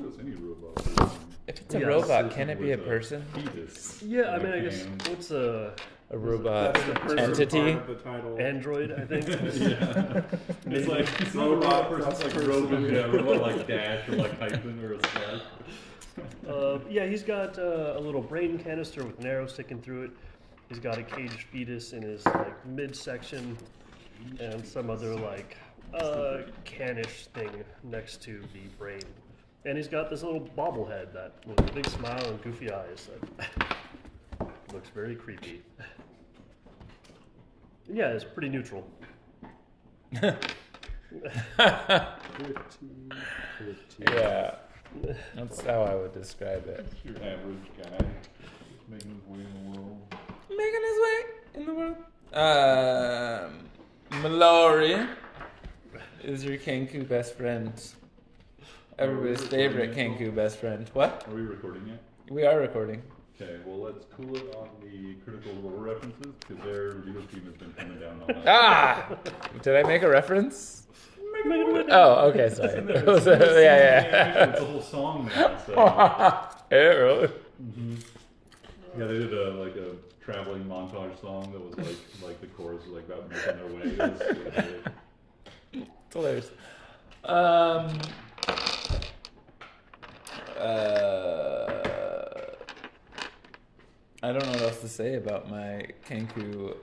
Just any robot. If it's a robot, can it be a With person? Fetus. Yeah, I mean, I guess what's A robot That's the person entity? part of the title. Android? I think. Yeah. It's like it's not a robot person, it's like robot, yeah, robot like dash or like hyphen or a slash. Yeah, he's got a little brain canister with an arrow sticking through it. He's got a caged fetus in his like midsection, and some other like canish thing next to the brain. And he's got this little bobblehead that with a big smile and goofy eyes that looks very creepy. Yeah, it's pretty neutral. Yeah, that's how I would describe it. Your average guy making his way in the world. Making his way in the world. Mallory is your Kenku best friend. Everybody's favorite Kenku best friend. What? Are we recording yet? We are recording. Okay, well let's cool it on the Critical Role references because their review team has been coming down on that. Ah! Did I make a reference? Oh, okay, sorry. Yeah. It's a whole song now. So. Yeah, really? Yeah, they did a traveling montage song that was like the chorus was like about making their way. It was really good. It's hilarious. I don't know what else to say about my Kenku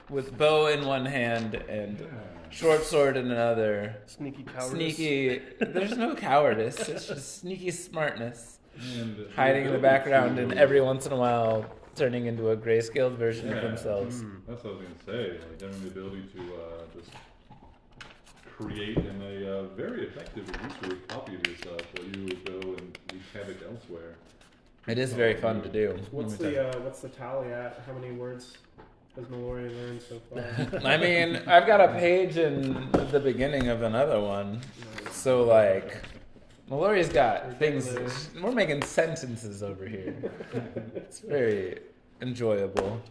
with bow in one hand and short sword in another. Sneaky cowardice. Sneaky. There's no cowardice. It's just sneaky smartness. And Hiding in the background and to- every once in a while turning into a grayscaled version of Yeah. themselves. That's what I was gonna say. Like having the ability to just create in a very effective and useful copy of yourself while you go and wreak havoc elsewhere. It is very fun to do. What's the tally at? How many words has Mallory learned so far? I mean, I've got a page in the beginning of another one. So, like, Mallory's got things. We're making sentences over here. It's very enjoyable.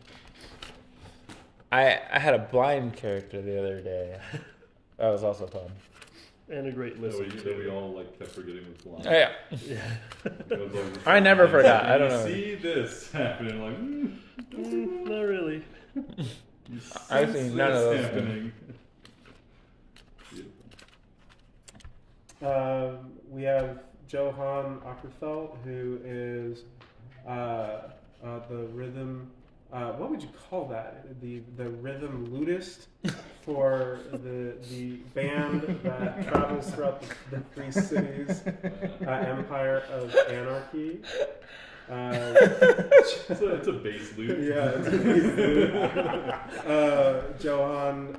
I had a blind character the other day. That was also fun. And a great That listen. we all like kept forgetting was blind. Oh, yeah. It was like- I never forgot. I don't You know. see this happening, like, Not really. you I've sense seen none of this those happening. We have Johann Ackerfeld, who is the rhythm. What would you call that? The rhythm lutist for the band that travels throughout the three cities, Empire of Anarchy. It's a bass loop. Yeah, it's a bass loop. Johann,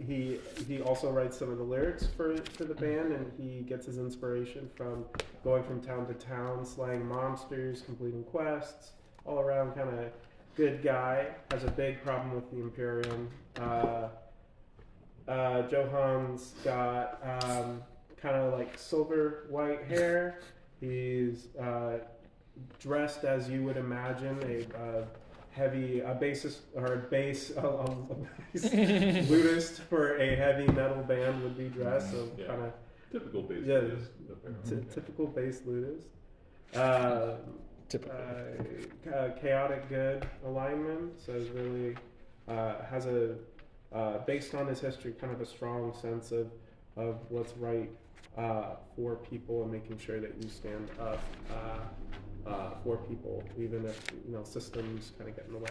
he also writes some of the lyrics for the band, and he gets his inspiration from going from town to town, slaying monsters, completing quests, all around kind of good guy. Has a big problem with the Imperium. Johann's got kind of like silver white hair. He's dressed as you would imagine a heavy bassist or a bass lutist for a heavy metal band would be dressed. So Yeah. kind of Typical bass Yeah. lutist. typical bass lutist. Typical. Chaotic good alignment. So it's really has a based on his history, kind of a strong sense of what's right for people and making sure that you stand up for people, even if systems kind of get in the way.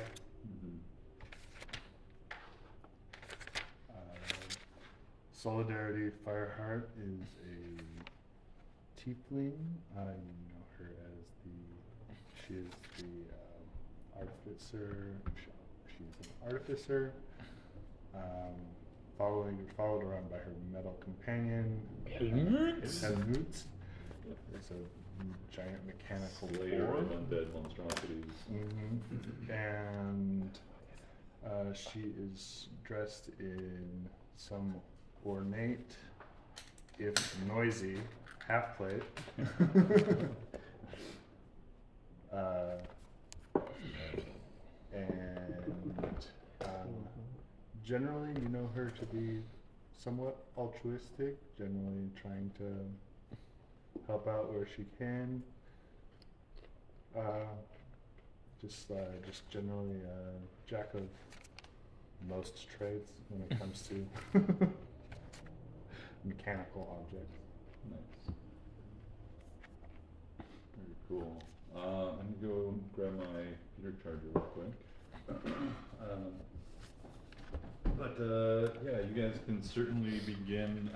Solidarity Fireheart is a tiefling. You know her as she is the artificer. She's an artificer. Followed around by her metal companion, Helmut. It's a giant mechanical Layer boar. of undead monstrosities. And she is dressed in some ornate, if noisy, half plate. And generally, you know her to be somewhat altruistic, generally trying to help out where she can. Just generally jack of most trades when it comes to mechanical objects. Nice. Very cool. I'm gonna go grab my computer charger real quick. Yeah, you guys can certainly begin.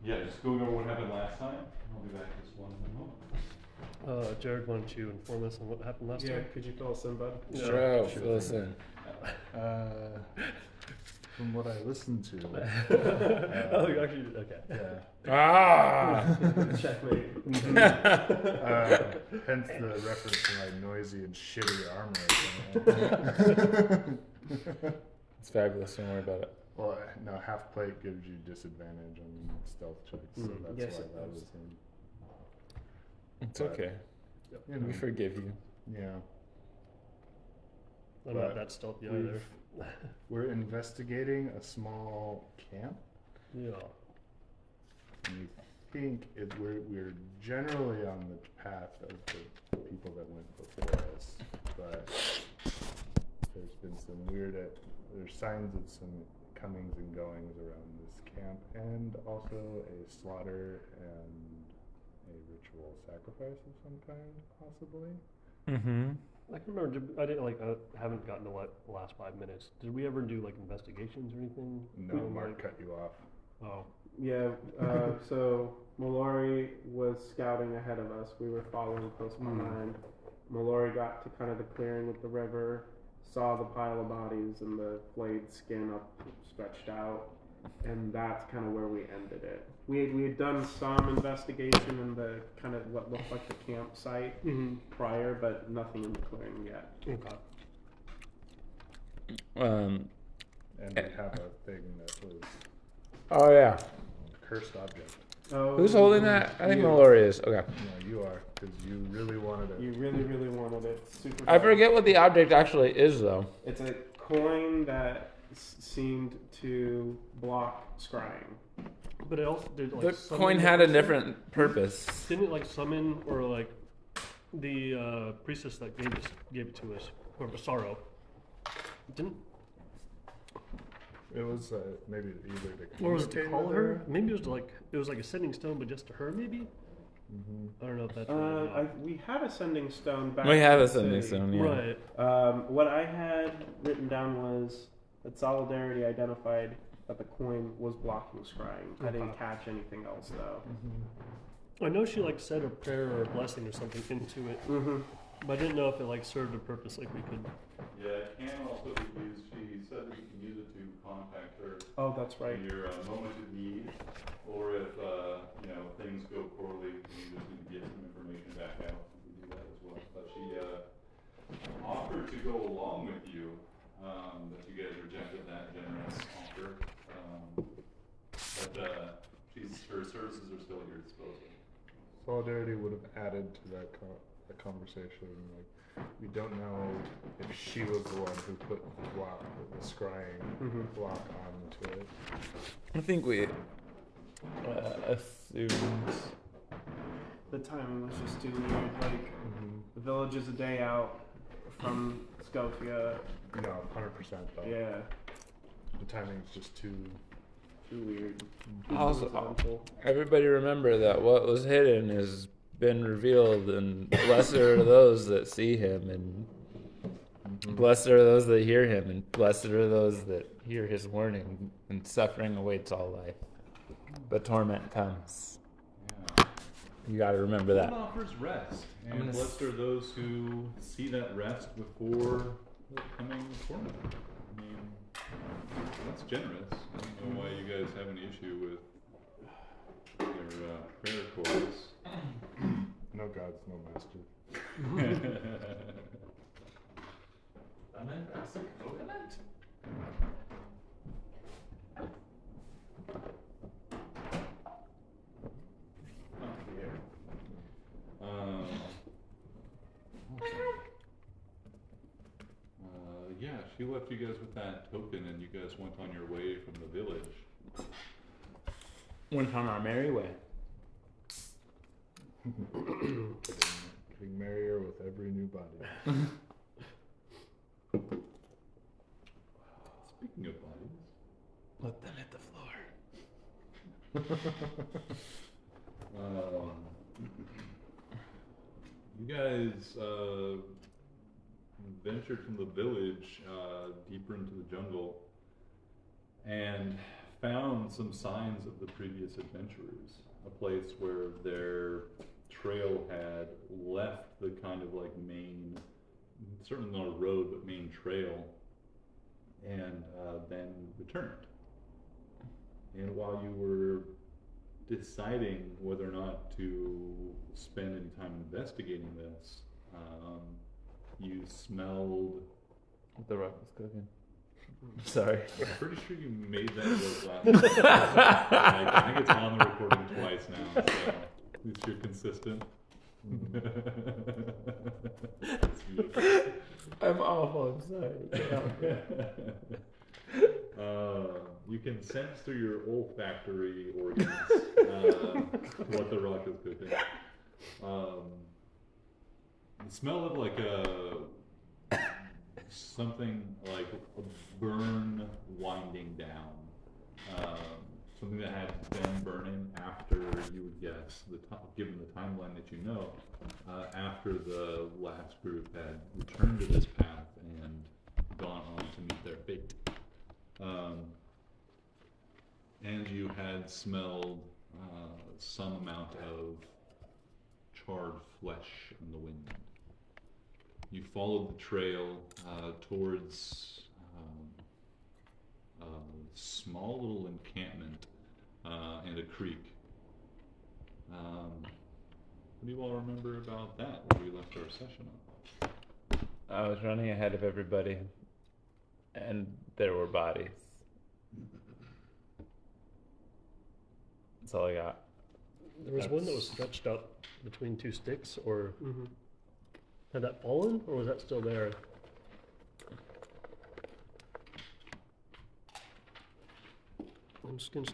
Yeah, just going over what happened last time. I'll be back just one moment. Jared, why don't you inform us on what happened last Yeah, time? could you fill us in, bud? Yeah. Sure, listen. From what I listened to, Oh, you actually, okay. yeah. Ah! Checkmate. Hence the reference to my noisy and shitty armor. It's fabulous. Don't worry about it. Well, no, half plate gives you disadvantage on stealth checks, so Mm. that's Yes, why it that does. was in. It's But, okay. You know, We forgive you. yeah. I'm But not that stealthy either. We're investigating a small camp. Yeah. And we think we're generally on the path of the people that went before us, but there's been some there's signs of some comings and goings around this camp, and also a slaughter and a ritual sacrifice of some kind, possibly. Mm-hmm. I can remember, I haven't gotten to the last 5 minutes. Did we ever do like investigations or anything? No, Mark cut you off. Oh. Yeah, so Mallory was scouting ahead of us. We were following close behind. Mallory got to kind of the clearing with the river, saw the pile of bodies and the flayed skin up stretched out, and that's kind of where we ended it. We had done some investigation in the kind of what looked like the campsite prior, but nothing in the clearing yet. Okay. And we have a thing that was Oh yeah. a cursed object. Oh, Who's holding that? I think you. Mallory is. Okay. No, you are, because you really wanted it. You really, really wanted it. Super. I forget what the object actually is, though. It's a coin that seemed to block scrying. But it also did like The summon coin the had a person? different purpose. Didn't it like summon or like the priestess that gave it to us, or Basaro? Didn't, It was maybe either to or was it to communicate call with her? Maybe it was like a sending stone, but just to her, maybe. I don't know if that's right. We had a sending stone back. We have in a the sending city. stone, yeah. Right. What I had written down was that Solidarity identified that the coin was blocking scrying. I didn't catch anything else though. I know she like said a prayer or a blessing or something into it, but I didn't know if it like served a purpose. Like we could. Yeah, it can also be used. She said that you can use it to contact her Oh, that's right. in your moment of need, or if things go poorly, you just need to get some information back out. You can do that as well. But she offered to go along with you, but you guys rejected that generous offer. But her services are still at your disposal. Solidarity would have added to that the conversation. Like, we don't know if she was the one who put the scrying block onto it. I think we assumed. The timing was just too weird. Like the village is a day out from Scofia. No, 100% though. Yeah, The timing's just too. too weird. Also, Coincidental. everybody remember that what was hidden has been revealed, and blessed are those that see him, and blessed are those that hear him, and blessed are those that hear his warning, and suffering awaits all life. But torment comes. Yeah. You gotta remember that. One offers rest, I'm and gonna blessed are those who see that rest before the coming torment. I mean, that's generous. I don't know why you guys have an issue with your prayer chorus. No gods, no master. Yeah, she left you guys with that token, and you guys went on your way from the village. Went on our merry way. Getting merrier with every new body. Speaking of bodies, Let them hit the floor. you guys ventured from the village deeper into the jungle and found some signs of the previous adventurers. A place where their trail had left the kind of like main, certainly not a road, but main trail, and then returned. And while you were deciding whether or not to spend any time investigating this, you smelled. The rock was cooking. Sorry. I'm pretty sure you made that joke last time. I think it's on the recording twice now, so at least you're consistent. It's beautiful. I'm awful. I'm sorry. You can sense through your olfactory organs what the rock is cooking. The smell of like something like a burn winding down. Something that had been burning after you would guess, given the timeline that you know, after the last group had returned to this path and gone on to meet their fate. And you had smelled some amount of charred flesh in the wind. You followed the trail towards a small little encampment and a creek. What do you all remember about that, where we left our session on? I was running ahead of everybody, and there were bodies. That's all I got. There was one that was stretched out between two sticks, or Mm-hmm. had that fallen, or was that still there?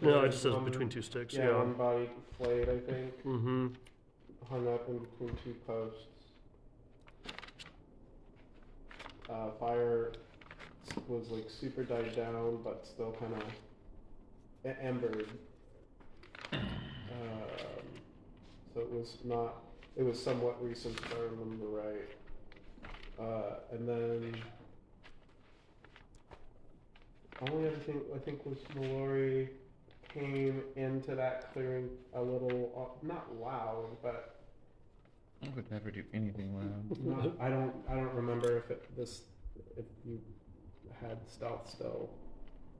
No, it just says between two sticks. Yeah, Yeah. one body flayed, I think, Mm-hmm. hung up in between two posts. Fire was like super died down, but still kind of embered. So it was not. It was somewhat recent, if I remember right. And then only other thing I think was Mallory came into that clearing a little, not loud, but I would never do anything loud. not, I don't remember if you had stealth still,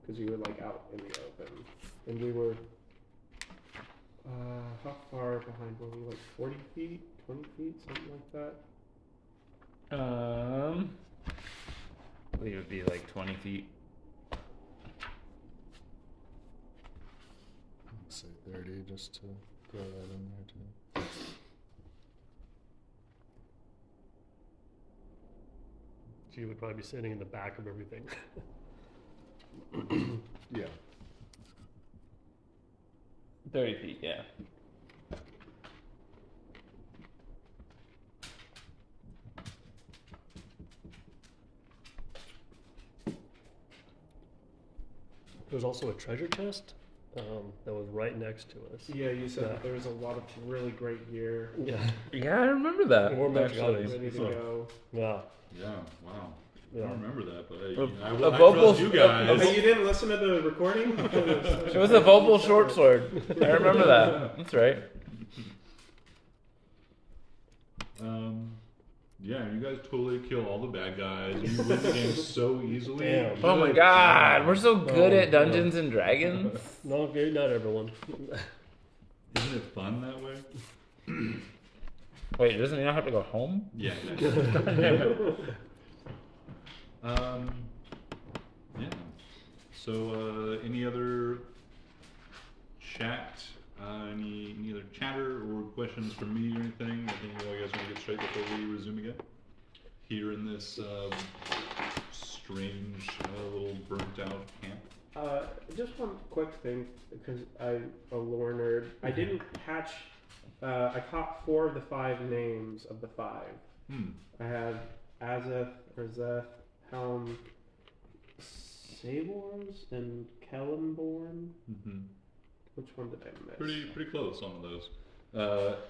because you were like out in the open, and we were. How far behind were we? Like 40 feet, 20 feet, something like that. I believe it would be like 20 feet. Let's say 30 just to throw that in there too. She would probably be sitting in the back of everything. Yeah. 30 feet, yeah. There was also a treasure chest that was right next to us. Yeah, you said Yeah. that there was a lot of really great gear Yeah. Yeah, I remember that. More magic actually. items. ready to go. Yeah. Yeah, wow. I Yeah. don't remember that, but A I Vopal- trust you guys. Oh, you didn't listen to the recording? It was a Vopal short sword. I remember that. That's right. Yeah, you guys totally kill all the bad guys. You win the game so easily. Damn. Oh my Good god, we're so good No, at Dungeons and Dragons. No, okay, not everyone. Isn't it fun that way? Wait, doesn't he not have to go home? Yeah. Yeah. So, any other chat? Any other chatter or questions from me or anything? I think you guys want to get straight before we resume again. Here in this strange, little burnt out camp. Just one quick thing, because I'm a lore nerd. I didn't catch I caught 4 of the 5 names of the 5. I have Azeth, Erzeth, Helm, Saborns, and Kellenborn. Mm-hmm. Which one did I miss? Pretty close on those.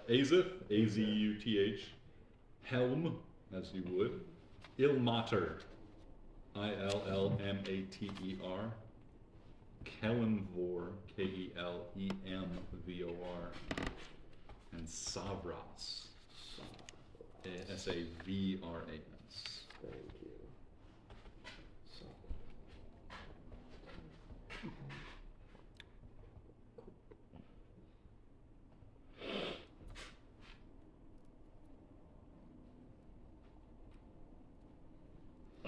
Azeth, Azuth, Helm, as you would. Ilmater, Illmater. Kellenvor, Kelemvor. And Savras, Savras. Thank you.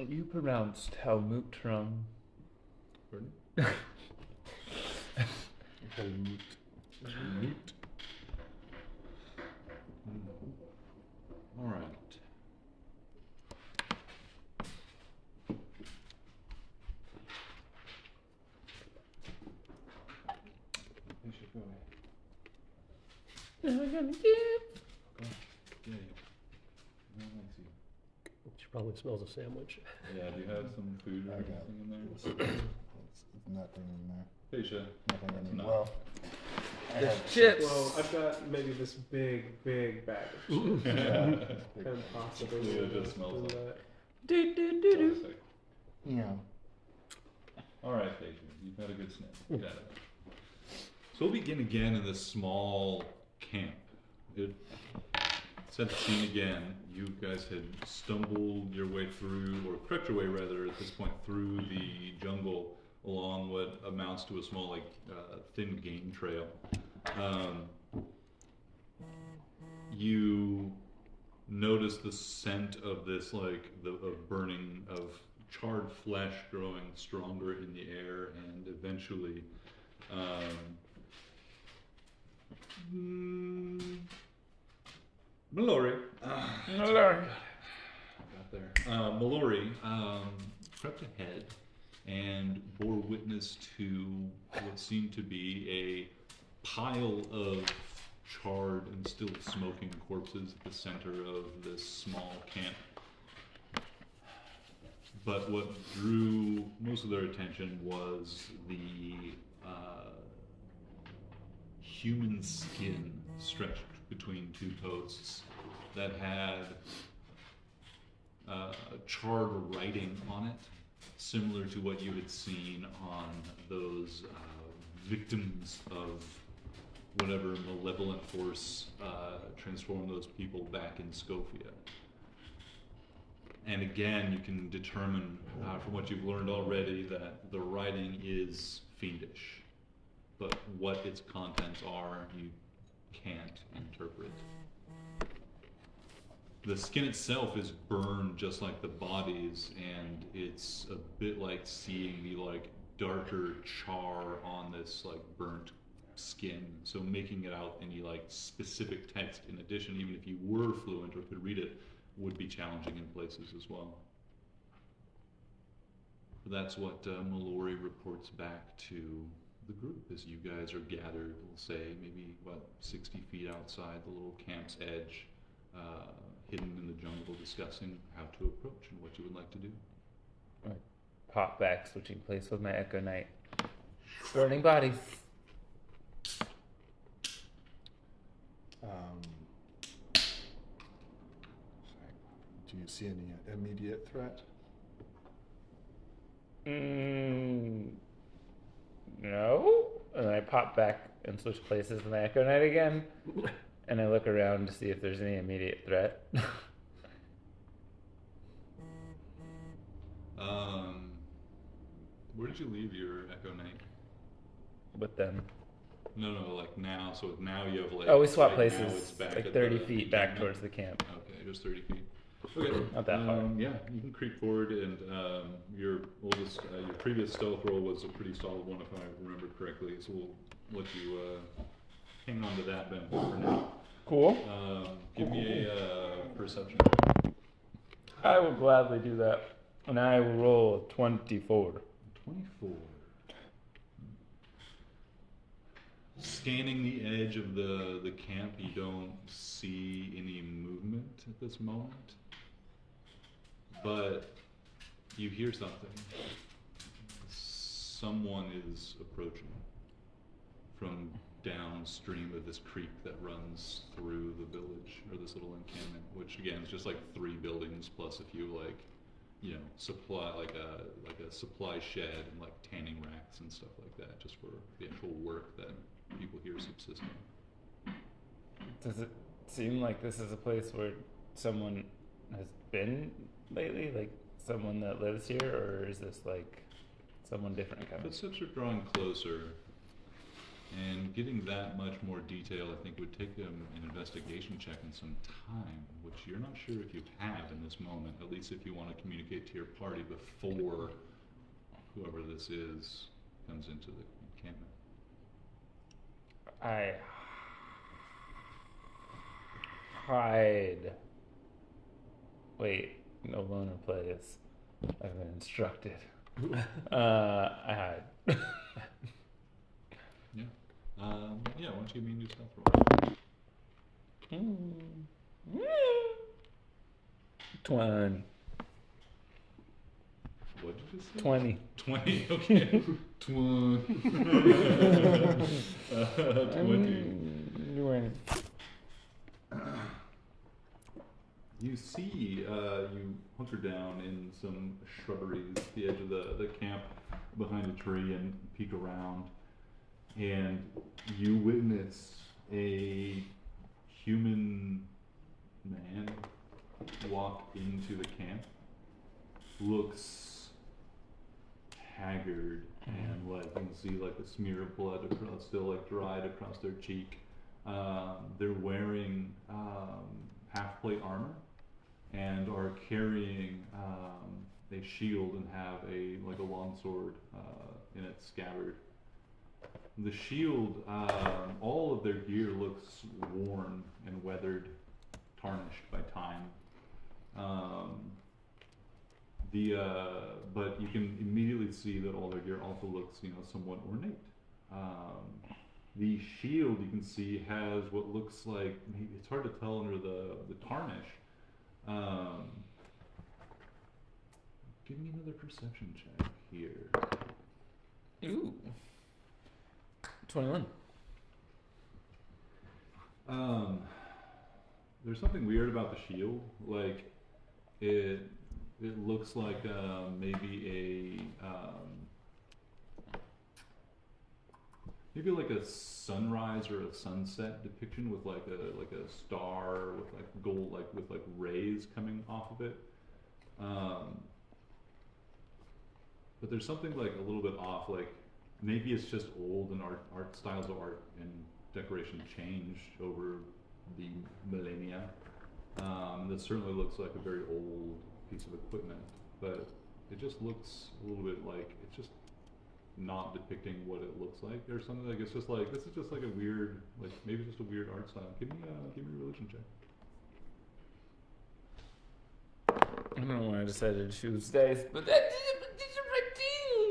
You pronounced Helmutrum. Pardon? Helmut. Neat. All right. You should go. I'm gonna give. Go. Yeah. No, thanks you. She probably smells a sandwich. Yeah. Do you have some food or I got anything in there? It's nothing in there. Keisha. Nothing in No. there. Well, I There's have chips. Well, I've got maybe this big bag of chips. Yeah. And possibly Yeah, it just smells like- that. Do do do do. Yeah. All right, Keisha. You've had a good sniff. Got it. So we'll begin again in this small camp. It set the scene again. You guys had stumbled your way through, or crept your way rather, at this point through the jungle along what amounts to a small, thin game trail. You notice the scent of this, of burning, of charred flesh growing stronger in the air, and eventually, Mallory. Mallory. Got there. Mallory crept ahead and bore witness to what seemed to be a pile of charred and still smoking corpses at the center of this small camp. But what drew most of their attention was the human skin stretched between 2 posts that had charred writing on it, similar to what you had seen on those victims of whatever malevolent force transformed those people back in Scofia. And again, you can determine from what you've learned already that the writing is fiendish, but what its contents are, you can't interpret. The skin itself is burned just like the bodies, and it's a bit like seeing the darker char on this burnt skin. So making it out any specific text in addition, even if you were fluent or could read it, would be challenging in places as well. That's what Mallory reports back to the group as you guys are gathered, we'll say maybe about 60 feet outside the little camp's edge, hidden in the jungle, discussing how to approach and what you would like to do. Pop back, switching place with my Echo Knight. Burning bodies. Do you see any immediate threat? No. And I pop back and switch places with my Echo Knight again. And I look around to see if there's any immediate threat. Where did you leave your Echo Knight? With them. No, now. So now you have Oh, we swap right now places. it's back Like at 30 the feet back encampment. towards the camp. Okay, just 30 feet. Okay. Not that far. Yeah, you can creep forward, and your previous stealth roll was a pretty solid one, if I remember correctly. So we'll let you hang on to that benefit for now. Cool. Give me a perception. I will gladly do that. And I will roll a 24. 24. Scanning the edge of the camp, you don't see any movement at this moment, but you hear something. Someone is approaching from downstream of this creek that runs through the village, or this little encampment, which again is just like 3 buildings plus a few like, you know, supply like a supply shed and like tanning racks and stuff like that, just for the actual work that people here subsist on. Does it seem like this is a place where someone has been lately? Like someone that lives here, or is this like someone different coming? Footsteps are drawing closer, and getting that much more detail, I think, would take an investigation check and some time, which you're not sure if you have in this moment, at least if you want to communicate to your party before whoever this is comes into the encampment. I hide. Wait, no loner plays. I've been instructed. I hide. Yeah. Yeah, why don't you give me a new stealth roll? 20. What did you say? 20. 20, okay. 20. 20. You see, you hunker down in some shrubberies at the edge of the camp behind a tree and peek around, and you witness a human man walk into the camp. Looks haggard and like you can see like a smear of blood across, still like dried across their cheek. They're wearing half plate armor and are carrying a shield and have a long sword in its scabbard. The shield, all of their gear looks worn and weathered, tarnished by time. But you can immediately see that all their gear also looks, somewhat ornate. The shield you can see has what looks like, maybe it's hard to tell under the tarnish. Give me another perception check here. Ooh. 21. There's something weird about the shield. Like, it looks like maybe like a sunrise or a sunset depiction with like a star with like gold, with rays coming off of it. But there's something like a little bit off. Like maybe it's just old and art styles of art and decoration changed over the millennia. This certainly looks like a very old piece of equipment, but it just looks a little bit like it's just not depicting what it looks like or something. Like it's just like this is just like a weird, like maybe just a weird art style. Give me a religion check. I don't know why I decided to choose dice, but that these are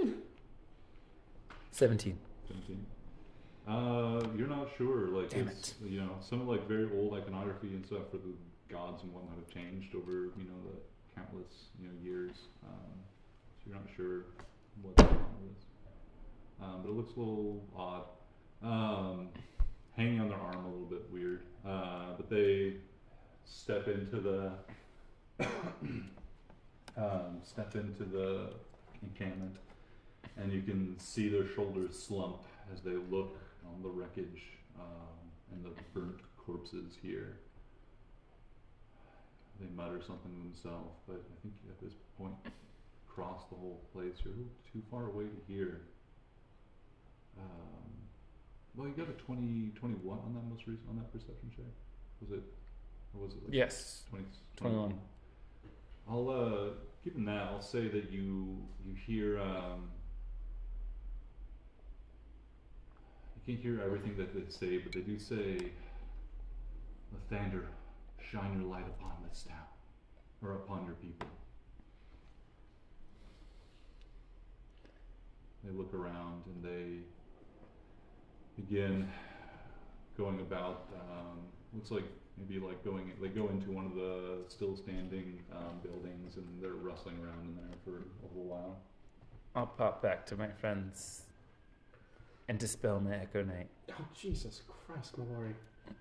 15. 17. 17. You're not sure. Like Damn it's, some like very old iconography and stuff for the gods and whatnot have changed over the countless years. So you're not sure what the problem is. But it looks a little odd. Hanging on their arm a little bit weird. But they step into the encampment, and you can see their shoulders slump as they look on the wreckage and the burnt corpses here. They mutter something to themselves, but I think at this point, across the whole place, you're a little too far away to hear. Well, you got a 21 on that most recent, on that perception check. Was it like Yes. 21. I'll given that, I'll say that you hear. You can't hear everything that they say, but they do say, "Lathander, shine your light upon this town, or upon your people." They look around and they begin going about. Looks like maybe like they go into one of the still standing buildings, and they're rustling around in there for a little while. I'll pop back to my friends and dispel my Echo Knight. Oh, Jesus Christ, Mallory. It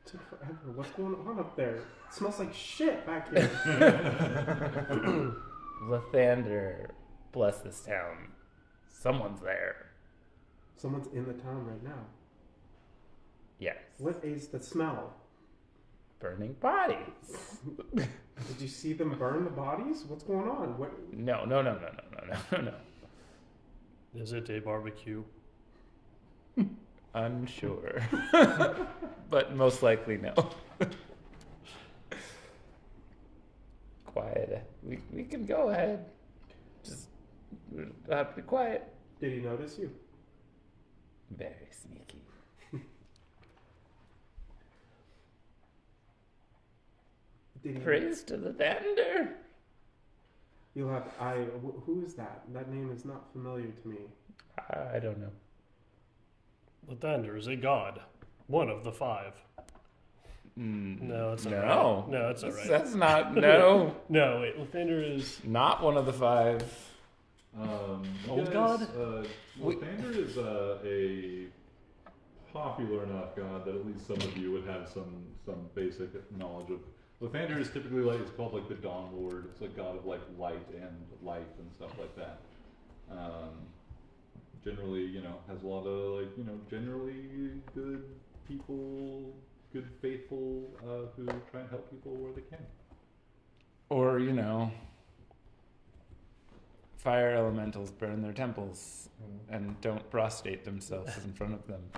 took forever. What's going on up there? It smells like shit back here. Lathander, bless this town. Someone's there. Someone's in the town right now. Yes. What is the smell? Burning bodies. Did you see them burn the bodies? What's going on? What? No. Is it a barbecue? Unsure. But most likely no. Quiet. We can go ahead. Just have to be quiet. Did he notice you? Very sneaky. Did he? Praise to the Thunder. You'll have. Who is that? That name is not familiar to me. I don't know. Lathander is a god. One of the 5. No, it's not no. right. No, it's not That's- right. That's not no. No, wait. Lathander is Not one of the 5. Old god? Lathander is a popular enough god that at least some of you would have some basic knowledge of. Lathander is typically it's called like the Dawn Lord. It's a god of like light and life and stuff like that. Generally, has a lot of generally good people, good faithful who try and help people where they can. Or, fire elementals burn their temples and don't prostrate themselves in front of them.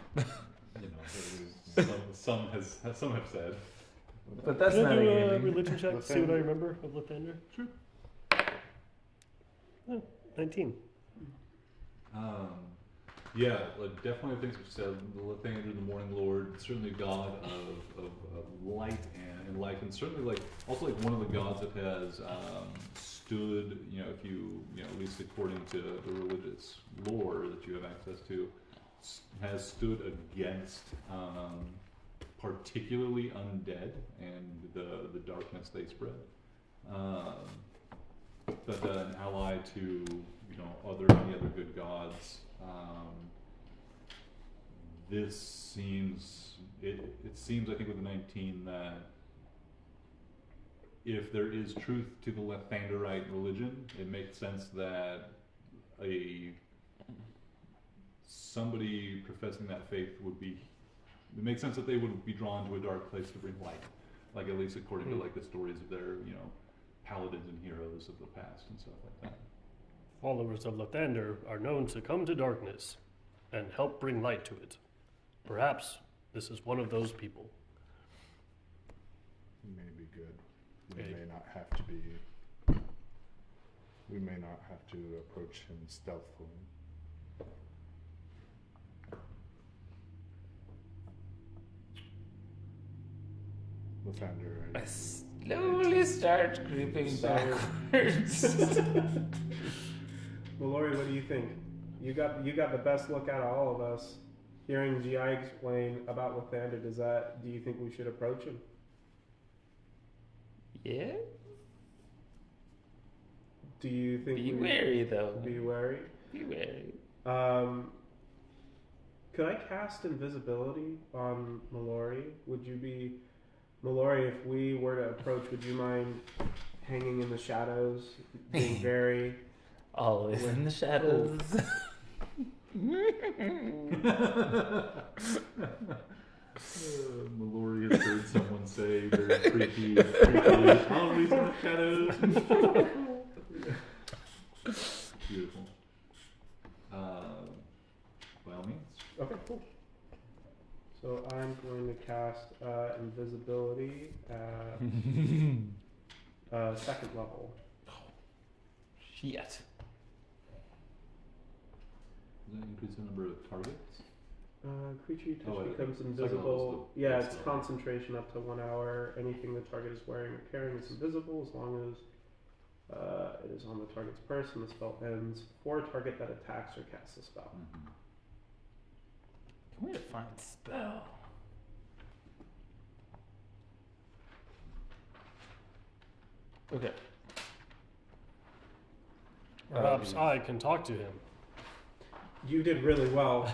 Some have said. But that's Can not I do a gaming. religion check to see what I remember of Lathander? Sure. Oh, 19. Yeah, definitely things which said the Lathander, the Morning Lord, certainly god of light and life, and certainly also one of the gods that has stood, if you at least according to the religious lore that you have access to, has stood against particularly undead and the darkness they spread. But an ally to any other good gods. This seems it seems I think with the 19 that if there is truth to the Lathanderite religion, it makes sense that somebody professing that faith would be. It makes sense that they would be drawn to a dark place to bring light, at least according to the stories of their paladins and heroes of the past and stuff like that. Followers of Lathander are known to come to darkness and help bring light to it. Perhaps this is one of those people. He may be good. We Okay. may not have to be. We may not have to approach him stealthily. Lathander, I slowly start creeping backwards. Mallory, what do you think? You got the best look out of all of us. Hearing GI explain about Lathander, do you think we should approach him? Yeah? Do you think Be we wary, though. be wary? Be wary. Could I cast invisibility on Mallory? Would you be Mallory, if we were to approach, would you mind hanging in the shadows, being very Always in the shadows. Mallory has heard someone say very creepy, always in the shadows. Beautiful. By all means. Okay, cool. So I'm going to cast invisibility at second level. Shit. Does that increase the number of targets? Creature you touch Oh, I think becomes second level's invisible. the Yeah, best it's level. concentration up to 1 hour. Anything the target is wearing or carrying is invisible as long as it is on the target's person. The spell ends for a target that attacks or casts a spell. Can we define spell? Okay. Perhaps I can talk to him. You did really well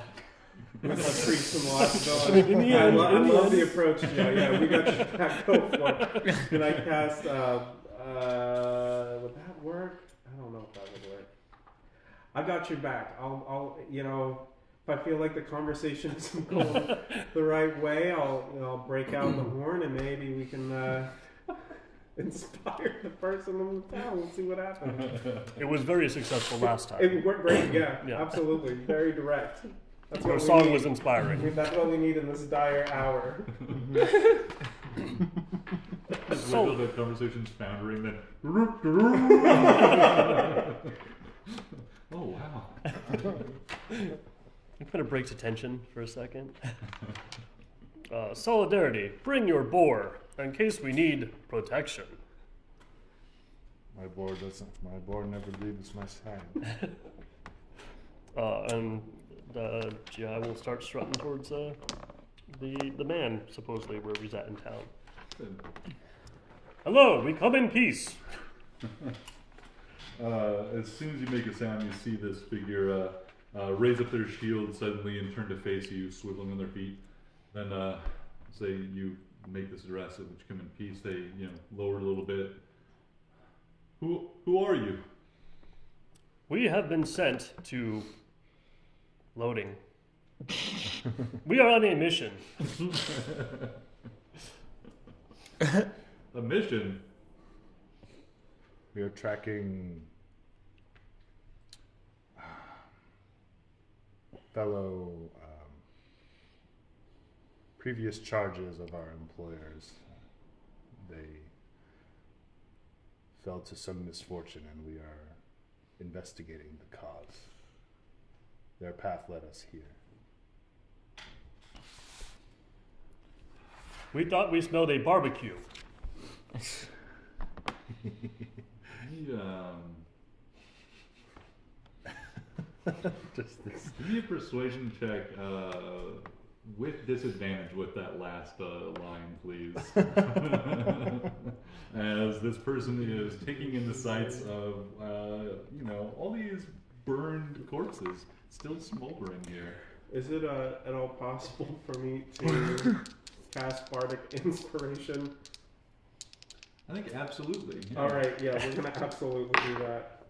with the priest in the last I mean, in the I, end, lo- I in the love end. the approach, Joe. Yeah, we got your back. Go for it. Can I cast? Would that work? I don't know if that would work. I got your back. I'll. If I feel like the conversation isn't going the right way, I'll break out the horn and maybe we can inspire the person in the town. We'll see what happens. It was very successful last time. It worked great. Yeah, Yeah. absolutely. Very direct. That's Your what we song need. was inspiring. That's what we need in this dire hour. So- the conversation's foundering, then. Oh wow. It kind of breaks attention for a second. Solidarity, bring your boar in case we need protection. My board never leaves my side. And the GI will start strutting towards the man, supposedly, wherever he's at in town. Hello, we come in peace. As soon as you make a sound, you see this figure raise up their shield suddenly and turn to face you, swiveling on their feet. Then, say you make this address, which come in peace. They, lower it a little bit. Who are you? We have been sent to loading. We are on a mission. A mission. We are tracking fellow previous charges of our employers. They fell to some misfortune and we are investigating the cause. Their path led us here. We thought we smelled a barbecue. Just this. Give me a persuasion check with disadvantage with that last line, please. As this person is taking in the sights of, all these burned corpses still smoldering here. Is it at all possible for me to cast Bardic Inspiration? I think absolutely. Yeah. All right, yeah, we're gonna absolutely do that.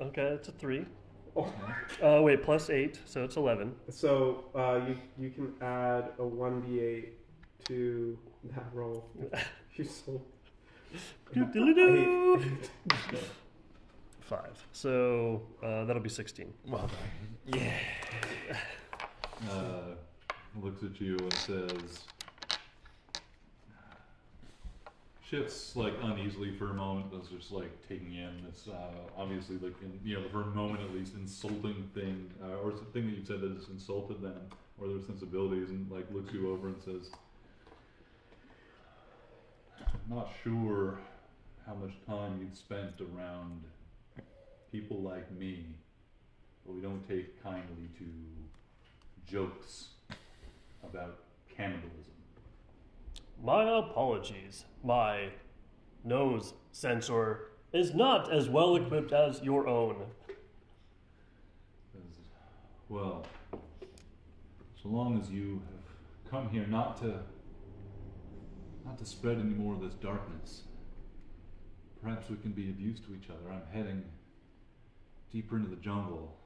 Okay, it's a 3. Oh. Wait, plus 8, so it's 11. So you can add a 1d8 to that roll. You so. Doo-doo-doo. 5. So that'll be 16. Well done. Yeah. Looks at you and says, shifts like uneasily for a moment. That's just like taking in this obviously like for a moment at least insulting thing or something that you said that has insulted them or their sensibilities, and like looks you over and says, I'm not sure how much time you've spent around people like me, but we don't take kindly to jokes about cannibalism. My apologies. My nose sensor is not as well equipped as your own. Well, so long as you have come here not to spread any more of this darkness, perhaps we can be of use to each other. I'm heading deeper into the jungle.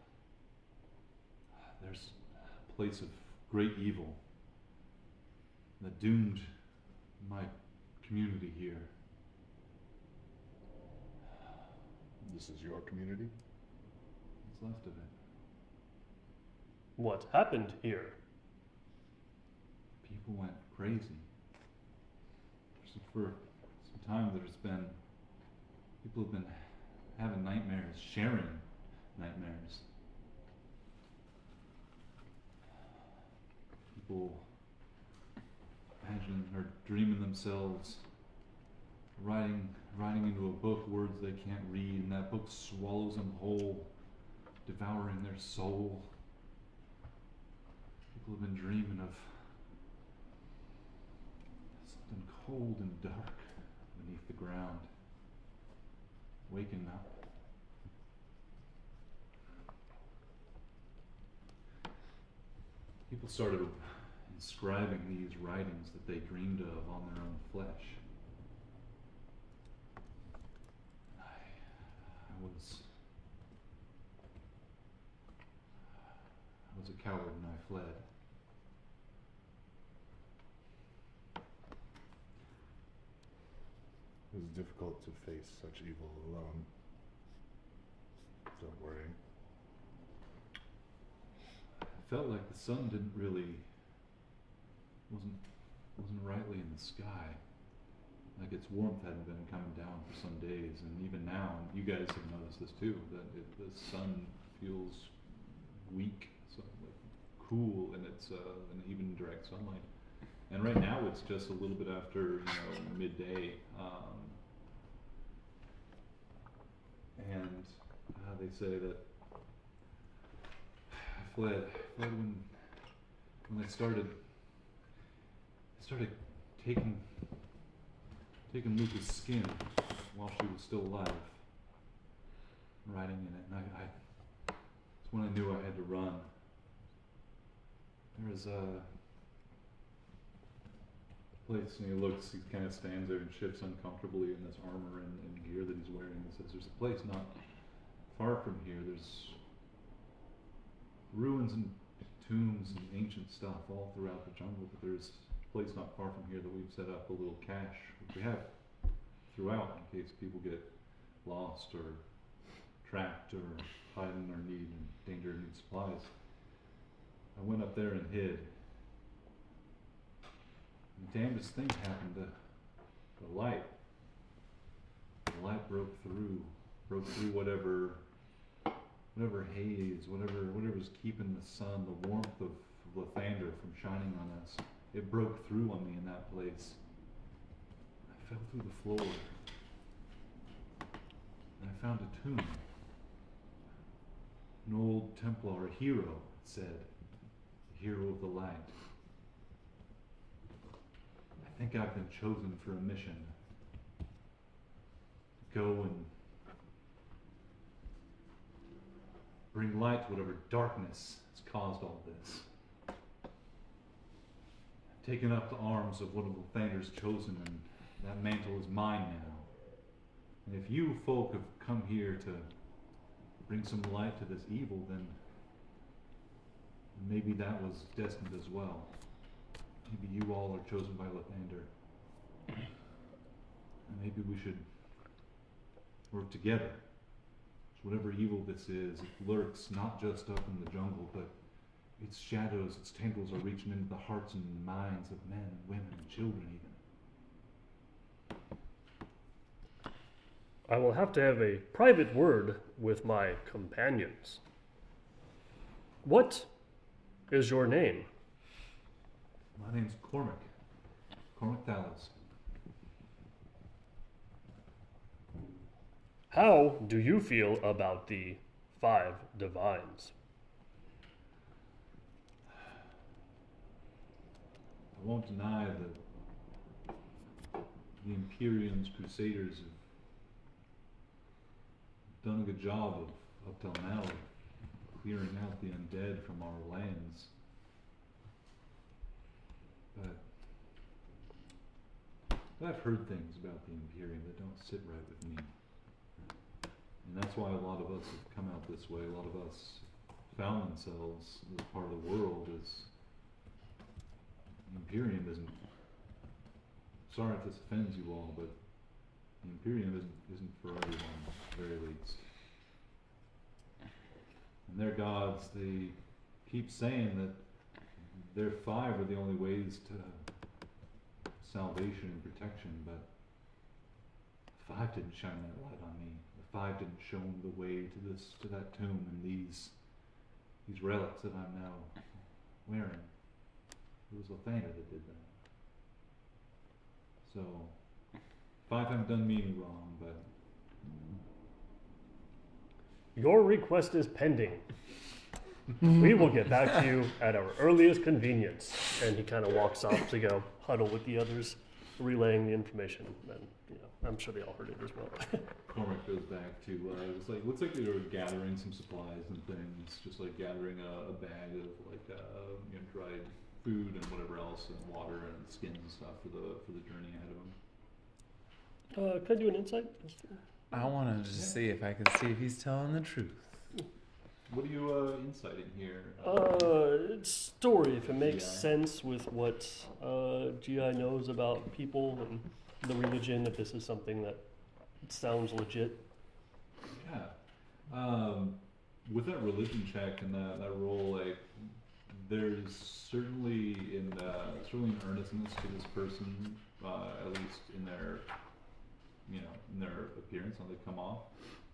There's a place of great evil that doomed my community here. This is your community? What's left of it? What happened here? People went crazy. For some time people have been having nightmares, sharing nightmares. People imagine or dreaming themselves writing into a book words they can't read, and that book swallows them whole, devouring their soul. People have been dreaming of something cold and dark beneath the ground, waking up. People started inscribing these writings that they dreamed of on their own flesh. I was a coward and I fled. It was difficult to face such evil alone. Don't worry. I felt like the sun wasn't rightly in the sky. Like its warmth hadn't been coming down for some days, and even now, and you guys have noticed this too, that the sun feels weak, so like cool, and it's and even direct sunlight. And right now, it's just a little bit after midday, and they say that I fled when I started taking Luca's skin while she was still alive, writing in it, and that's when I knew I had to run. There's a place, and he kind of stands there and shifts uncomfortably in this armor and gear that he's wearing, and says, there's a place not far from here, there's ruins and tombs and ancient stuff all throughout the jungle, but there's place not far from here that we've set up a little cache, which we have throughout in case people get lost or trapped or hiding or need in danger and need supplies. I went up there and hid. And the damnedest thing happened. The light broke through whatever haze, whatever's keeping the sun, the warmth of Lathander from shining on us. It broke through on me in that place. I fell through the floor. And I found a tomb. An old Templar, a hero, it said. The hero of the light. I think I've been chosen for a mission. To go and bring light to whatever darkness has caused all this. Taken up the arms of one of Lathander's chosen, and that mantle is mine now. And if you folk have come here to bring some light to this evil, then maybe that was destined as well. Maybe you all are chosen by Lathander. And maybe we should work together. So whatever evil this is, it lurks not just up in the jungle, but its shadows, its tendrils are reaching into the hearts and minds of men, women, and children even. I will have to have a private word with my companions. What is your name? My name's Cormac. Cormac Thalos. How do you feel about the 5 divines? I won't deny that the Imperium's Crusaders have done a good job of, up till now, of clearing out the undead from our lands. But I've heard things about the Imperium that don't sit right with me. And that's why a lot of us have come out this way. A lot of us found themselves as part of the world as the Imperium isn't. Sorry if this offends you all, but the Imperium isn't for everyone, at the very least. And their gods, they keep saying that their 5 are the only ways to salvation and protection, but the 5 didn't shine that light on me. The 5 didn't show me the way to that tomb and these relics that I'm now wearing. It was Lathander that did that. So 5 haven't done me any wrong, but Your request is pending. We will get back to you at our earliest convenience. And he kind of walks off to go huddle with the others, relaying the information. And I'm sure they all heard it as well. Cormac goes back to, it's like, looks like they were gathering some supplies and things, just like gathering a bag of like, dried food and whatever else, and water and skins and stuff for the journey ahead of them. Could I do an insight? I want to just see if I can see if he's telling the truth. What are you inciting here? It's story, if it makes GI. sense with what GI knows about people and the religion, if this is something that sounds legit. Yeah. With that religion check and that roll, like, there's certainly an earnestness to this person, at least in their appearance when they come off,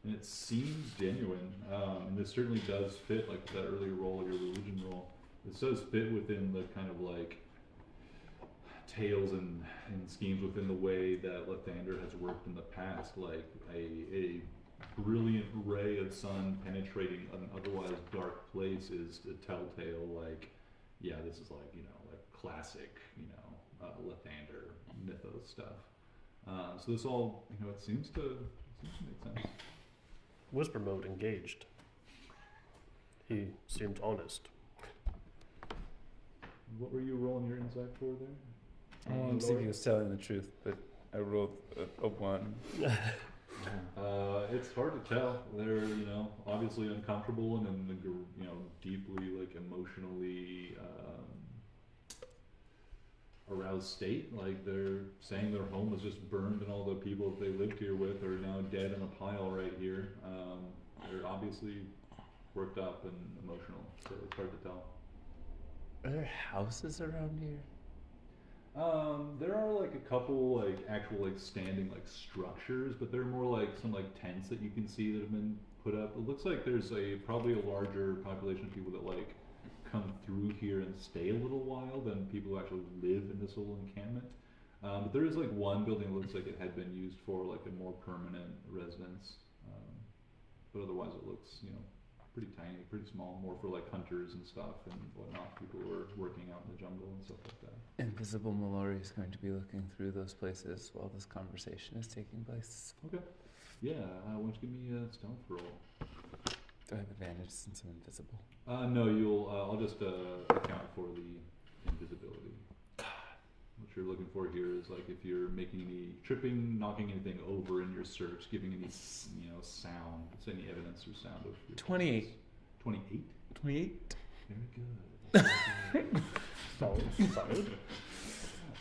and it seems genuine. And this certainly does fit, like that earlier roll, your religion roll. This does fit within the kind of like tales and schemes within the way that Lathander has worked in the past, like a brilliant ray of sun penetrating an otherwise dark place is a telltale, like, yeah, this is like, like classic, Lathander mythos stuff. So this all, it seems to make sense. Whisper mode engaged. He seemed honest. What were you rolling your insight for there? I want to see if he was telling the truth, but I rolled a 1. It's hard to tell. They're, obviously uncomfortable and in the, deeply, like, emotionally aroused state. Like, they're saying their home was just burned and all the people that they lived here with are now dead in a pile right here. They're obviously worked up and emotional, so it's hard to tell. Are there houses around here? There are like a couple like actual like standing like structures, but they're more like some like tents that you can see that have been put up. It looks like there's probably a larger population of people that like come through here and stay a little while than people who actually live in this little encampment. But there is like one building that looks like it had been used for like a more permanent residence. But otherwise it looks, pretty tiny, pretty small, more for like hunters and stuff and whatnot. People who are working out in the jungle and stuff like that. Invisible Mallory is going to be looking through those places while this conversation is taking place. Okay. Yeah, why don't you give me a stealth roll? Do I have advantage since I'm invisible? No, I'll just account for the invisibility. What you're looking for here is like if you're making any tripping, knocking anything over in your search, giving any sound, it's any evidence or sound of your 28. 28? 28? Very good. Solid.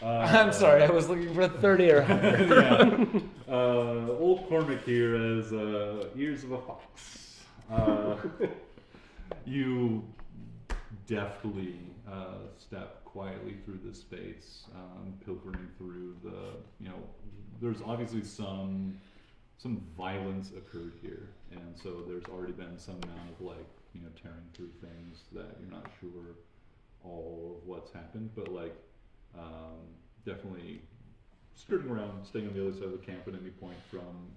I'm sorry, I was looking for 30 or higher. Yeah. Old Cormac here has ears of a fox. You deftly step quietly through this space, pilfering through there's obviously some violence occurred here, and so there's already been some amount of like, tearing through things that you're not sure all of what's happened, but like, definitely skirting around, staying on the other side of the camp at any point from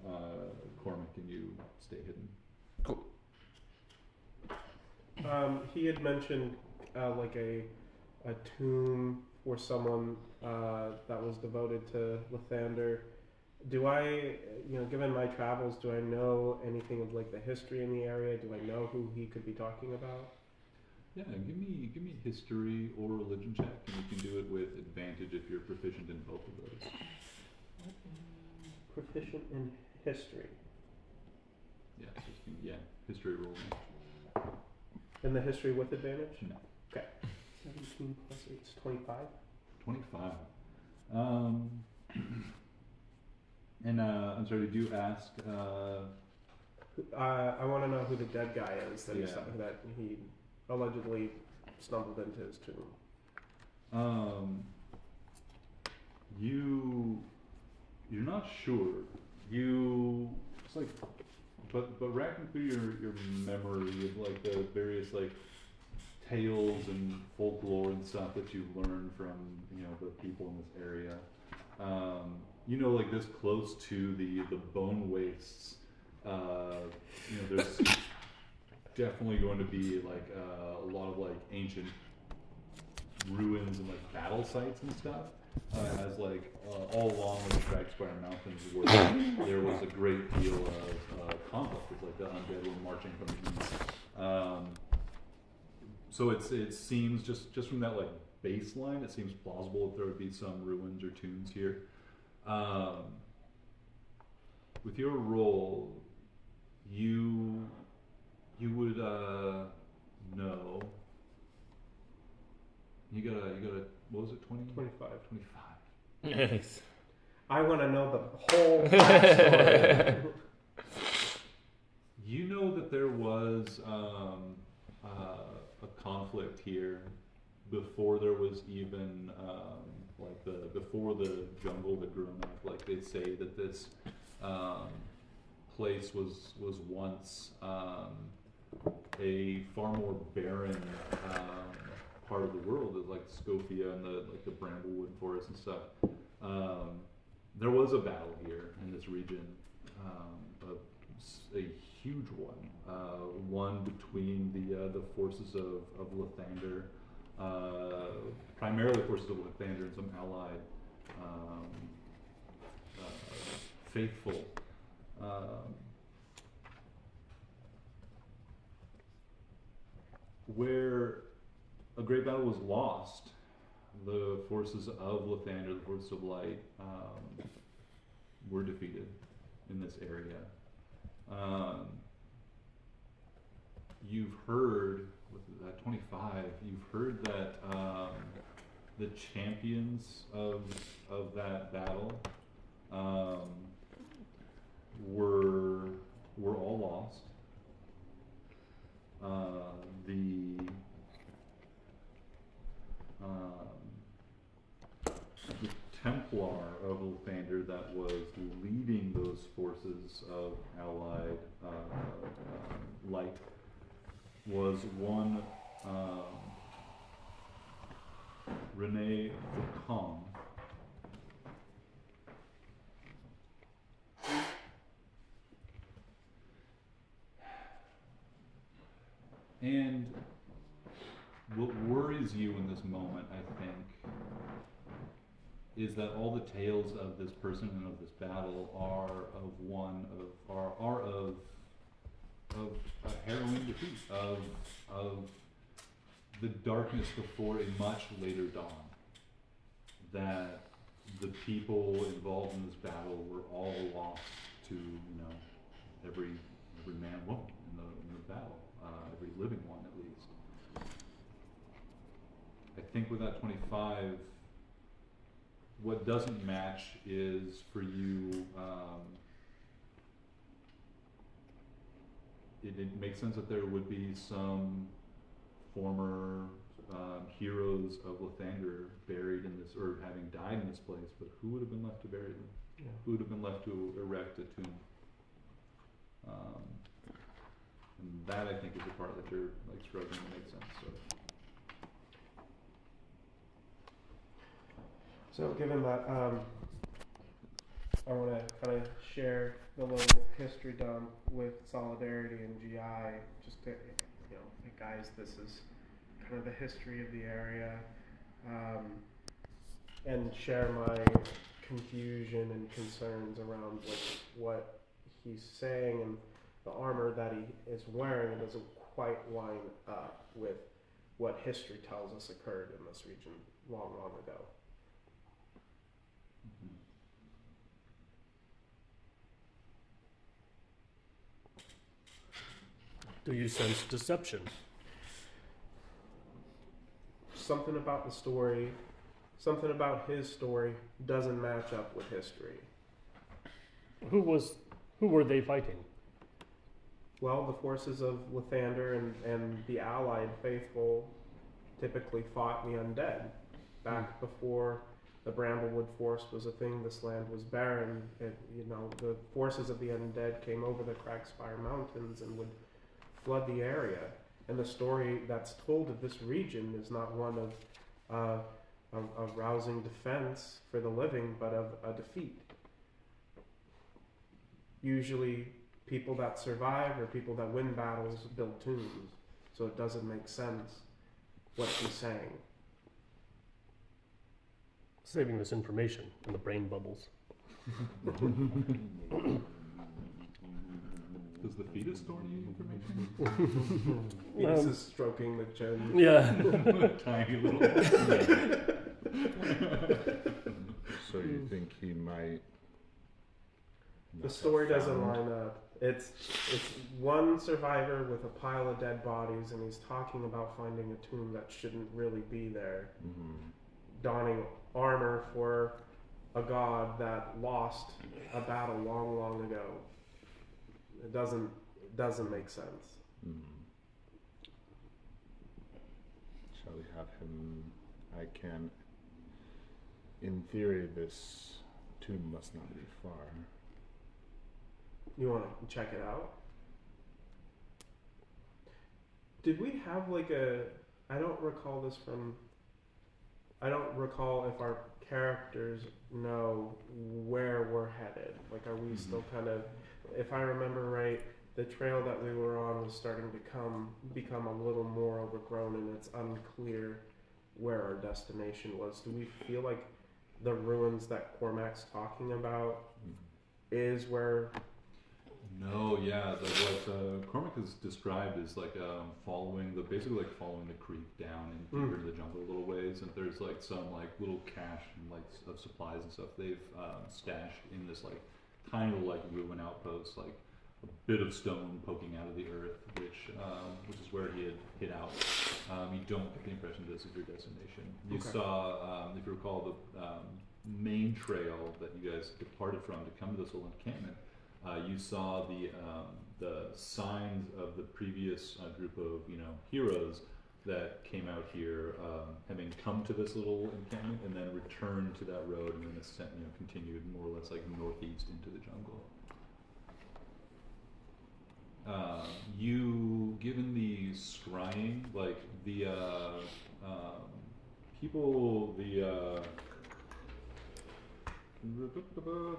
Cormac, and you stay hidden. Cool. He had mentioned like a tomb for someone that was devoted to Lathander. Do I, given my travels, do I know anything of like the history in the area? Do I know who he could be talking about? Yeah, give me a history or religion check, and you can do it with advantage if you're proficient in both of those. Proficient in history. Yeah, history roll. In the history with advantage? No. Okay. 17 plus 8 is 25. 25. And I'm sorry, did you ask? I want to know who the dead guy is that, Yeah. that he allegedly stumbled into his tomb. You're not sure. It's like, but racking through your memory of like the various like tales and folklore and stuff that you learned from the people in this area. Like this close to the bone wastes. There's definitely going to be like a lot of like ancient ruins and like battle sites and stuff. As like all along the Cragspire Mountains, where there was a great deal of conflict. It's like the undead were marching from the east. So it seems just from that like baseline, it seems plausible that there would be some ruins or tombs here. With your role, you would know. You got a what was it, 25. 25. Nice. I want to know the whole backstory. You know that there was a conflict here before there was even before the jungle had grown up. Like they say that this place was once a far more barren part of the world, is like Scotia and the Bramblewood forest and stuff. There was a battle here in this region, a huge one between the forces of Lathander, primarily forces of Lathander and some allied faithful. Where a great battle was lost, the forces of Lathander, the forces of light, were defeated in this area. You've heard, with that 25, you've heard that the champions of that battle were all lost. The Templar of Lathander that was leading those forces of allied light was one Rene Vacon. And what worries you in this moment, I think, is that all the tales of this person and of this battle are of a harrowing defeat, of the darkness before a much later dawn. That the people involved in this battle were all lost to, every man, woman in the battle, every living one at least. I think with that 25. What doesn't match is for you, it makes sense that there would be some former heroes of Lathander buried in this, or having died in this place, but who would have been left to bury them? Yeah. Who would have been left to erect a tomb? And that, I think, is the part that you're like struggling to make sense of. So given that, I want to kind of share the little history dump with Solidarity and GI, just to, hey guys, this is kind of the history of the area, and share my confusion and concerns around what he's saying, and the armor that he is wearing. It doesn't quite line up with what history tells us occurred in this region long, long ago. Do you sense deception? Something about the story, something about his story doesn't match up with history. Who were they fighting? Well, the forces of Lathander and the allied faithful typically fought the undead. Back before the Bramblewood Force was a thing, this land was barren. The forces of the undead came over the Cragspire Mountains and would flood the area. And the story that's told of this region is not one of rousing defense for the living, but of a defeat. Usually people that survive or people that win battles build tombs. So it doesn't make sense what he's saying. Saving this information in the brain bubbles. Does the fetus store any information? He's just stroking the chin. Yeah. Tiny little. So you think he might? The story doesn't line up. It's one survivor with a pile of dead bodies, and he's talking about finding a tomb that shouldn't really be there, donning armor for a god that lost a battle long, long ago. It doesn't make sense. Shall we have him? I can. In theory, this tomb must not be far. You want to check it out? Did we have like a? I don't recall this from. I don't recall if our characters know where we're headed. Like, are we still kind of? If I remember right, the trail that we were on was starting to become a little more overgrown, and it's unclear where our destination was. Do we feel like the ruins that Cormac's talking about is where? No, yeah, what Cormac has described is like basically following the creek down and deeper into the jungle a little ways, and there's like some like little cache and like of supplies and stuff they've stashed in this like tiny little like ruin outpost, like a bit of stone poking out of the earth, which is where he had hid out. You don't get the impression this is your destination. You saw, if you recall, the main trail that you guys departed from to come to this little encampment. You saw the signs of the previous group of heroes that came out here, having come to this little encampment and then returned to that road and then continued more or less like northeast into the jungle. Given the scrying, like the people, the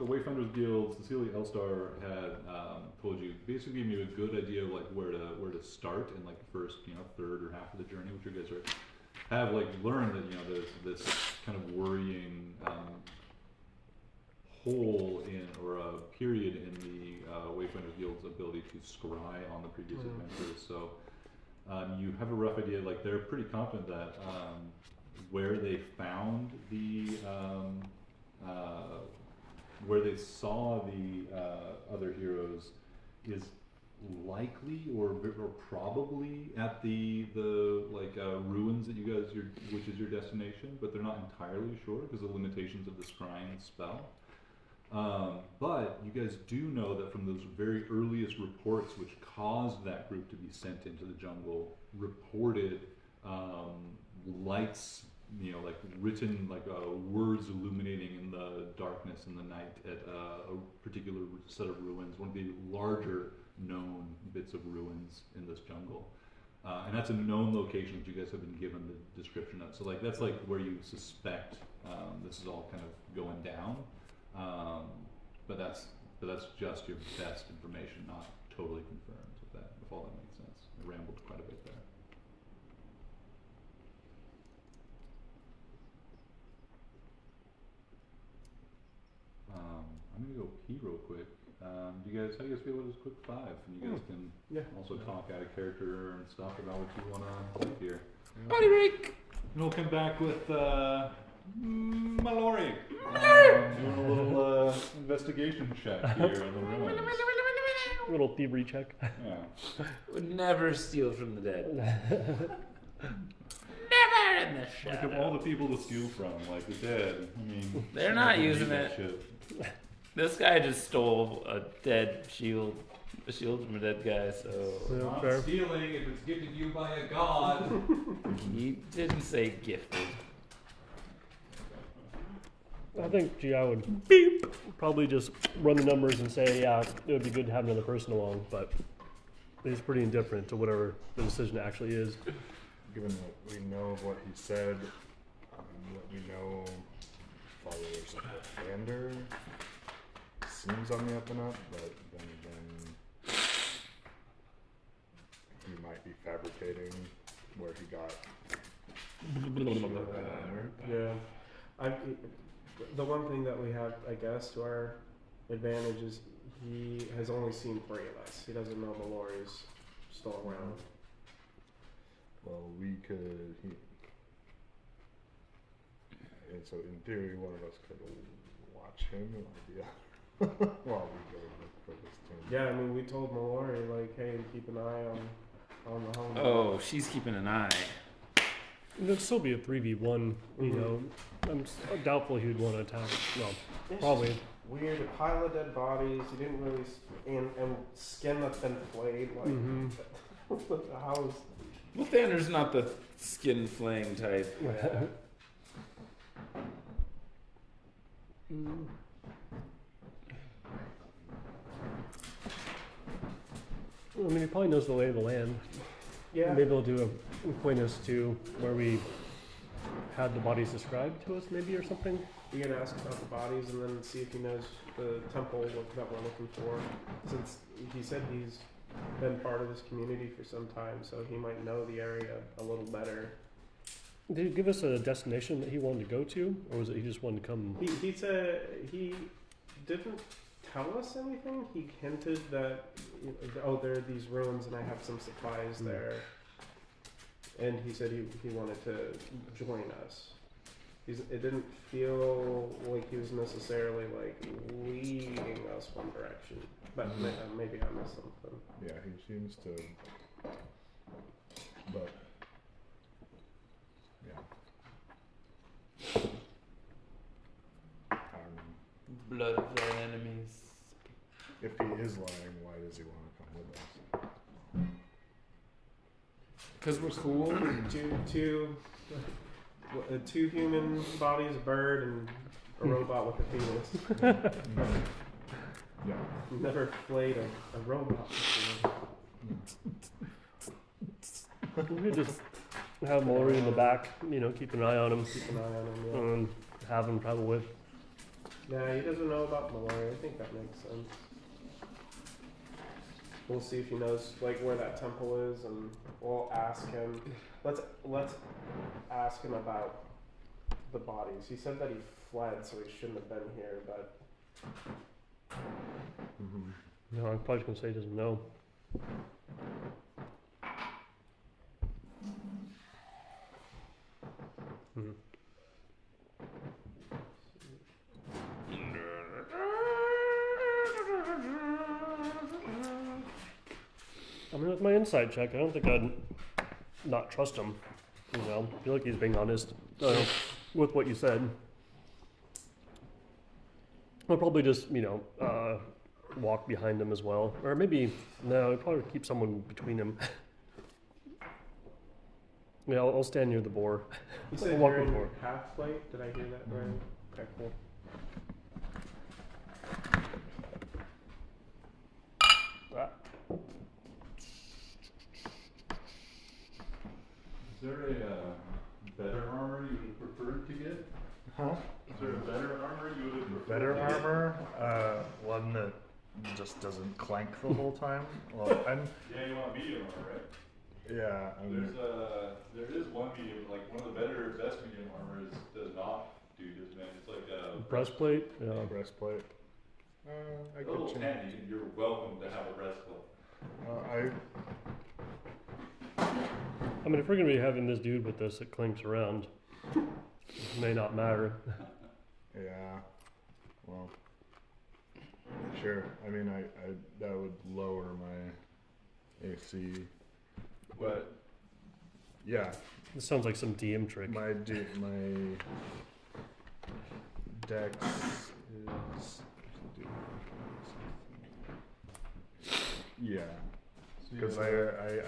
Wayfinders Guilds, Cecilia Elstar had told you, basically gave you a good idea of like where to start in like the first third or half of the journey, which you guys have like learned that there's this kind of worrying hole in or a period in the Wayfinders Guild's ability to scry on the previous adventures. So you have a rough idea. Like they're pretty confident that where they found the where they saw the other heroes is likely or probably at the ruins that you guys which is your destination, but they're not entirely sure because of the limitations of the scrying spell. But you guys do know that from those very earliest reports which caused that group to be sent into the jungle, reported lights, like written words illuminating in the darkness and the night at a particular set of ruins, one of the larger known bits of ruins in this jungle. And that's a known location that you guys have been given the description of. So that's where you suspect this is all kind of going down. But that's just your best information, not totally confirmed, if all that makes sense. I rambled quite a bit there. I'm gonna go pee real quick. How do you guys feel about this quick 5? And you guys can also talk out of character and stuff about what you wanna do here. Body break. And we'll come back with Mallory doing a little investigation check here on the ruins. A little thievery check. Yeah. Would never steal from the dead. Never in the Like shadow. of all the people to steal from, like the dead. I mean, They're not they do using that it. shit. This guy just stole a dead shield. A shield from a dead guy, so Not fair. stealing if it's gifted you by a god. he didn't say gifted. I think, I would probably just run the numbers and say, yeah, it would be good to have another person along, but he's pretty indifferent to whatever the decision actually is. Given what we know of what he said, what we know, followers of Lander seems on the up and up, but then again, might be fabricating where he got. Yeah, the one thing that we have, I guess, to our advantage is he has only seen 3 of us. He doesn't know Mallory's still around. Well, we could. And so, in theory, one of us could watch him while we go look for this tomb. Yeah, I mean, we told Mallory, like, hey, keep an eye on the home. Oh, she's keeping an eye. It'd still be a 3v1, you Mhm. know. I'm doubtful he'd want to attack. Well, It's probably. just weird. A pile of dead bodies. He didn't really, and skin that's been flayed. Like, Mhm. how is? Well, Thanor's not the skin flaying type. Mm. Well, I mean, he probably knows the lay of the land. Yeah. Maybe he'll do a point us to where we had the bodies described to us, maybe, or something. We can ask about the bodies and then see if he knows the temple that we're looking for. Since he said he's been part of this community for some time, so he might know the area a little better. Did he give us a destination that he wanted to go to, or was it he just wanted to come? He said he didn't tell us anything. He hinted that, oh, there are these ruins and I have some supplies there. And he said he wanted to join us. It didn't feel like he was necessarily like leading us one direction. But maybe I missed something. Yeah, he seems to. But. Yeah. Blood of their enemies. If he is lying, why does he want to come with us? Because we're cool. Two human bodies, a bird, and a robot with a penis. Yeah. You've never played a robot before. We could just have Mallory in the back, you know, keep an eye on him, Keep an eye on him. and have him travel with. Yeah, he doesn't know about Mallory. I think that makes sense. We'll see if he knows like where that temple is, and we'll ask him. Let's ask him about the bodies. He said that he fled, so he shouldn't have been here. But No, I'm probably gonna say he doesn't know. Mhm. I mean, with my insight check, I don't think I'd not trust him. You know, I feel like he's being honest with what you said. I'll probably just, you know, walk behind him as well. Or maybe, no, I'd probably keep someone between him. Yeah, I'll stand near the boar. you said Walk you're in before. half plate. Did I hear that right? Okay, cool. Ah, Is there a better armor you would have preferred to get? Huh? Is there a better armor you would have preferred Better to get? armor, one that just doesn't clank the whole time. Well, I'm Yeah, you want medium armor, right? Yeah. There is one medium, like one of the best medium armors does not do this, man. It's like a breastplate. Yeah. breastplate. I a could little change. handy. You're welcome to have a breastplate. I mean, if we're gonna be having this dude with us that clinks around, it may not matter. Yeah. Well. Sure. I mean, I that would lower my AC, but yeah, This sounds like some DM trick. my dex is. Yeah. Because I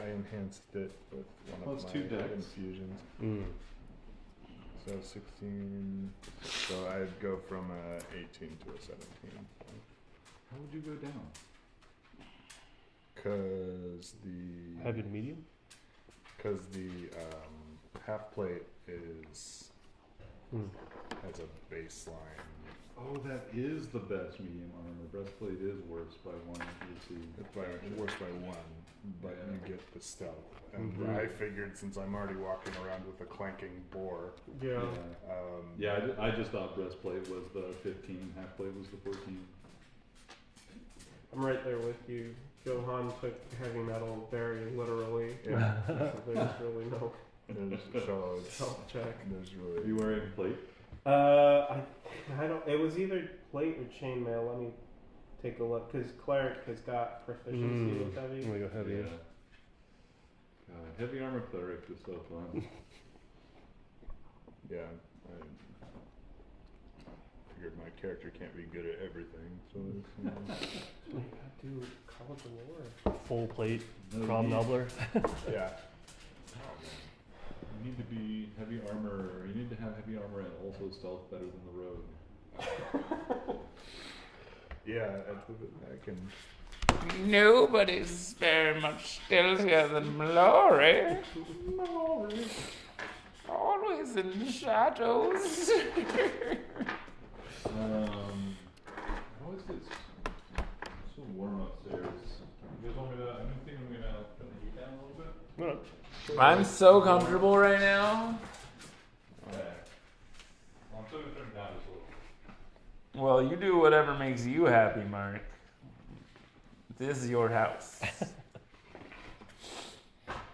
enhanced it with one Plus of 2 my dex. infusions. Mm. So 16. So I'd go from a 18 to a 17. How would you go down? Cause the Heavy to medium. half plate is Mm. has a baseline Oh, that is the best medium armor. Breastplate is worse by one. You see. It's worse by one, but Yeah. you get the stealth. And Mhm. I figured since I'm already walking around with a clanking boar, Yeah. Yeah, I just thought breastplate was the 15, half plate was the 14. I'm right there with you. Johan took heavy metal very literally. yeah, So there's really no so it's, health check. there's Are really you wearing plate? I don't. It was either plate or chainmail. Let me take a look because cleric has got proficiency with I'm heavy. gonna go heavy. Heavy armor cleric is so fun. yeah. I figured my character can't be good at everything, so it's, Oh my God, dude, College of War. Full plate, No, prom you- nubbler. yeah. You need to be heavy armor. You need to have heavy armor and also stealth better than the rogue. Yeah, I can. Nobody's very much stealthier than Mallory. Always in the shadows. How is this? It's so warm upstairs. You guys want me to? I'm thinking I'm gonna turn the heat down a little bit. No, I'm so comfortable right now. Okay. Well, I'm still gonna turn it down just a little. Well, you do whatever makes you happy, Mark. This is your house.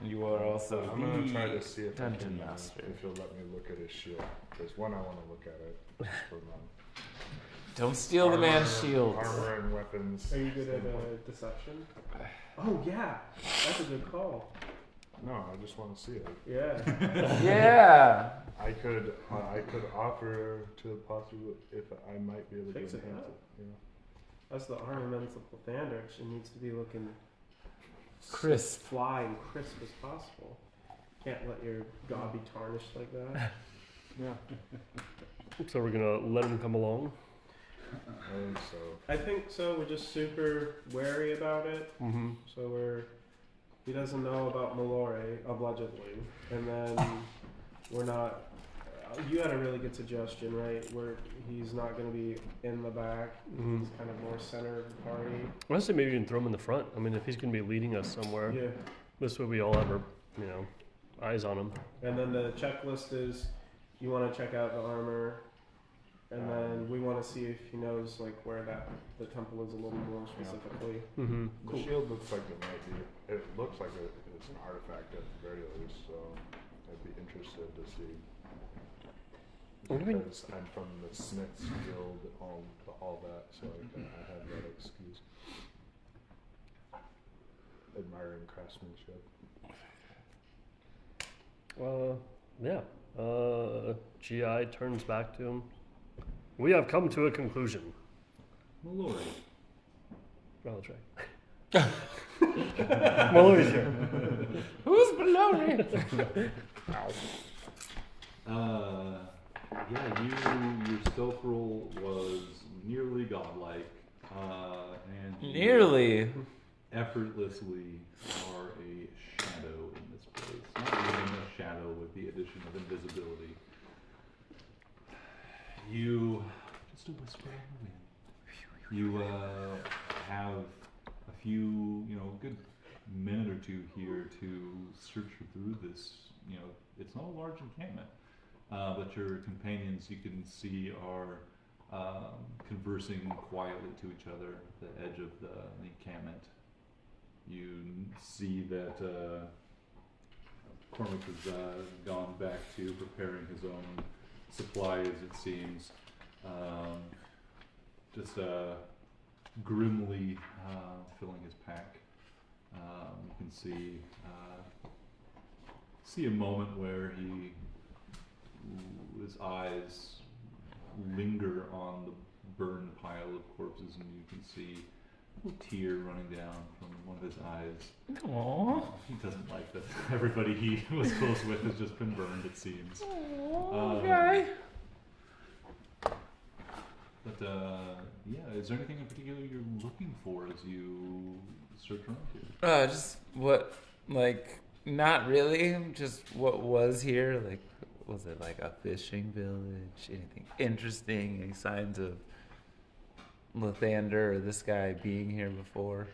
You are also I'm gonna the try to see if I dungeon can, master. if you'll let me look at his shield. Because one, I want to look at it for Don't steal the man's shield. Armor and weapons. Are you good at deception? Oh yeah, that's a good call. No, I just want to see it. Yeah. Yeah. I could offer to possibly if I might be able to Fix it enhance up. it. Yeah. That's the ornamental Lathander. She needs to be looking Crisp. fly and crisp as possible. Can't let your god be tarnished like that. Yeah. so we're gonna let him come along. I think so. I think so. We're just super wary about it. Mm-hmm. So he doesn't know about Mallory, allegedly, and then we're not. You had a really good suggestion, right? Where he's not going to be in the back. Mm-hmm. He's kind of more center of the party. I say maybe you can throw him in the front. I mean, if he's gonna be leading us somewhere, Yeah. this way we all have our, eyes on him. And then the checklist is you want to check out the armor, and then we want to see if he knows like where the temple is a little more specifically. Mm-hmm. The shield looks like it might be. It looks like it's an artifact at the very least. So I'd be interested to see. What do you mean? Because I'm from the Smiths Guild, all that, so I have that excuse. Admiring craftsmanship. Yeah. GI turns back to him. We have come to a conclusion. Mallory. Oh, that's right. Mallory's here. Who's Mallory? Yeah, your stealth roll was nearly godlike, and you Nearly. effortlessly are a shadow in this place. Not even a shadow with the addition of invisibility. You just a whisper in the wind. You have a few, good minute or two here to search through this. It's not a large encampment. But your companions, you can see, are conversing quietly to each other at the edge of the encampment. You see that Cormac has gone back to preparing his own supplies, it seems. Just grimly filling his pack. You can see a moment where his eyes linger on the burned pile of corpses, and you can see a little tear running down from one of his eyes. Aww. He doesn't like that everybody he was close with has just been burned, it seems. Okay. But is there anything in particular you're looking for as you search around here? Just what, not really, just what was here, was it like a fishing village? Anything interesting? Any signs of Lathander or this guy being here before?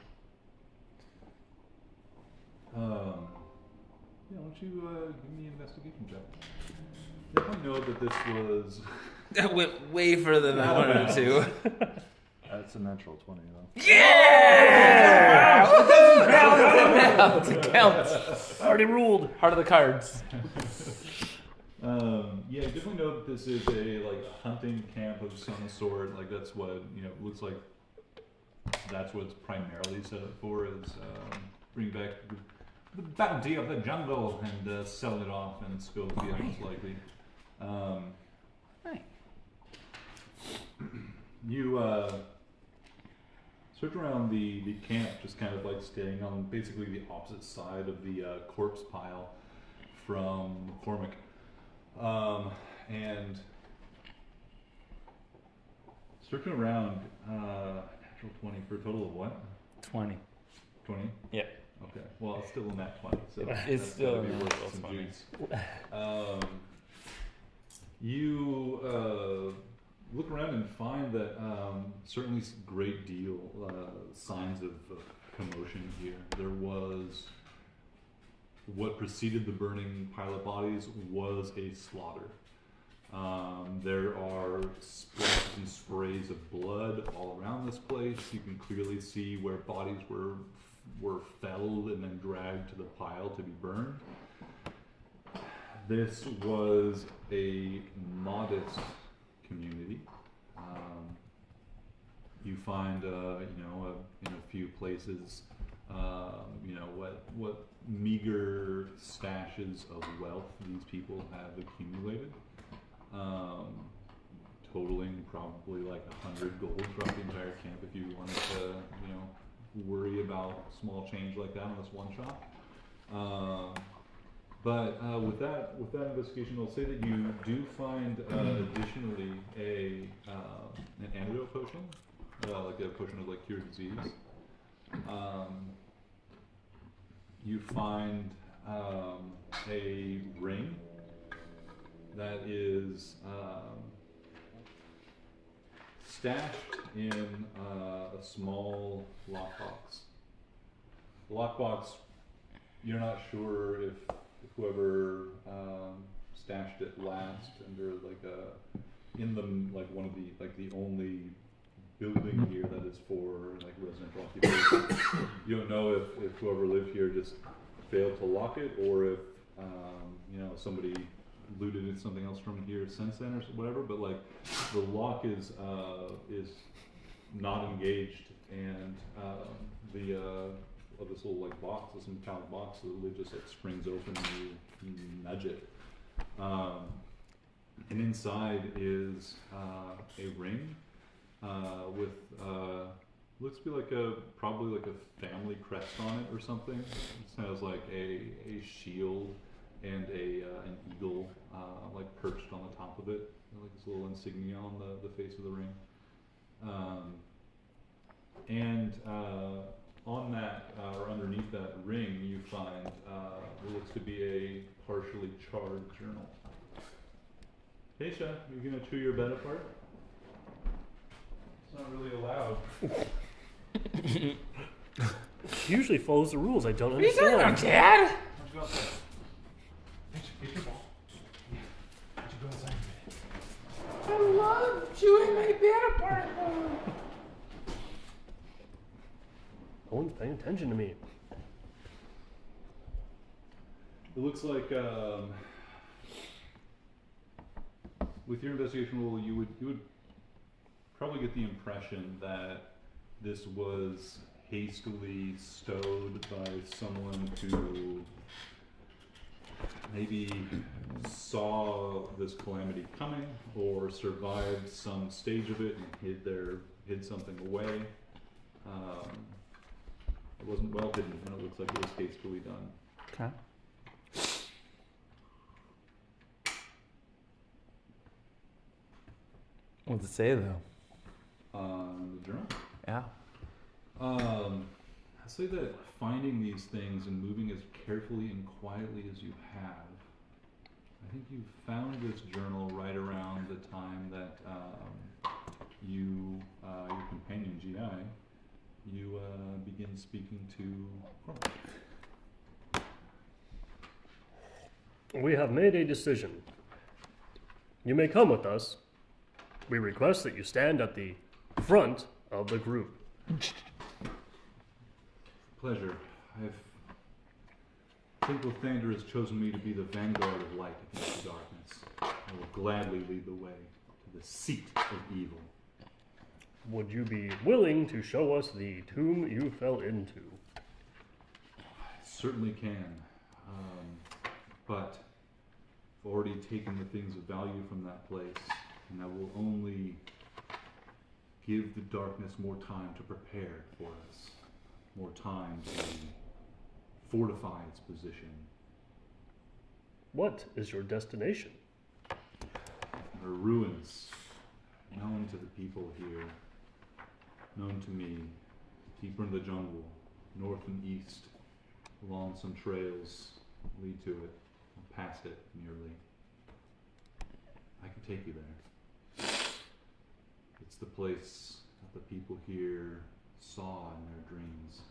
Yeah, why don't you give me an investigation check? Definitely know that this was. That went way further than I wanted to. That's a natural 20 though. Yeah! It counts. Already ruled. Heart of the cards. Yeah, you definitely know that this is a hunting camp of some sort. Like that's what it looks like. That's what it's primarily set up for is bring back the bounty of the jungle and sell it off in Scovia most likely. Right. You search around the camp, just kind of like staying on basically the opposite side of the corpse pile from McCormick. And searching around, natural 20 for a total of what? 20. 20? Yeah. Okay. Well, it's still in that 20, so It's that's still gotta be in worth that some 20. juice. You look around and find that certainly a great deal signs of commotion here. There was what preceded the burning pile of bodies was a slaughter. There are splashes and sprays of blood all around this place. You can clearly see where bodies were felled and then dragged to the pile to be burned. This was a modest community. You find, in a few places, what meager stashes of wealth these people have accumulated, totaling probably like 100 gold throughout the entire camp if you wanted to, worry about small change like that in this one shop. But with that investigation, I'll say that you do find additionally an antidote potion, like a potion of like cure disease. You find a ring that is stashed in a small lockbox. The lockbox, you're not sure if whoever stashed it last under in one of the only building here that is for residential occupation. You don't know if whoever lived here just failed to lock it or if somebody looted something else from here since then or whatever. But the lock is not engaged, and of this little box, this metallic box, the lid just springs open and you nudge it. And inside is a ring with looks to be probably a family crest on it or something. It has a shield and an eagle perched on the top of it, this little insignia on the face of the ring. And on that, or underneath that ring, you find what looks to be a partially charred journal. Keisha, you're gonna chew your bed apart? It's not really allowed. Usually follows the rules. I don't What are you talking about, understand. Dad? Why don't you go outside? Get your ball. Why don't you go outside? I love chewing my bed apart. No one's paying attention to me. It looks like with your investigation rule, you would probably get the impression that this was hastily stowed by someone who maybe saw this calamity coming or survived some stage of it and hid something away. It wasn't well hidden, and it looks like it was hastily done. Okay. What's it say though? The journal. Yeah. I say that finding these things and moving as carefully and quietly as you have I think you found this journal right around the time that you, your companion GI, you begin speaking to Cormac. We have made a decision. You may come with us. We request that you stand at the front of the group. Pleasure. I think Lathander has chosen me to be the vanguard of light against the darkness. I will gladly lead the way to the seat of evil. Would you be willing to show us the tomb you fell into? I certainly can. But I've already taken the things of value from that place, and I will only give the darkness more time to prepare for us, more time to fortify its position. What is your destination? There are ruins known to the people here, known to me, deeper in the jungle, north and east, along some trails lead to it, or past it nearly. I can take you there. It's the place that the people here saw in their dreams.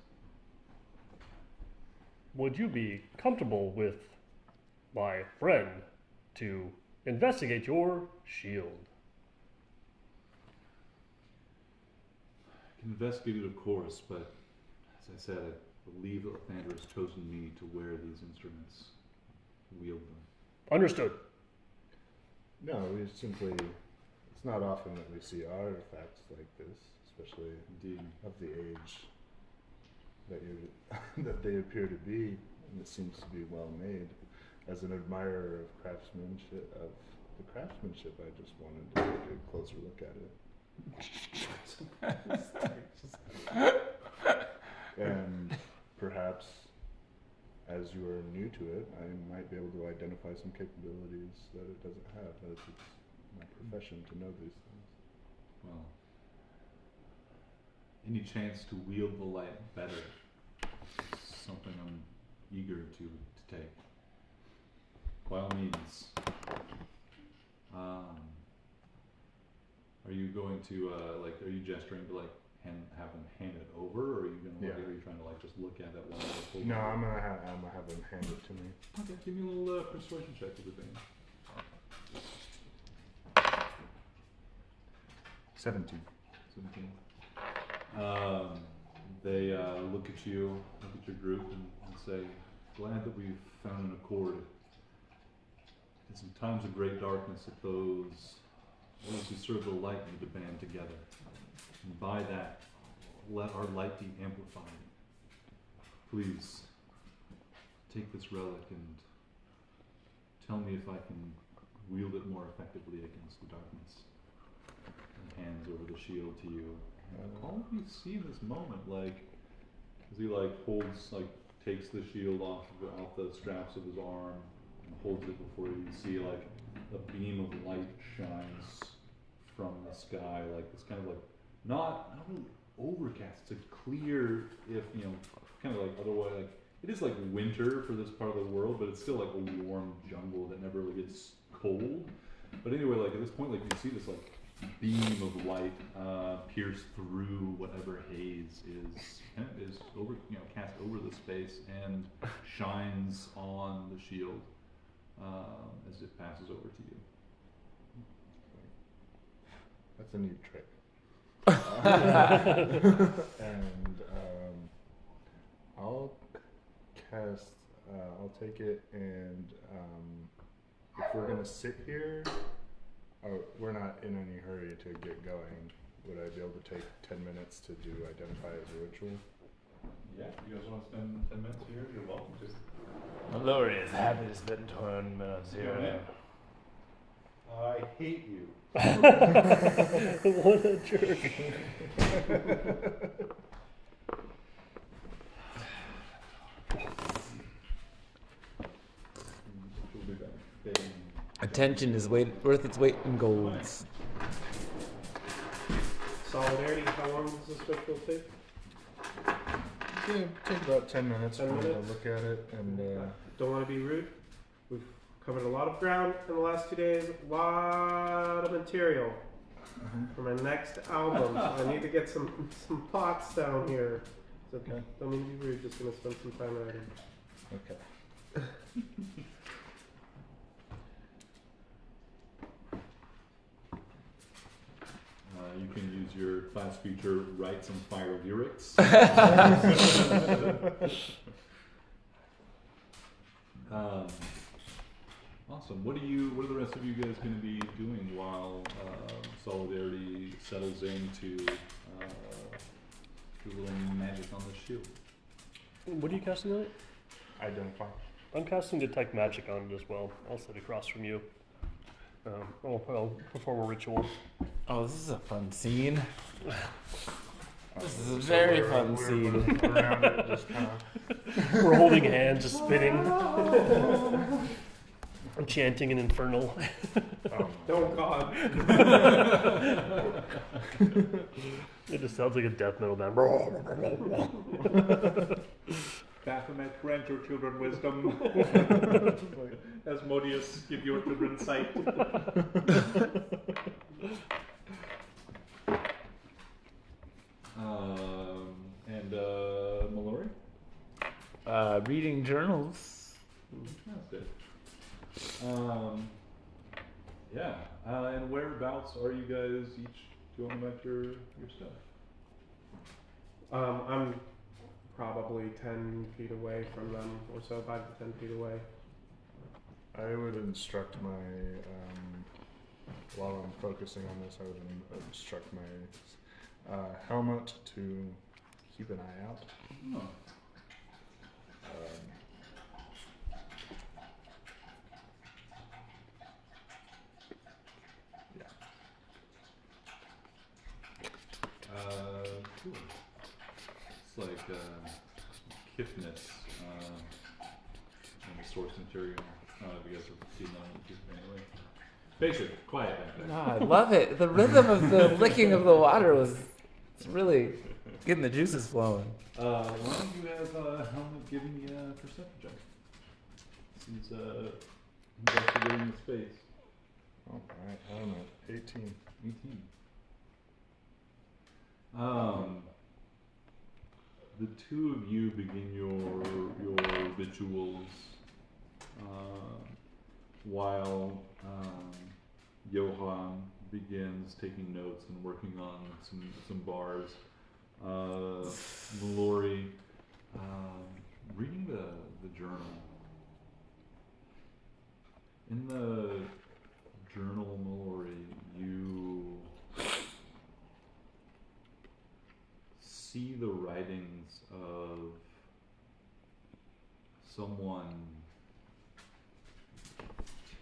Would you be comfortable with my friend to investigate your shield? I can investigate it, of course, but as I said, I believe that Lathander has chosen me to wear these instruments, wield them. Understood. No, we simply, it's not often that we see artifacts like this, especially Indeed. of the age that that they appear to be, and it seems to be well made. As an admirer of craftsmanship, I just wanted to take a closer look at it. And perhaps, as you are new to it, I might be able to identify some capabilities that it doesn't have, as it's my profession to know these things. Well, any chance to wield the light better is something I'm eager to take. By all means. Are you going to are you gesturing to have them hand it over, or are you gonna are you trying to just look at it while they're holding No, it? I'm gonna have them hand it to me. Okay, give me a little persuasion check with advantage. 17. 17. They look at you, look at your group, and say, "Glad that we've found an accord. In some times of great darkness, that those who serve the light need to band together. And by that, let our light be amplified. Please, take this relic and tell me if I can wield it more effectively against the darkness." And hands over the shield to you. And all of you see in this moment, as he holds, takes the shield off the straps of his arm and holds it before you see a beam of light shines from the sky, it's kind of not really overcast. It's a clear, if kind of otherwise it is winter for this part of the world, but it's still a warm jungle that never really gets cold. But anyway, at this point, you see this beam of light pierce through whatever haze is over, cast over the space and shines on the shield as it passes over to you. That's a neat trick. And I'll cast. I'll take it, and if we're gonna sit here, we're not in any hurry to get going. Would I be able to take 10 minutes to identify as a ritual? Yeah, you guys want to spend 10 minutes here? You're welcome to. Mallory is happy to spend 20 minutes here. I hate you. What a jerk. She'll be back. Attention is worth its weight in golds. Solidarity, how long does this ritual take? Yeah, take about 10 minutes 10 for me to minutes? look at it, and Don't want to be rude. We've covered a lot of ground in the last 2 days. A lot of material for my next album. So I need to get some pots down here. So Okay. don't mean to be rude. Just gonna spend some time writing. Okay. You can use your class feature, write some fire lyrics. Awesome. What are the rest of you guys going to be doing while Solidarity settles into do a little magic on the shield? What are you casting on it? Identify. I'm casting Detect Magic on it as well. I'll sit across from you. I'll perform a ritual. Oh, this is a fun scene. This is a So very we're- fun we're scene. around it, just kind of. We're holding hands, just spinning. I'm chanting an infernal. Oh God. It just sounds like a death metal band. Baphomet, grant your children wisdom. Asmodeus, give your children sight. And Mallory? Reading journals. That's it. Yeah. And whereabouts are you guys each going about your stuff? I'm probably 10 feet away from them, or so, 5 to 10 feet away. I would instruct my, while I'm focusing on this, I would instruct my helmet to keep an eye out. Oh. Yeah. Cool. It's like Kifness in the source material. I don't know if you guys have seen that on YouTube anyway. Spaceship, quiet back there. Oh, I love it. The rhythm of the licking of the water was it's really getting the juices flowing. Why don't you have Helmut give me a perception check? He's investigating the space. All right, I don't know. 18. 18. The two of you begin your rituals while Johan begins taking notes and working on some bars. Mallory reading the journal. In the journal, Mallory, you see the writings of someone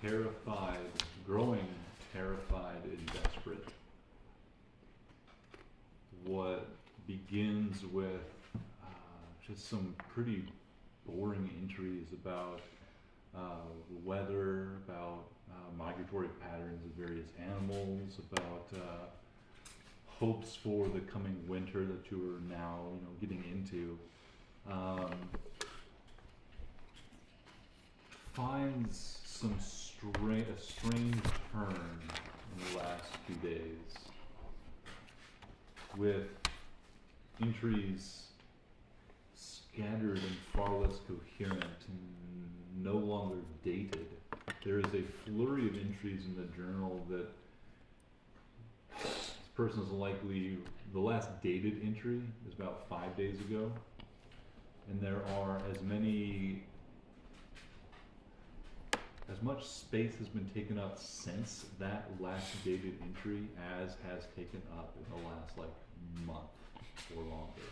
terrified, growing terrified and desperate. What begins with just some pretty boring entries about the weather, about migratory patterns of various animals, about hopes for the coming winter that you are now, getting into, finds a strange turn in the last few days, with entries scattered and far less coherent and no longer dated. There is a flurry of entries in the journal that this person is likely, the last dated entry is about 5 days ago, and there are as much space has been taken up since that last dated entry as has taken up in the last month or longer.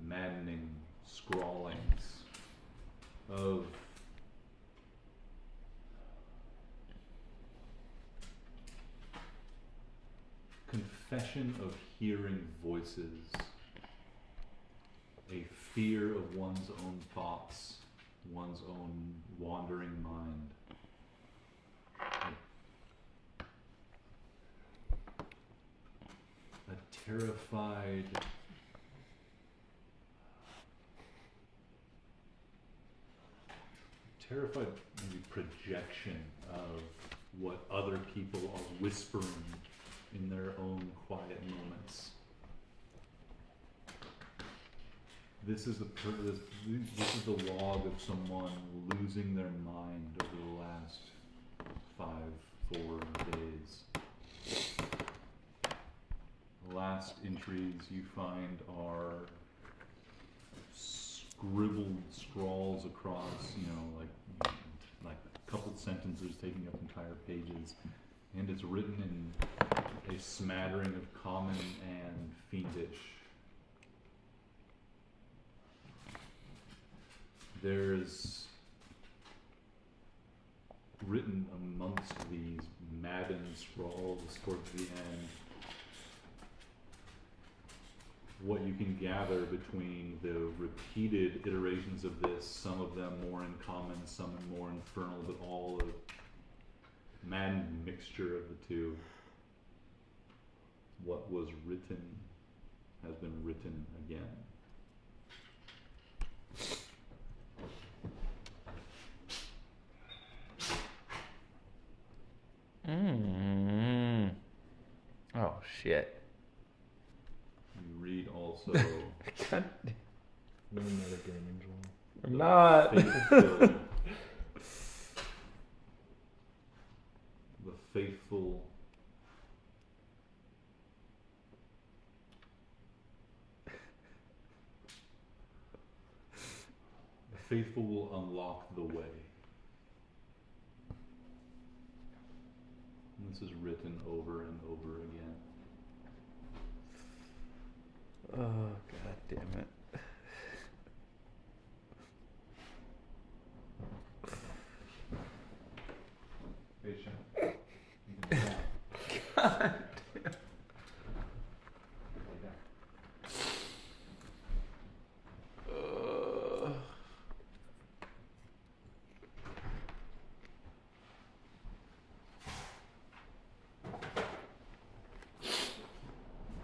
Maddening scrawlings of confession of hearing voices, a fear of one's own thoughts, one's own wandering mind. A terrified terrified maybe projection of what other people are whispering in their own quiet moments. This is the log of someone losing their mind over the last 4 days. The last entries you find are scribbled scrawls across, like a couple sentences taking up entire pages, and it's written in a smattering of common and fiendish. There's written amongst these maddened scrawls towards the end what you can gather between the repeated iterations of this, some of them more in common, some more infernal, but all a maddened mixture of the two. What was written has been written again. Oh shit. You read also God, No metagaming, Joel. I'm not. The faithful will unlock the way. And this is written over and over again. Oh god damn it. Patient. God.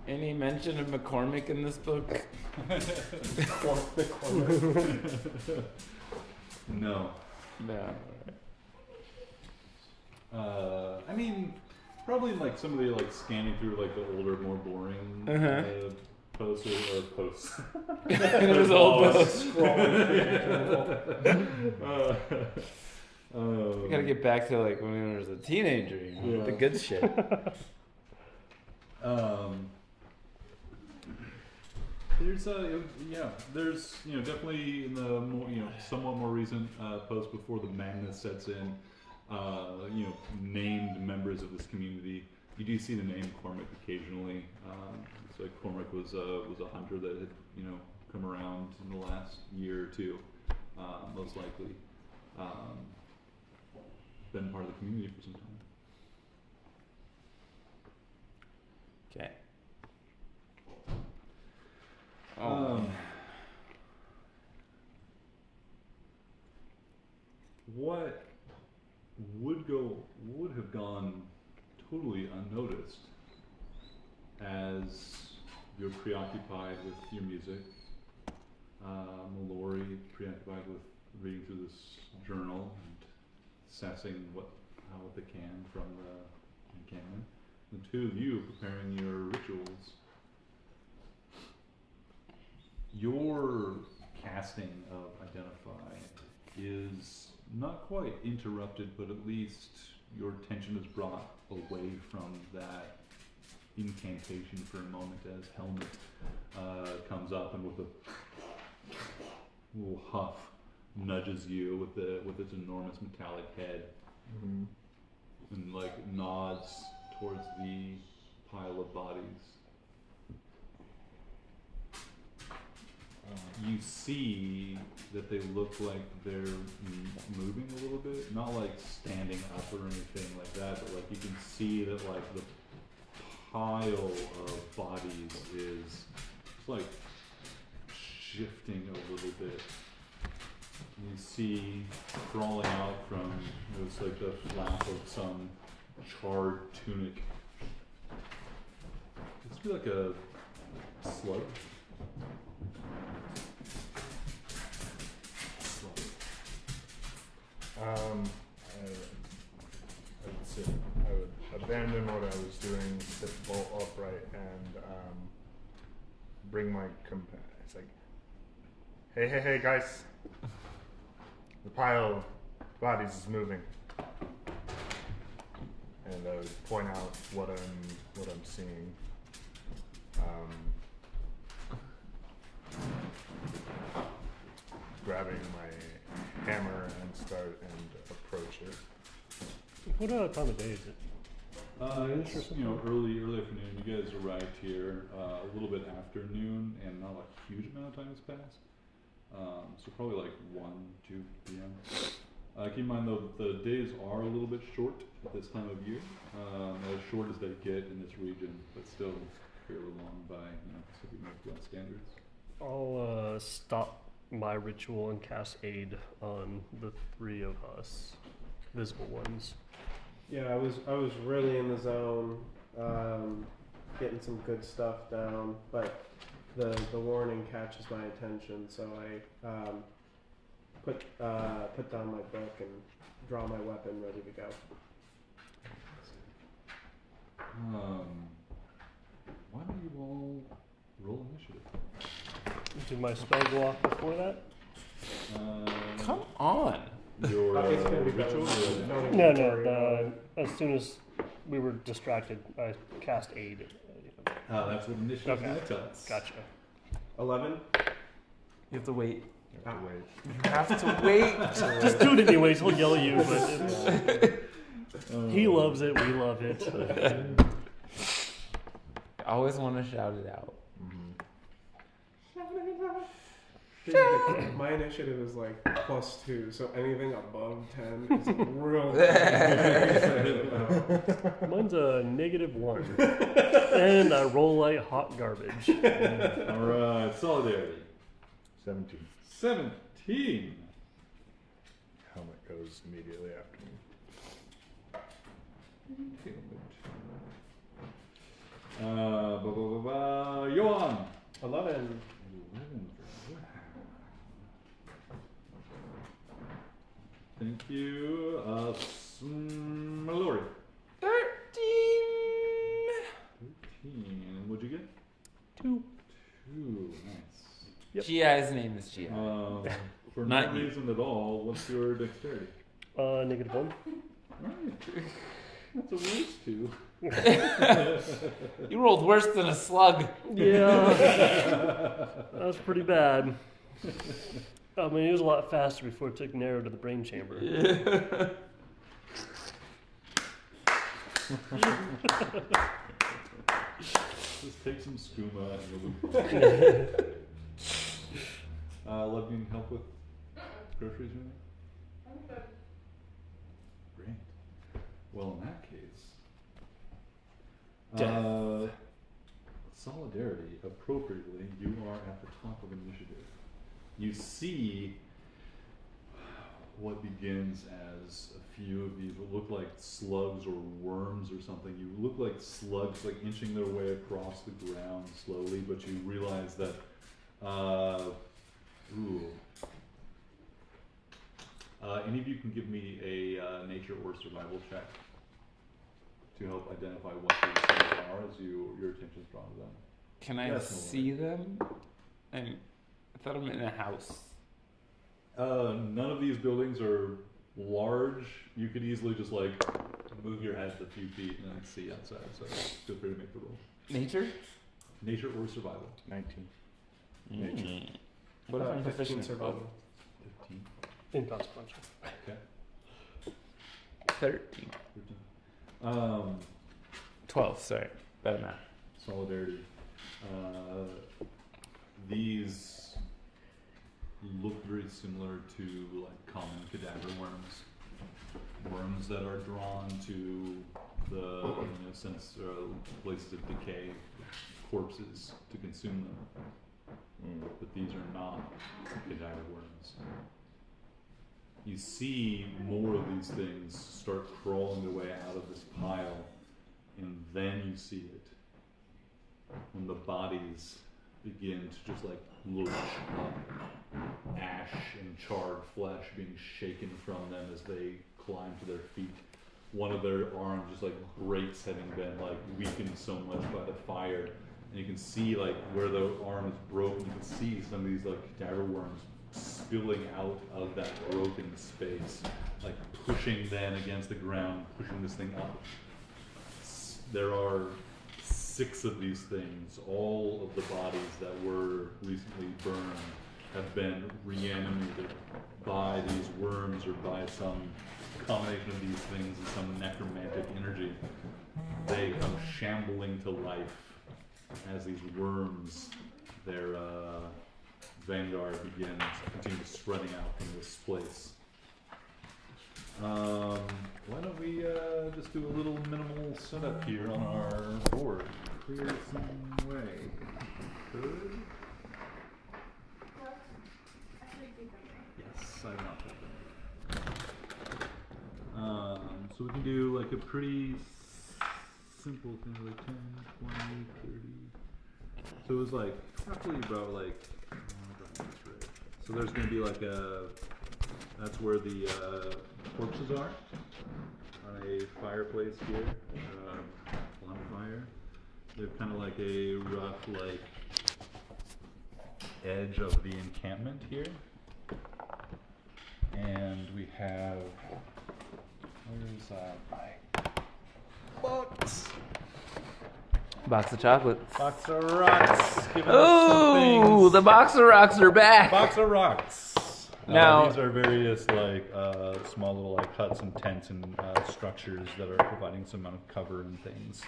Any mention of McCormick in this book? No. No. I mean, probably like somebody like scanning through like the older, more boring posts or posts. It was old books. We gotta get back to like when I was a teenager, you know, Yeah. the good shit. There's definitely in the more somewhat more recent posts before the madness sets in, named members of this community. You do see the name Cormac occasionally. So Cormac was a hunter that had come around in the last year or two, most likely. Been part of the community for some time. Okay. Oh. What would have gone totally unnoticed as you're preoccupied with your music, Mallory preoccupied with reading through this journal and assessing what they can from the encampment, the two of you preparing your rituals. Your casting of Identify is not quite interrupted, but at least your attention is brought away from that incantation for a moment as Helmet comes up and with a little huff nudges you with its enormous metallic head, and like nods towards the pile of bodies. You see that they look like they're moving a little bit, not like standing up or anything like that, but like you can see that like the pile of bodies is just like shifting a little bit. You see crawling out from it's like the flap of some charred tunic. It's like a slug. I would abandon what I was doing, sit bolt upright, and bring my It's like, hey, guys! The pile of bodies is moving, and I would point out what I'm seeing. Grabbing my hammer and start and approach it. What time of day is it? It's, early afternoon. You guys arrived here a little bit after noon, and not a huge amount of time has passed. So probably like 1, 2 p.m. Keep in mind though, the days are a little bit short at this time of year. As short as they get in this region, but still fairly long by Pacific Northwest standards. I'll stop my ritual and cast aid on the 3 of us, visible ones. Yeah, I was really in the zone, getting some good stuff down, but the warning catches my attention, so I put down my book and draw my weapon, ready to go. Why don't you all roll initiative? Did my spell go off before that? Come on. Your It's gonna be better. ritual? Don't even No, worry about it. as soon as we were distracted, I cast aid. That's what initiative Okay. is going to tell us. Gotcha. 11. You have to wait. You have to wait. You have to wait. Just do it anyways, he'll yell at you, but he loves it, we love it. I always want to shout it out. My initiative is like +2, so anything above 10 is real. Mine's a -1. And I roll like hot garbage. Alright, solidarity. 17. 17. Helmet goes immediately after me. Johan. 11. 11 for you. Thank you. Mallory. 13. 13. And what'd you get? 2. 2. Nice. Yep. GI's name is GI. For Not no you. reason at all, what's your dexterity? -1. Right. That's a worse 2. You rolled worse than a slug. Yeah. That was pretty bad. I mean, it was a lot faster before it took Nero to the brain chamber. Just take some skooma and you'll love you need help with groceries or anything? Great. Well, in that case, solidarity, appropriately, you are at the top of initiative. You see what begins as a few of these what look like slugs or worms or something. You look like slugs like inching their way across the ground slowly, but you realize that any of you can give me a nature or survival check to help identify what these things are as your attention's drawn to them. Can I Yes, see them? I thought I'm in a house. None of these buildings are large. You could easily just like move your head a few feet and then see outside. So feel free to make the roll. Nature? Nature or survival. 19. Nature. What if I'm 15 proficient in survival. both? 15. Inconsequential. Okay. 13. 13. 12, sorry. Better math. Solidarity. These look very similar to like common cadaver worms. Worms that are drawn to the places of decay, corpses to consume them. But these are not cadaver worms. You see more of these things start crawling their way out of this pile, and then you see it. When the bodies begin to just like lurch up, ash and charred flesh being shaken from them as they climb to their feet. One of their arms just like breaks, having been like weakened so much by the fire, and you can see like where the arm is broken. You can see some of these like cadaver worms spilling out of that broken space, like pushing then against the ground, pushing this thing up. There are 6 of these things. All of the bodies that were recently burned have been reanimated by these worms or by some combination of these things and some necromantic energy. They come shambling to life as these worms, their vanguard begins continue spreading out from this place. Why don't we just do a little minimal setup here on our board? Clear some way. Could? Yes, I've not put them. So we can do like a pretty simple thing, like 10, 20, 30. So it was like roughly about like, so there's going to be like that's where the corpses are on a fireplace here, on fire. They're kind of like a rough like edge of the encampment here. And we have, where's my box? Box of chocolates. Box of rocks. Giving us some Oh, things. the box of rocks are back. Box of rocks. Now- These are various like small little like huts and tents and structures that are providing some amount of cover and things.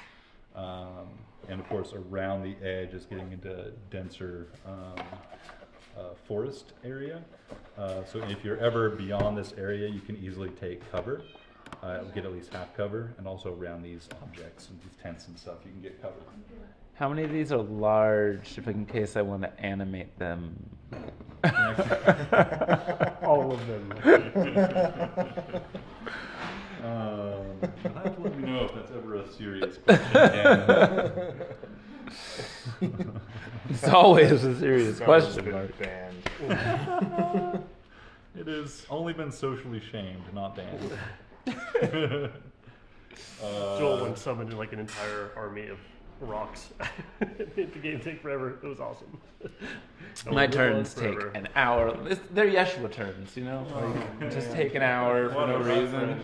And of course, around the edge is getting into denser forest area. So if you're ever beyond this area, you can easily take cover, get at least half cover, and also around these objects and these tents and stuff, you can get cover. How many of these are large, if in case I want to animate them? All of them. You'll have to let me know if that's ever a serious question. It's always a serious Someone's question been mark. banned. It has only been socially shamed, not banned. Joel once summoned like an entire army of rocks. The game take forever. It was awesome. My It went turns on take forever. an hour. They're Yeshua turns, you know? Like, just take an hour for no reason.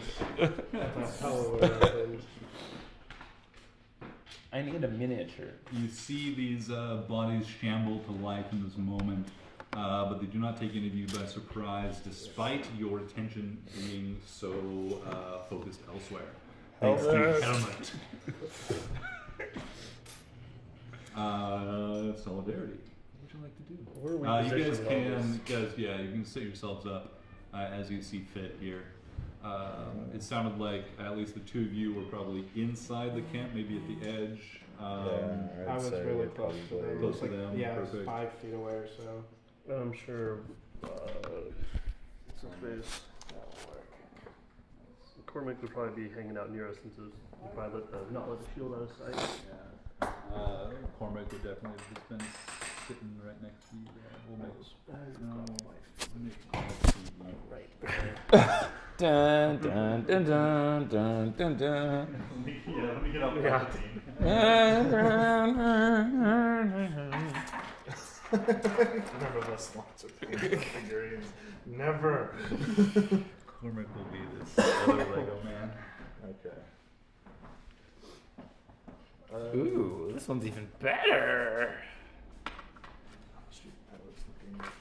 That's how it happened. I need a miniature. You see these bodies shamble to life in this moment, but they do not take any of you by surprise, despite your attention being so focused elsewhere. Thanks to Helmut. Solidarity. What would you like to do? Where are we You guys positioned on can, you can set yourselves up as you see fit here. It sounded like at least the two of you were probably inside the camp, maybe at the edge. Yeah, I was say really we're close to probably- them. Close It to was them, yeah, it was perfect. 5 feet away or so. I'm sure. What's his face? Cormac would probably be hanging out near us since it was, he probably not let the shield out of sight. Cormac would definitely have just been sitting right next to you there. We'll make Cormac see you. Dun, dun, dun, dun, dun, dun, dun. Yeah, let me get out the None of us wants a figurines. Never. Cormac will be this other Lego man. Okay. Ooh, this one's even better. Shoot, I was looking.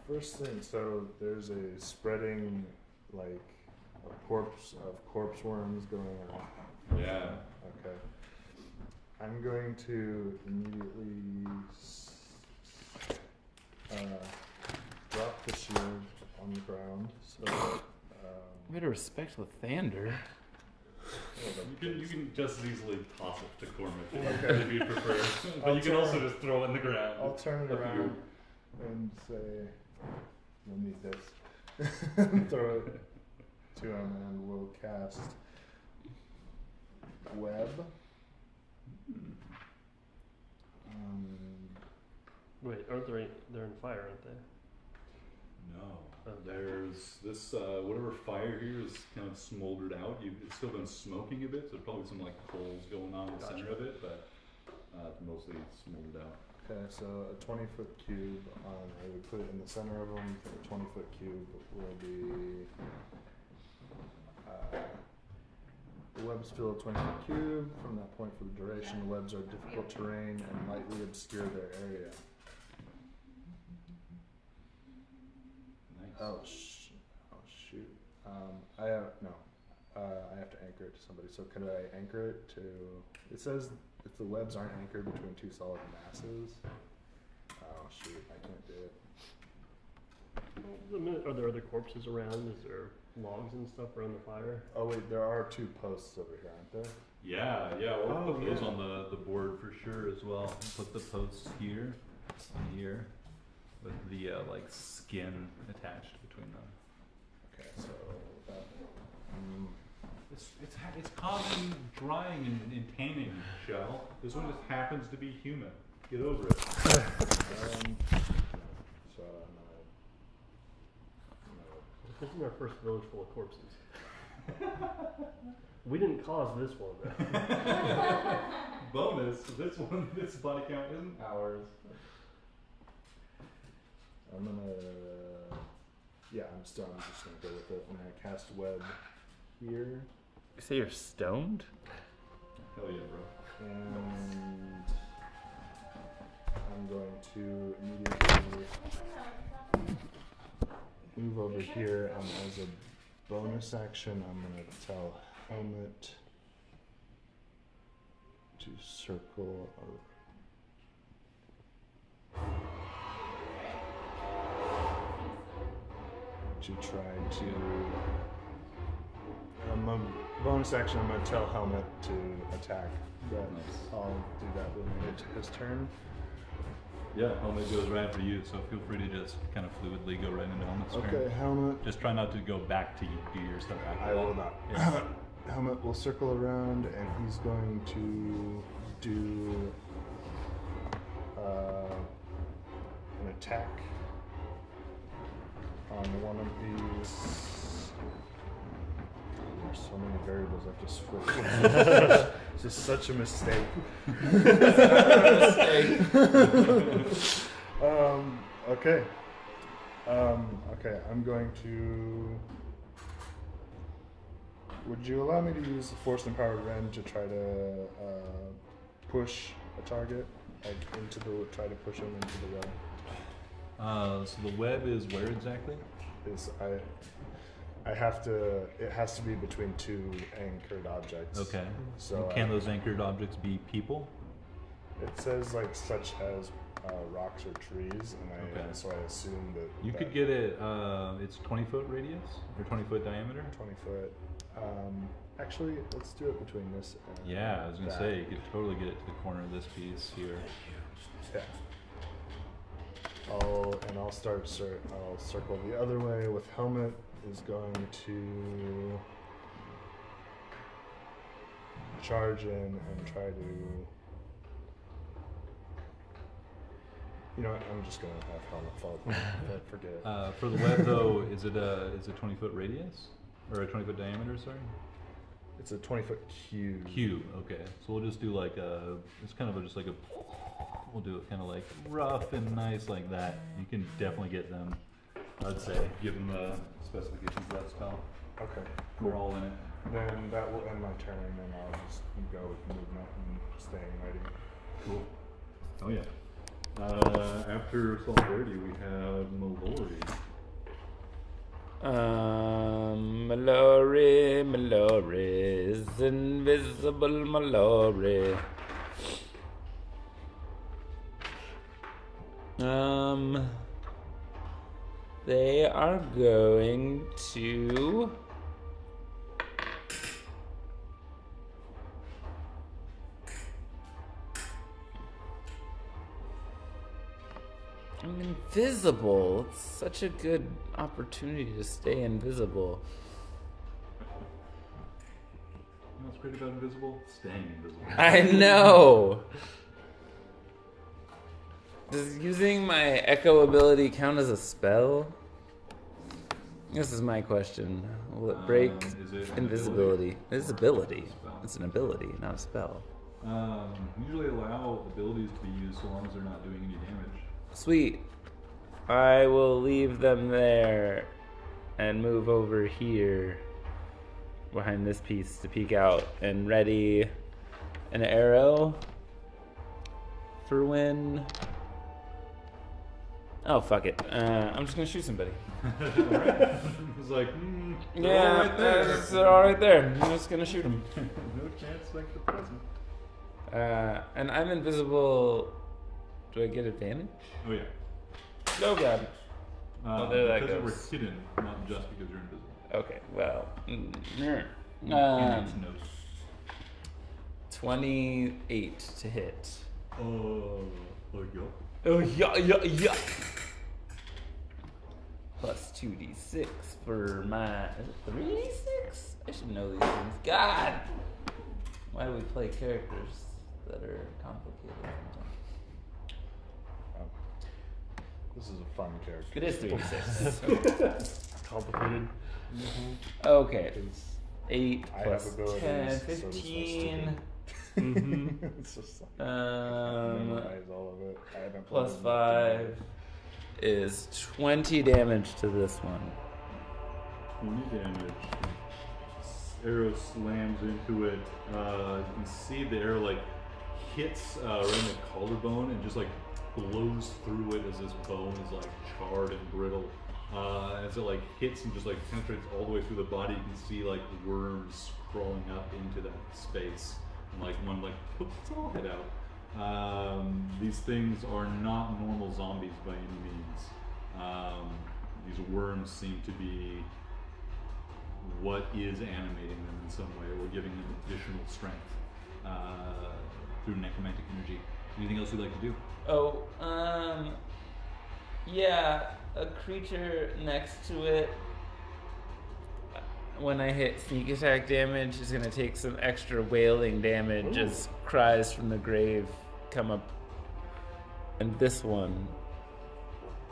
First thing, so there's a spreading like a corpse worms going on. Yeah. Okay. I'm going to immediately drop the shield on the ground. So Better respect Lathander. You can just as easily toss it to Cormac Okay. if you prefer. But I'll you can turn- also just throw it in the ground. I'll turn it Up to you. around and say, "You'll need this." Throw it to him, and we'll cast web. Wait, aren't they? They're in fire, aren't they? No. There's this, whatever fire here is kind of smoldered out. It's still been smoking a bit, so there's probably some like coals going on in the center of it, but it's mostly smoldered out. Okay, so a 20-foot cube on, I would put it in the center of them. A 20-foot cube will be, the webs fill a 20-foot cube. From that point for the duration, the webs are difficult terrain and lightly obscure their area. Nice. Oh shoot. I have to anchor it to somebody. So could I anchor it to? It says if the webs aren't anchored between two solid masses. Oh shoot, I can't do it. Are there other corpses around? Is there logs and stuff around the fire? Oh wait, there are two posts over here, aren't there? Yeah, we'll Oh, put those yeah. on the board for sure as well. Put the posts here and here with the like skin attached between them. Okay, so that. It's causing drying and tanning, Shell. This one just happens to be human. Get over it. So This is our first village full of corpses. We didn't cause this one. Bonus, this body count isn't ours. I'm just gonna go with it. I'm gonna cast web here. You say you're stoned? Hell yeah, bro. And I'm going to immediately move over here, and as a bonus action, I'm going to tell Helmet to circle to try to. A bonus action, I'm going to tell Helmet to attack. But I'll do that when we get to his turn. Yeah, Helmet goes right for you, so feel free to just kind of fluidly go right into Helmet's turn. Okay, Helmet. Just try not to go back to do your stuff after I that. will not. Yeah. Helmet will circle around, and he's going to do an attack on one of these. There's so many variables I have to switch. It's just such a mistake. Okay. Okay, I'm going to. Would you allow me to use the Force Empowered Ren to try to push a target, like try to push him into the web? So the web is where exactly? I have to. It has to be between two anchored objects. Okay. So Can those anchored objects be people? It says like such as rocks or trees, and Okay. so I assume that You could get it, it's 20-foot radius? Or 20-foot diameter? 20 foot. Actually, let's do it between this and Yeah, I was gonna that. say, you could totally get it to the corner of this piece here. Yeah. I'll circle the other way with Helmet is going to charge in and try to. You know what? I'm just gonna have Helmet fall. Forget it. For the web though, is it a 20-foot radius? Or a 20-foot diameter, sorry? It's a 20-foot cube. Cube, okay. So we'll just do like it's kind of just like we'll do it kind of like rough and nice like that. You can definitely get them, I'd say, given the specifications of that spell. Okay. We're all in it. Then that will end my turn, and I'll just go with movement and staying ready. Cool. Oh yeah. After Solidarity, we have Mallory. Mallory's invisible Mallory. They are going to I'm invisible. It's such a good opportunity to stay invisible. You know what's great about invisible? Staying invisible. I know. Does using my echo ability count as a spell? This is my question. Will it break Is it an invisibility? It's ability. Spell. It's an ability, not a spell. Usually allow abilities to be used so long as they're not doing any damage. Sweet. I will leave them there and move over here behind this piece to peek out and ready an arrow for when. Oh, fuck it. I'm just gonna shoot somebody. Alright. It's like, they're all right there. They're all right there. I'm just gonna shoot them. No chance like the present. And I'm invisible. Do I get advantage? Oh yeah. No, God. Oh, there that because goes. we're hidden, not just because you're invisible. Okay, well. In its nose. 28 to hit. Oh, yeah. Oh, yeah. Plus 2d6 for my. Is it 3d6? I should know these things. God! Why do we play characters that are complicated sometimes? This is a fun character. It is 3d6. Complicated. Okay. 'Cause 8 I plus have abilities, 10, so does my 15. student. It's just like memorize all of it. I haven't Plus played 5 is 20 damage to this one. 20 damage. Arrow slams into it. You can see the arrow like hits right in the collarbone and just like blows through it as this bone is like charred and brittle. As it like hits and just like penetrates all the way through the body, you can see like worms crawling up into that space. And like one like poops its little head out. These things are not normal zombies by any means. These worms seem to be what is animating them in some way or giving them additional strength through necromantic energy. Anything else you'd like to do? Oh, yeah, a creature next to it, when I hit sneak attack damage, is going to take some extra wailing damage as cries from the grave come up. And this one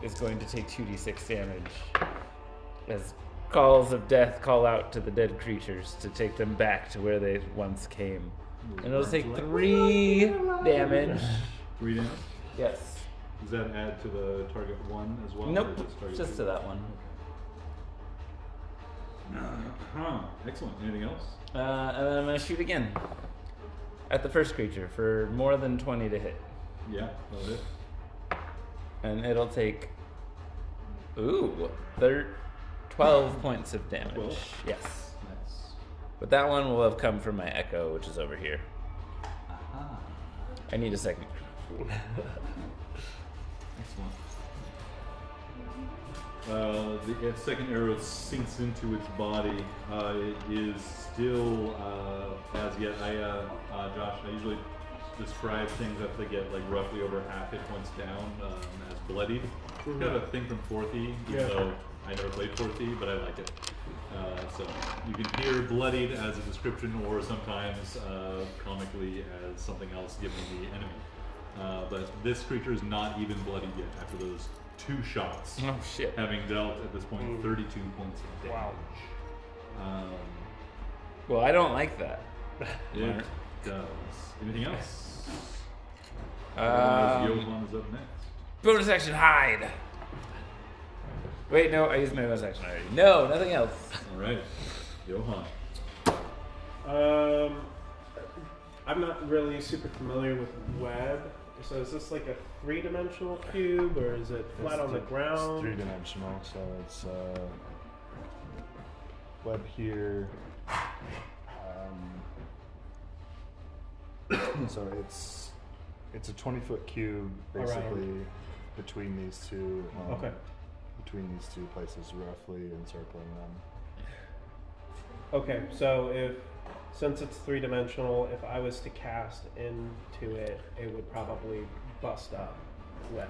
is going to take 2d6 damage as calls of death call out to the dead creatures to take them back to where they once came. And it'll take 3 damage. 3 damage? Yes. Does that add to the target 1 as well? Nope, or target just 2? to that one. Excellent. Anything else? And then I'm going to shoot again at the first creature for more than 20 to hit. Yeah, that'll hit. And it'll take, 12 points of damage. 12? Yes. Nice. But that one will have come from my echo, which is over here. Aha. I need a second. Excellent. The second arrow sinks into its body. It is still, as yet, Josh, I usually describe things after they get like roughly over half hit points down as bloodied. Kind of a thing from 4th, even though I never played 4th, but I like it. So you can hear bloodied as a description or sometimes comically as something else given the enemy. But this creature is not even bloodied yet after those 2 shots, Oh, shit. having dealt at this point 32 points of damage. Wow. Well, I don't like that. It does. Anything else? Um, Johan is up next. Bonus action hide. Wait, no, I used my bonus action already. No, nothing else. All right, Johan. I'm not really super familiar with web. So is this like a 3-dimensional cube, or is it flat on the It's ground? 3-dimensional, so it's web here. So it's a 20-foot cube basically between these two. Okay. Between these 2 places, roughly encircling them. Okay, so since it's 3-dimensional, if I was to cast into it, it would probably bust up web.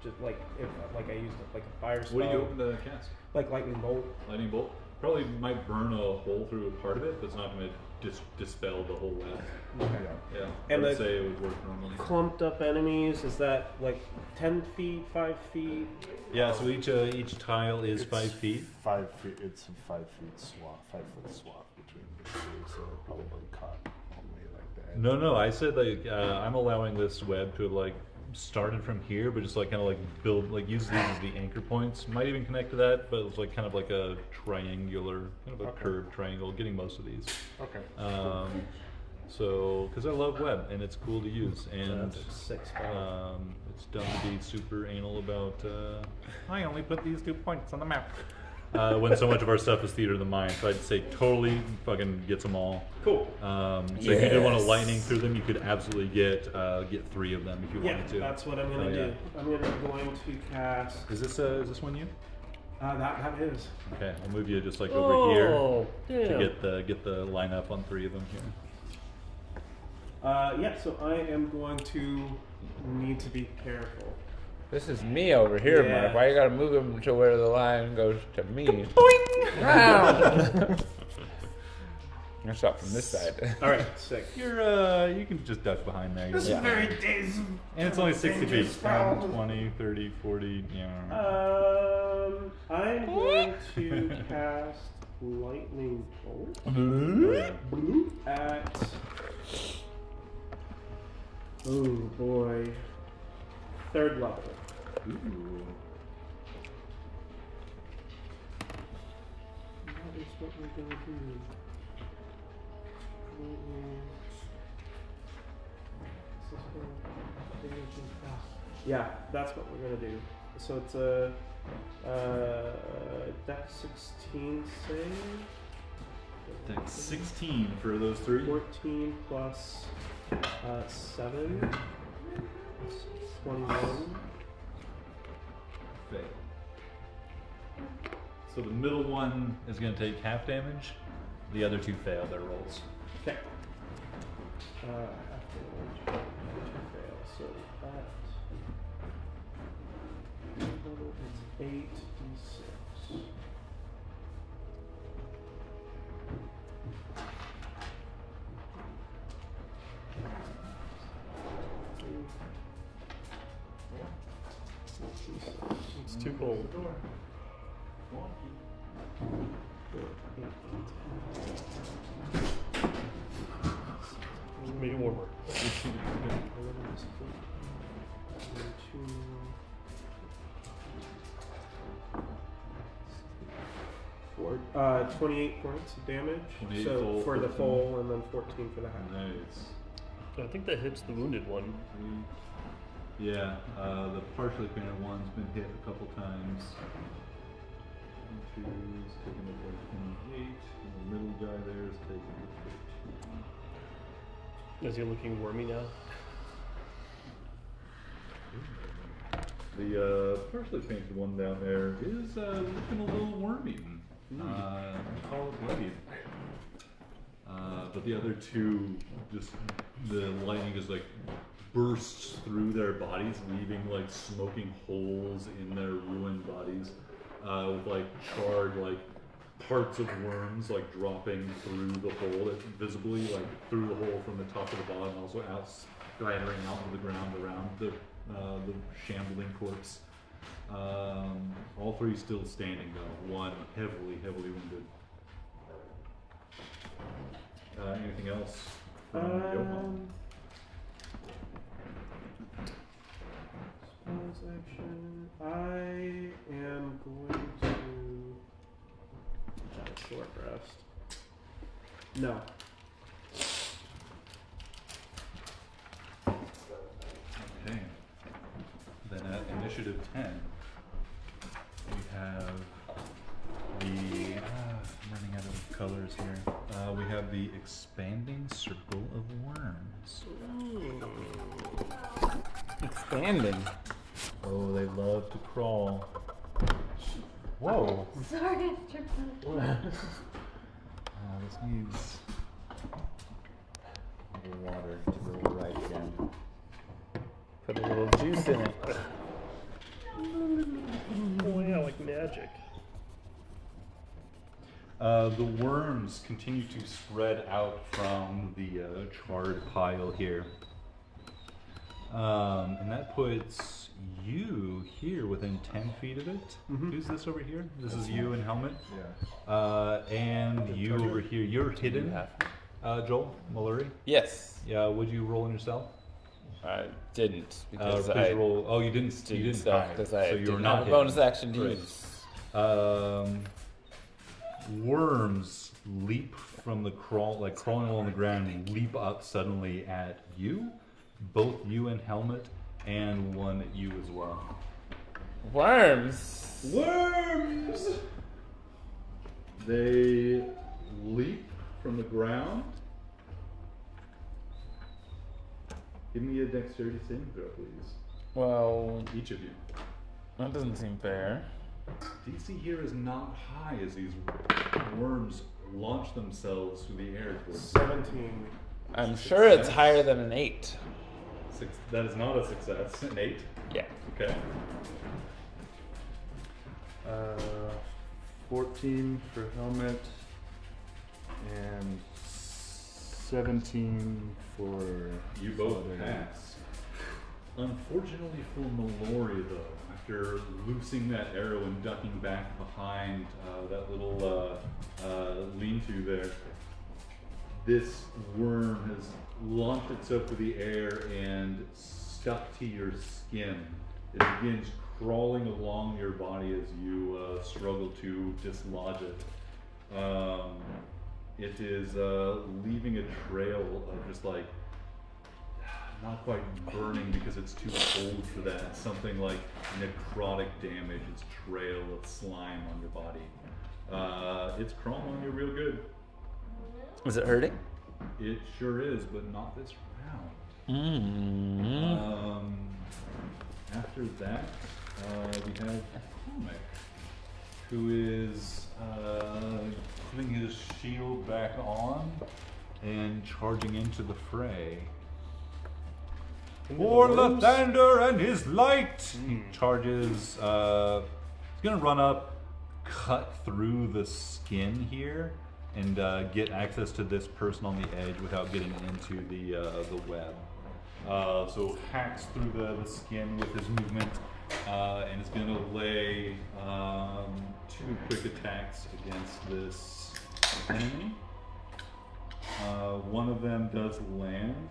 just like if like I used like a fire spell. What do you open the cast? Like lightning bolt. Lightning bolt? Probably might burn a hole through a part of it, but it's not going to dispel the whole web. Okay. Yeah, And I would the- say it would work normally. Clumped up enemies, is that like 10 feet, 5 feet? Yeah, so each tile is 5 feet. 5 feet. It's a 5 feet swap, 5 foot swap between the two, so it probably caught only like that. No, I said like I'm allowing this web to have like started from here, but just like kind of like build, like use these as the anchor points. Might even connect to that, but it's like kind of like a triangular, kind of a Okay. curved triangle. Getting most of these. Okay. So because I love web and it's cool to use, and That's a 6 spell. it's dumb to be super anal about. I only put these 2 points on the map. When so much of our stuff is theater of the mind, so I'd say totally fucking gets them all. Cool. So if you did want to Yes. lightning through them, you could absolutely get 3 of them if you Yeah, wanted to. that's what I'm gonna Oh, yeah. do. I'm going to cast. Is this one you? That is. Okay, I'll move you just like over here Oh, to damn. get the line up on 3 of them here. Yeah, so I am going to need to be careful. This is me over here, Yeah. Mark. Why you gotta move him to where the line goes to me? Wow. I shot from this side. All right, sick. You're you can just duck behind there. is Yeah. very And it's only 60 feet. 10, 20, 30, 40, yeah. I'm going to cast lightning bolt at. Oh boy, 3rd level. Ooh. That is what we're gonna do. Yeah, that's what we're gonna do. So it's a dex 16 save. Dex 16 for those 3. 14 plus 7. 21. Fail. So the middle one is going to take half damage. The other 2 fail their rolls. Okay. Half damage. 2 fail. So that it's 8d6. It's too cold. Make it warmer. 28 points of damage. 28 So full, for the 14. full, and then 14 for the half. Nice. I think that hits the wounded one. Yeah, the partially painted one's been hit a couple times. She's taking it like 28, and the middle guy there is taking it Is he looking wormy now? 13. The partially painted one down there is looking a little wormy. Call it blade. But the other 2, just the lightning just like bursts through their bodies, leaving like smoking holes in their ruined bodies, with like charred like parts of worms like dropping through the hole, visibly like through the hole from the top to the bottom, also out splattering out to the ground around the shambling corpse. All 3 still standing though. 1 heavily wounded. Anything else from Johan? Bonus action. I am going to have a short rest. No. Okay. Then at initiative 10, we have the. I'm running out of colors here. We have the expanding circle of worms. Expanding. Oh, they love to crawl. Whoa. Sorry, I tripped on it. This needs a little water to go right in. Put a little juice in it. The worms continue to spread out from the charred pile here. And that puts you here within 10 feet of it. Who's this over here? This is you in helmet. Yeah. And you over here. You're hidden, Joel Mallory. Yes. Yeah, would you roll on yourself? I didn't because Please I roll. Oh, you didn't hide. because I so you were didn't not have a bonus hidden. action to Right. use. Worms leap from the crawling along the ground, and leap up suddenly at you, both you and Helmet, and one at you as well. Worms. Worms! They leap from the ground. Give me a dexterity saving throw, please. Well, Each of you. that doesn't seem fair. DC here is not high as these worms launch themselves through the air towards 17. I'm sure it's higher than an 8. That is not a success. An 8. Yeah. Okay. 14 for helmet and 17 for You both solidarity. pass. Unfortunately for Mallory, though, after loosing that arrow and ducking back behind that little lean-to there, this worm has launched itself through the air and stuck to your skin. It begins crawling along your body as you struggle to dislodge it. It is leaving a trail of just like, not quite burning because it's too cold for that. Something like necrotic damage. It's trail of slime on your body. It's crawling on you real good. Is it hurting? It sure is, but not this round. After that, we have Cormac, who is putting his shield back on and charging into the fray. For Lathander and his light! He charges, he's gonna run up, cut through the skin here, and get access to this person on the edge without getting into the web. So hacks through the skin with his movement, and is gonna lay 2 quick attacks against this enemy. One of them does land.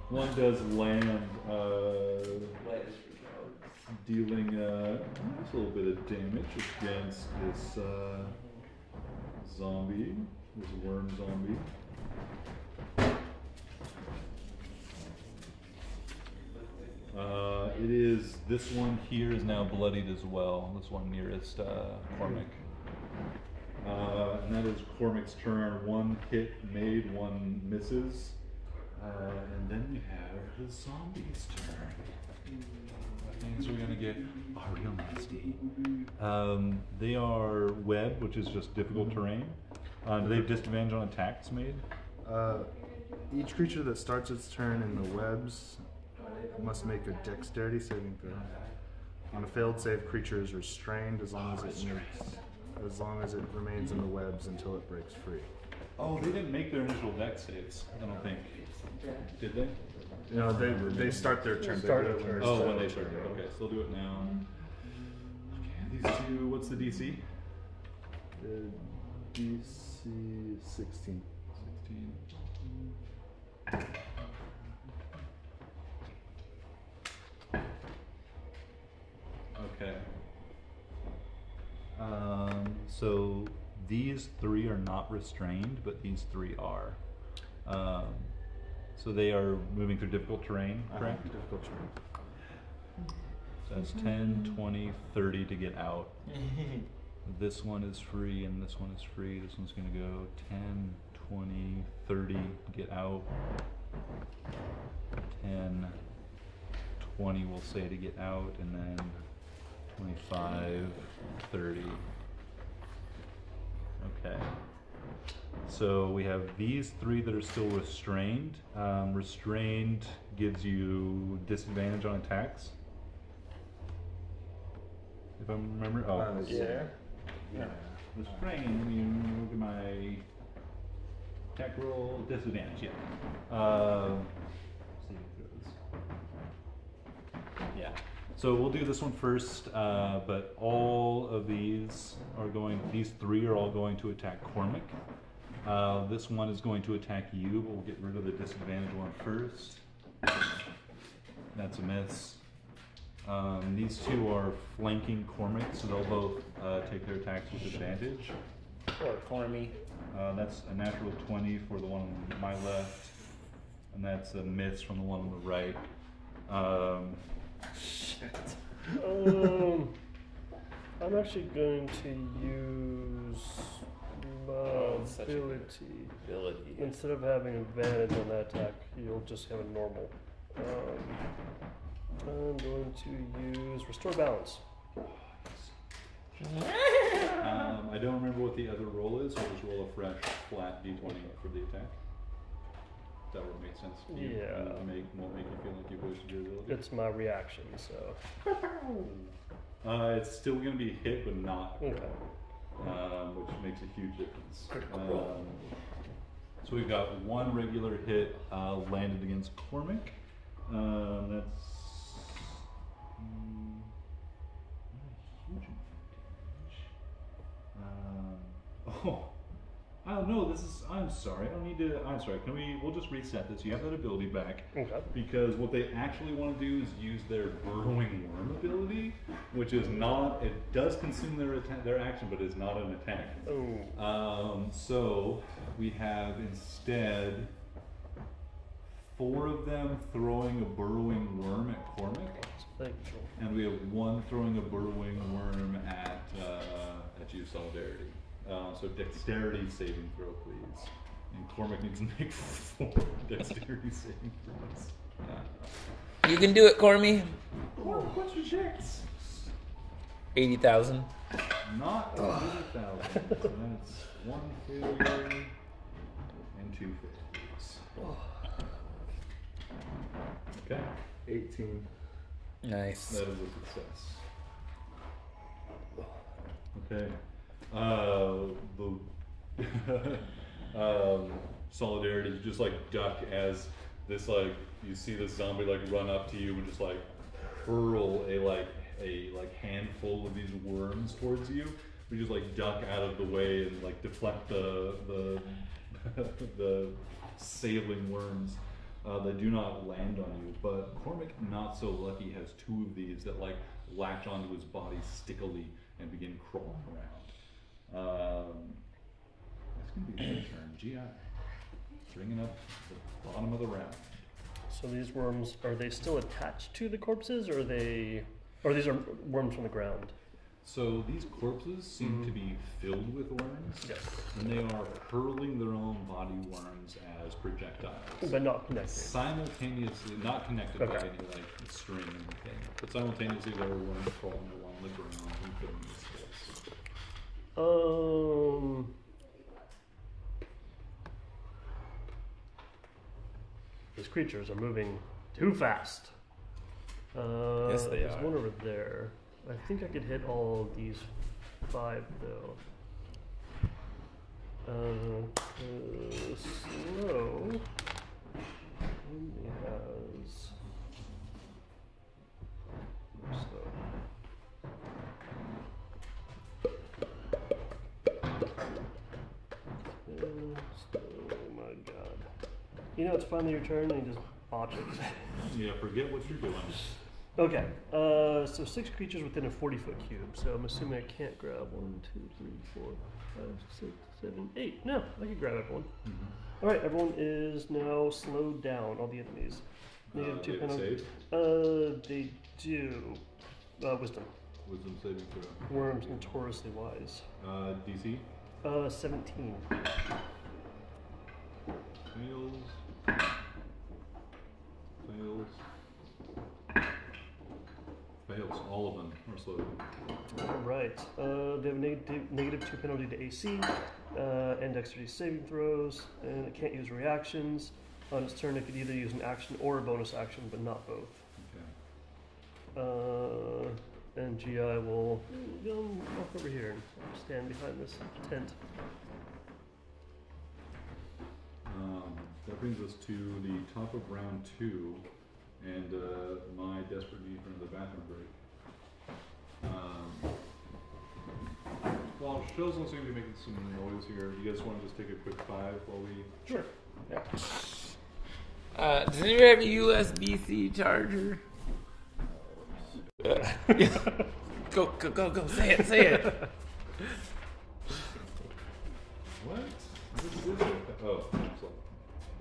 One does land, dealing just a little bit of damage against this zombie, this worm zombie. It is, this one here is now bloodied as well, this one nearest Cormac. And that is Cormac's turn. 1 hit made, 1 misses. And then we have the zombie's turn. Things are gonna get real nasty. They are web, which is just difficult terrain. Do they have disadvantage on attacks made? Each creature that starts its turn in the webs must make a dexterity saving throw. On a failed save, creature is restrained as long as it remains in the webs until it breaks free. Oh, they didn't make their initial dex saves, I don't think. Did they? No, they start their turn. Oh, when they start. Okay, so they'll do it now. Okay, these two, what's the DC? The DC 16. 16. Okay. So these 3 are not restrained, but these 3 are. So they are moving through difficult terrain, correct? Difficult terrain. So that's 10, 20, 30 to get out. This one is free and this one is free. This one's going to go 10, 20, 30, get out. 10, 20 we'll say to get out, and then 25, 30. Okay. So we have these 3 that are still restrained. Restrained gives you disadvantage on attacks. If I remember. Oh, Yeah. yeah. Restrained. You look at my attack roll disadvantage. Yeah. Saving throws. Yeah. So we'll do this one first, but all of these these 3 are all going to attack Cormac. This one is going to attack you, but we'll get rid of the disadvantage one first. That's a miss. These 2 are flanking Cormac, so they'll both take their attacks with advantage. Or Cormy. That's a natural 20 for the one on my left, and that's a miss from the one on the right. I'm actually going to use such a good ability. Instead of having advantage on that attack, you'll just have a normal. I'm going to use Restore Balance. I don't remember what the other roll is, so I'll just roll a fresh flat d20 for the attack. That would make sense. Yeah. Won't make you feel like you've wasted your ability. It's my reaction, so. It's still going to be hit, but not Okay. which makes a huge difference. So we've got 1 regular hit landed against Cormac. That's not a huge amount of damage. I don't know. I'm sorry. I don't need to. I'm sorry. We'll just reset this. You have that ability back. Okay. Because what they actually want to do is use their burrowing worm ability, which is not. It does consume their action, but is not an attack. Oh. So we have instead 4 of them throwing a burrowing worm at Cormac, and we have 1 throwing a burrowing worm at you, Solidarity. So dexterity saving throw, please. And Cormac needs to make 4 dexterity saving throws. You can do it, Cormy. Cormac, what's your chance? 80,000. Not 80,000. So that's 1 failure and 2 failures. Okay. 18. Nice. That is a success. Okay. Solidarity, you just like duck as this you see this zombie run up to you and just hurl a handful of these worms towards you. We just duck out of the way and deflect the the sailing worms that do not land on you. But Cormac, not so lucky, has 2 of these that latch onto his body stickily and begin crawling around. That's going to be your turn. GI. Bringing up the bottom of the round. So these worms, are they still attached to the corpses, or these are worms from the ground? So these corpses seem to be filled with worms, Yes. and they are hurling their own body worms as projectiles. But not connected. Simultaneously, not connected by Okay. any string or anything, but simultaneously there are worms crawling along the ground and filling these holes. These creatures are moving too fast. Yes, they there's are. one over there. I think I could hit all these 5 though. Slow only has slow. Oh my god. It's finally your turn and you just botch it. Yeah, forget what you're doing. Okay, so 6 creatures within a 40-foot cube. So I'm assuming I can't grab 1, 2, 3, 4, 5, 6, 7, 8. No, I can grab everyone. All right, everyone is now slowed down. All the enemies. Negative 2 They penalty. save? They do. Wisdom. Wisdom saving throw. Worms notoriously wise. DC? 17. Fails. Fails. fails. All of them are slowed. All right. They have a -2 penalty to AC and dexterity saving throws, and it can't use reactions. On its turn, it could either use an action or a bonus action, but not both. Okay. And GI will go walk over here and stand behind this tent. That brings us to the top of round 2, and my desperate need for another bathroom break. Well, shells don't seem to be making some noise here. You guys want to just take a quick 5 while we... Sure. Does anybody have a USB-C charger? Go, say it. What? What is it? Oh, so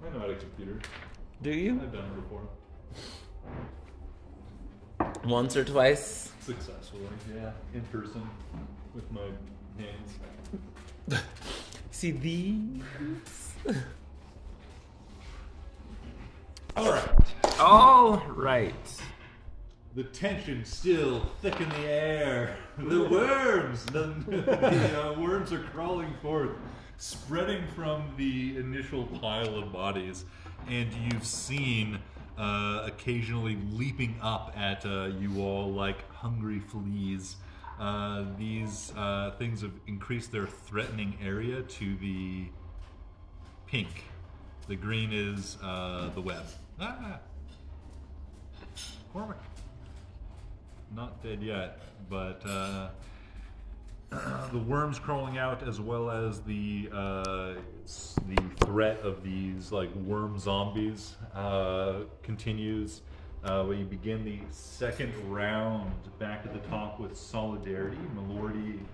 I know how to computer. Do you? I've done it before. Once or twice? Successfully, yeah. In person, with my hands. See these? All right. The tension still thick in the air. The worms, the worms are crawling forth, spreading from the initial pile of bodies, and you've seen occasionally leaping up at you all like hungry fleas. These things have increased their threatening area to the pink. The green is the web. Cormac. Not dead yet, but the worms crawling out, as well as the threat of these like worm zombies continues. We begin the second round back at the top with Solidarity.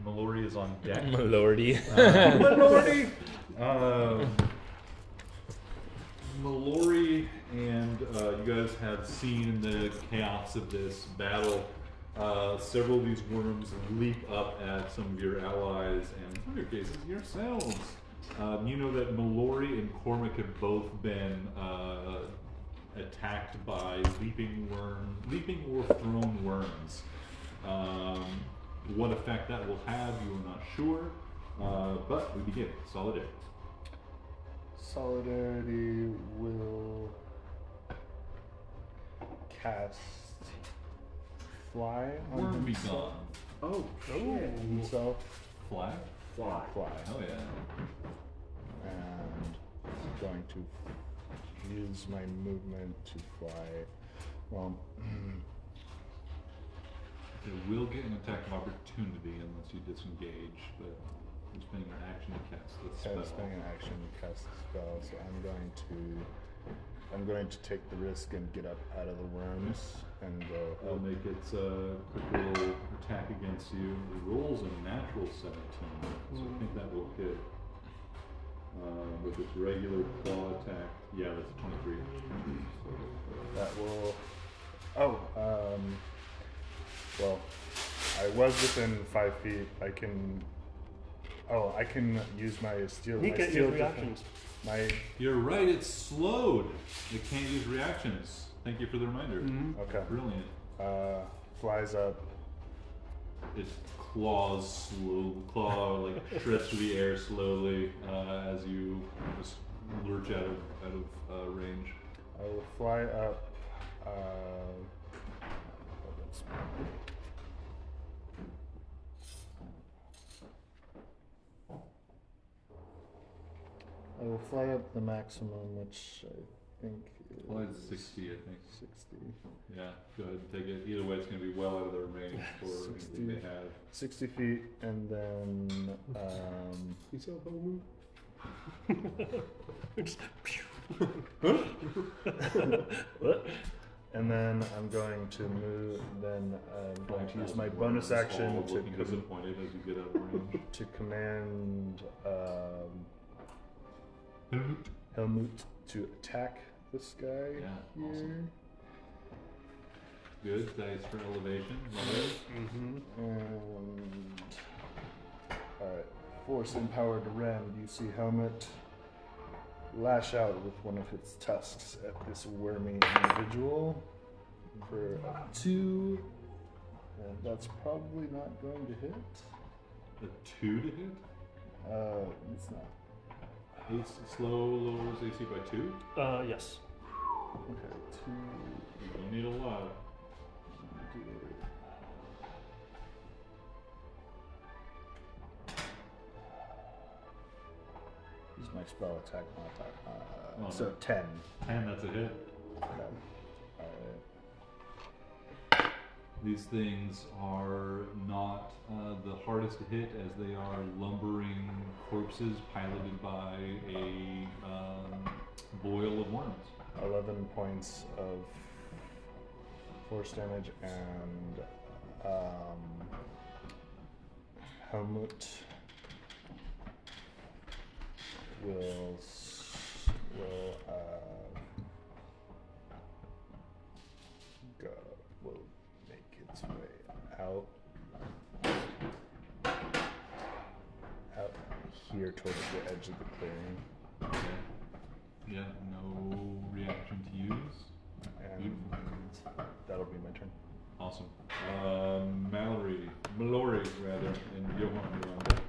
Mallory is on deck. Malordy. Mallory. Mallory and you guys have seen the chaos of this battle. Several of these worms leap up at some of your allies, and in some of your cases, yourselves. You know that Mallory and Cormac have both been attacked by leaping or thrown worms. What effect that will have, you are not sure, but we begin. Solidarity. Solidarity will cast Fly on Worm be himself. gone. Oh, shit. Himself. Fly? Fly. Oh yeah. And I'm going to use my movement to fly. Well, It will get an attack of opportunity unless you disengage, but you're spending an action to cast the spell. spending an action to cast the spell, so I'm going to take the risk and get up out of the worms and go. It'll make its quick little attack against you. It rolls a natural 17, so I think that will hit. With its regular claw attack, yeah, that's a 23. That will. Well, I was within 5 feet. I can use my steel. He my can't steel use reactions. You're right, it's slowed. It can't use reactions. Thank you for the reminder. Okay. Brilliant. Flies up. Its claws like shreds through the air slowly as you just lurch out of range. I will fly up. I will fly up the maximum, which I think is Well, it's 60, I think. 60. Yeah, go ahead and take it. Either way, it's going to be well out of their range for 60. anything they have. 60 feet, and then You saw Homu? and then I'm going to move. Then I'm going to use my bonus action all to looking disappointed as you get out of range. to command Helmut to attack this guy Yeah, here. awesome. Good dice for elevation. Love it. And alright, force empowered ram. You see Helmut lash out with one of its tusks at this wormy individual for 2 And that's probably not going to hit. A 2 to hit? It's not. Ace slow lowers AC by 2? Yes. Okay, 2. You don't need a lot. Use my spell attack modifier. Oh, So no. 10. 10, that's a hit. Alright. These things are not the hardest to hit, as they are lumbering corpses piloted by a boil of worms. 11 points of force damage, and Helmut will make its way out here towards the edge of the clearing, Okay. Yeah, no reaction to use. and that'll be my turn. Awesome. Mallory, rather, and Johan, you're on deck.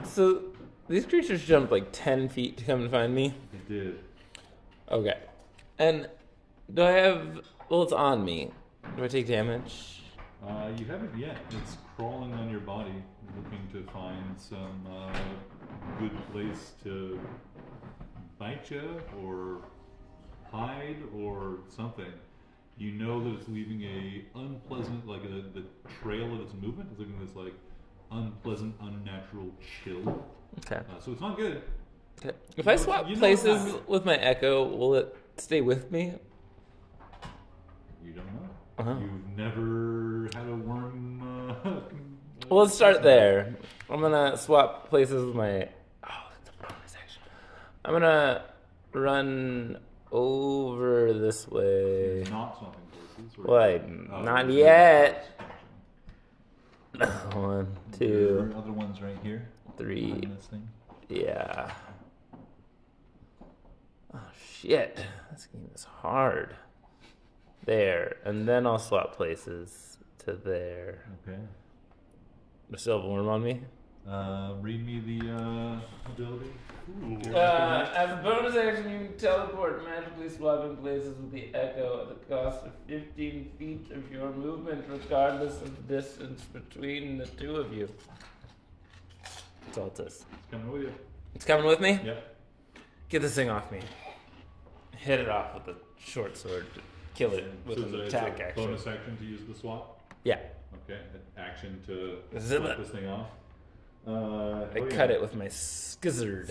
So these creatures jumped like 10 feet to come and find me. It did. Okay. And do I have... Well, it's on me. Do I take damage? You haven't yet. It's crawling on your body, looking to find some good place to bite you or hide or something. You know that it's leaving a unpleasant, like the trail of its movement is leaving this like unpleasant, unnatural chill. Okay. So it's not good. Okay. If I swap you know places how- with my echo, will it stay with me? You don't know. Uh-huh. You've never had a worm. Well, let's start there. I'm gonna swap places with my... Oh, that's a bonus action. I'm gonna run over this way. Not swapping places. or- Wait, Oh, not you're yet. doing 1, There 2, are other ones right here. 3. On this thing. Yeah. Oh, shit. This game is hard. There. And then I'll swap places to there. Okay. I still have a worm on me? Read me the ability. As a bonus action, you can teleport, magically swapping places with the echo at the cost of 15 feet of your movement, regardless of the distance between the two of you. That's all it says. It's coming with you. It's coming with me? Yep. Get this thing off me. Hit it off with a short sword. Kill it with So an it's attack a action. bonus action to use the swap. Yeah. Okay. Action to Zip flip it. this thing off. I cut it with my skizzard.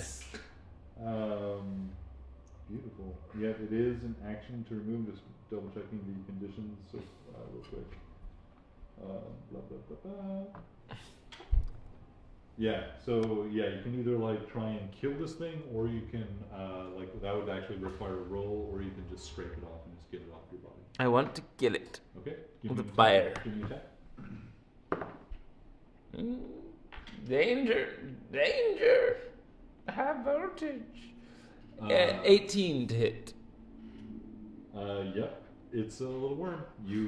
Beautiful. Yet it is an action to remove. Just double checking the conditions. So real quick. Blah blah blah blah. Yeah. So yeah, you can either like try and kill this thing, or you can like that would actually require a roll, or you can just scrape it off and just get it off your body. I want to kill it. Okay. With me a an fire. attack. Give me an attack. Danger. Danger. High voltage. 18 to hit. Yep. It's a little worm. You.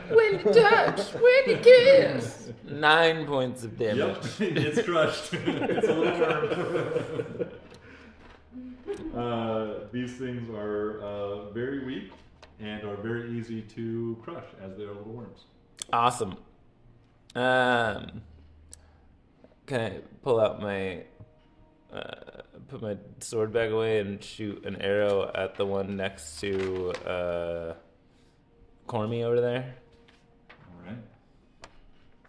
When to touch, when to kiss. 9 points of damage. Yep. It's crushed. It's a little worm. These things are very weak and are very easy to crush, as they are little worms. Awesome. Can I pull out my, put my sword bag away and shoot an arrow at the one next to Cormy over there? All right.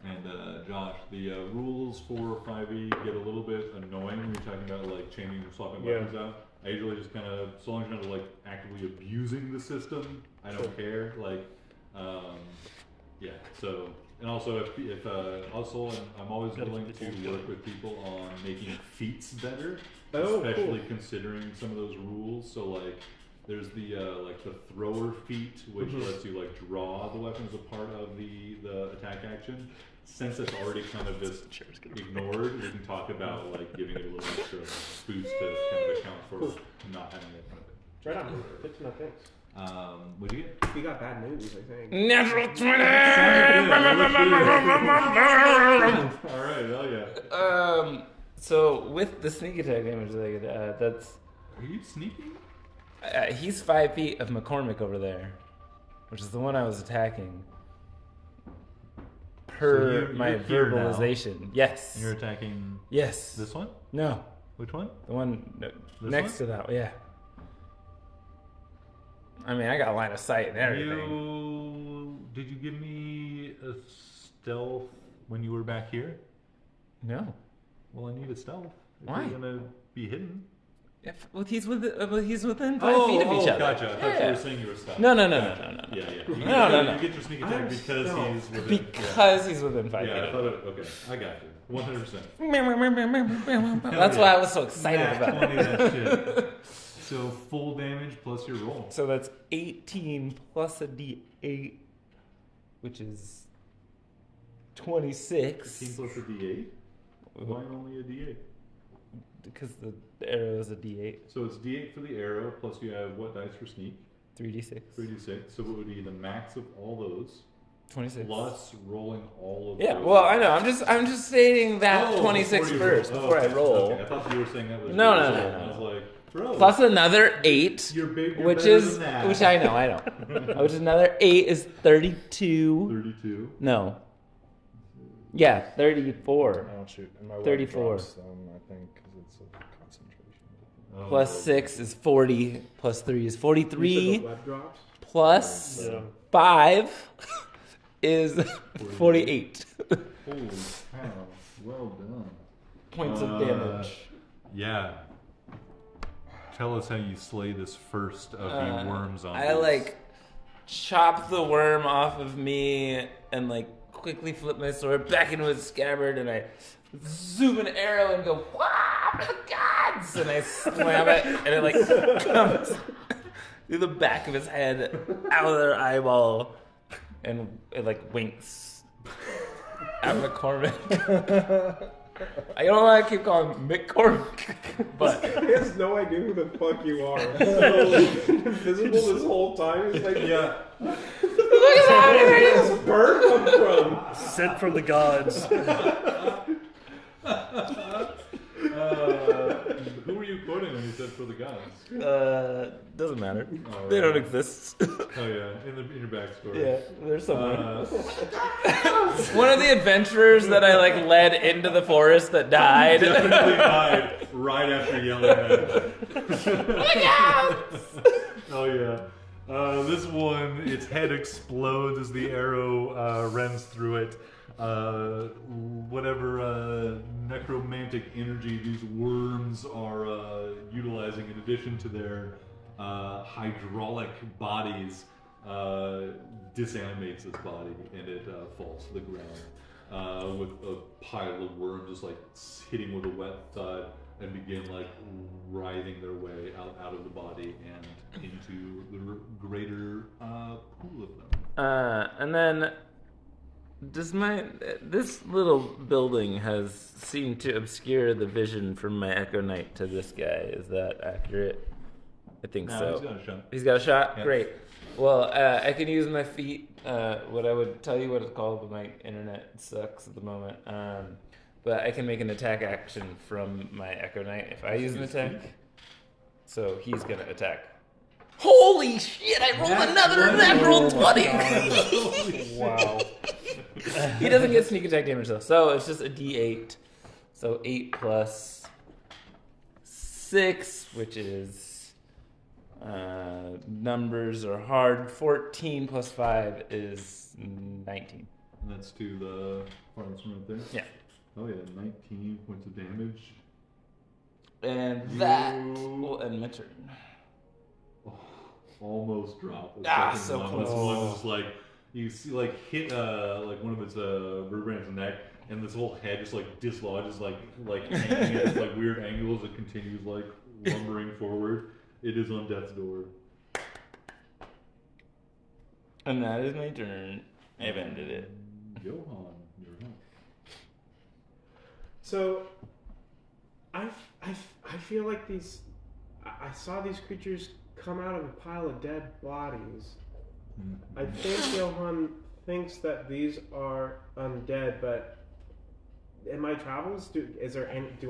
And Josh, the rules for 5e get a little bit annoying when you're talking about like changing, swapping weapons out. I usually just kind of, so long as you're not like actively abusing the system, I don't care. Like, yeah. So, and also if also I'm always willing to work with people on making feats better, especially considering some of those rules. So like, there's the like the thrower feat, which lets you like draw the weapon as a part of the attack action. Since it's already kind of just ignored, we can talk about like giving it a little extra boost to kind of account for not having it. Right on. Good to know. Thanks. What'd you get? We got bad news, I think. Natural 20! All right, hell yeah. So with the sneak attack damage that I get, that's Are you sneaking? he's 5 feet of McCormick over there, which is the one I was attacking. Per you're my here now. verbalization, yes. And you're attacking Yes. this one? No, Which one? the one next one? to that. Yeah. I mean, I got line of sight and everything. Did you give me a stealth when you were back here? No. Well, I need a stealth. If Why? You're gonna be hidden. Well, he's within 5 feet of each other. Gotcha. I thought you Yeah. were saying you were stealth. No. Yeah, yeah. You No. You get your sneak attack I'm because stealth. he's within. Because he's within 5 Yeah, feet I of thought it. it. Okay, I got you. 100%. That's why I was so excited Nat about 20 it. that shit. So full damage plus your roll. So that's 18 plus a d8, which is 26. 15 plus a d8? Why only a d8? Because the arrow is a d8, So it's d8 for the arrow, plus you have what dice for sneak? 3d6. 3d6. So what would be the max of all those, 26. plus rolling all of Yeah, those? well, I know. I'm just stating that Oh, 26 before you first roll. before I Okay, roll. Okay. I thought you were saying that was No, your no, result. no, no. I was like, bro. Plus another 8, You're big, you're which better is than that. which I know. Which is another 8 is 32. 32. No. Yeah, 34. Oh shoot! And my 34. drops, I think, because it's a concentration. Oh, Plus 6 is 40. Plus 3 is You 43. said the web drops? Plus Yeah. 5 is 48 Holy cow. Well done. points of damage. Yeah. Tell us how you slay this first of the worm zombies. I like chop the worm off of me and like quickly flip my sword back into its scabbard and I zoom an arrow and go, "Wah, for the gods!" And I slam it and it like comes through the back of his head, out of their eyeball, and it like winks at McCormick. I don't want to keep calling him McCormick, but He has no idea who the fuck you are. So invisible this whole time. He's like, Yeah. look at that! where did this bird come from? Sent from the gods. Who were you quoting when you said for the gods? Doesn't matter. Oh, They don't right. exist. Oh yeah, in your backstory. Yeah, there's someone. One of the adventurers that I like led into the forest that died. definitely died right after yelling at it. Oh yeah. This one, its head explodes as the arrow rends through it. Whatever necromantic energy these worms are utilizing in addition to their hydraulic bodies disanimates its body and it falls to the ground with a pile of worms just like hitting with a wet thud and begin like writhing their way out of the body and into the greater pool of them. And then this little building has seemed to obscure the vision from my Echo Knight to this guy. Is that accurate? I think No, so. he's got a shot. He's got a shot? Yeah. Great. Well, I can use my feet. What I would tell you what it's called, but my internet sucks at the moment. But I can make an attack action from my Echo Knight if I use an attack. So he's going to attack. Holy shit, I rolled another natural 20! Wow. He doesn't get sneak attack damage though. So it's just a d8. So 8 plus 6, which is numbers are hard. 14 plus 5 is 19. And that's to the farthest one right there? Yeah. Oh yeah, 19 points of damage. And that will end my turn. Almost dropped. The Ah, second so one. close. This one is like, you see like hit like one of its vertebrae in its neck, and this whole head just like dislodges like hanging at like weird angles. It continues like lumbering forward. It is on death's door. And that is my turn. I've ended it. Johan, you're up. So, I feel like these. I saw these creatures come out of a pile of dead bodies. Mhm. I think Johan thinks that these are undead, but in my travels, do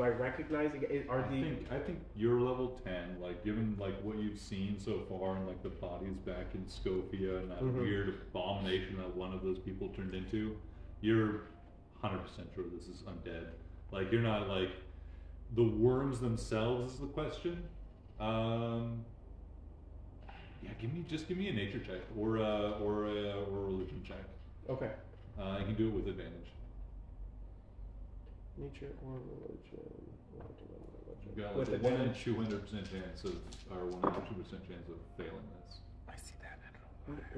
I recognize? Are I think you're level 10. Like, given like what you've seen so far, and like the bodies back in Scofia and that Mhm. weird abomination that one of those people turned into, you're 100% sure this is undead. Like, you're not like the worms themselves is the question. Yeah, give me a nature check or a religion check. Okay. You can do it with advantage. Nature or religion? You've got With like a 1 in advantage. 200% chance of, or 1 in 200% chance of failing this. I see that.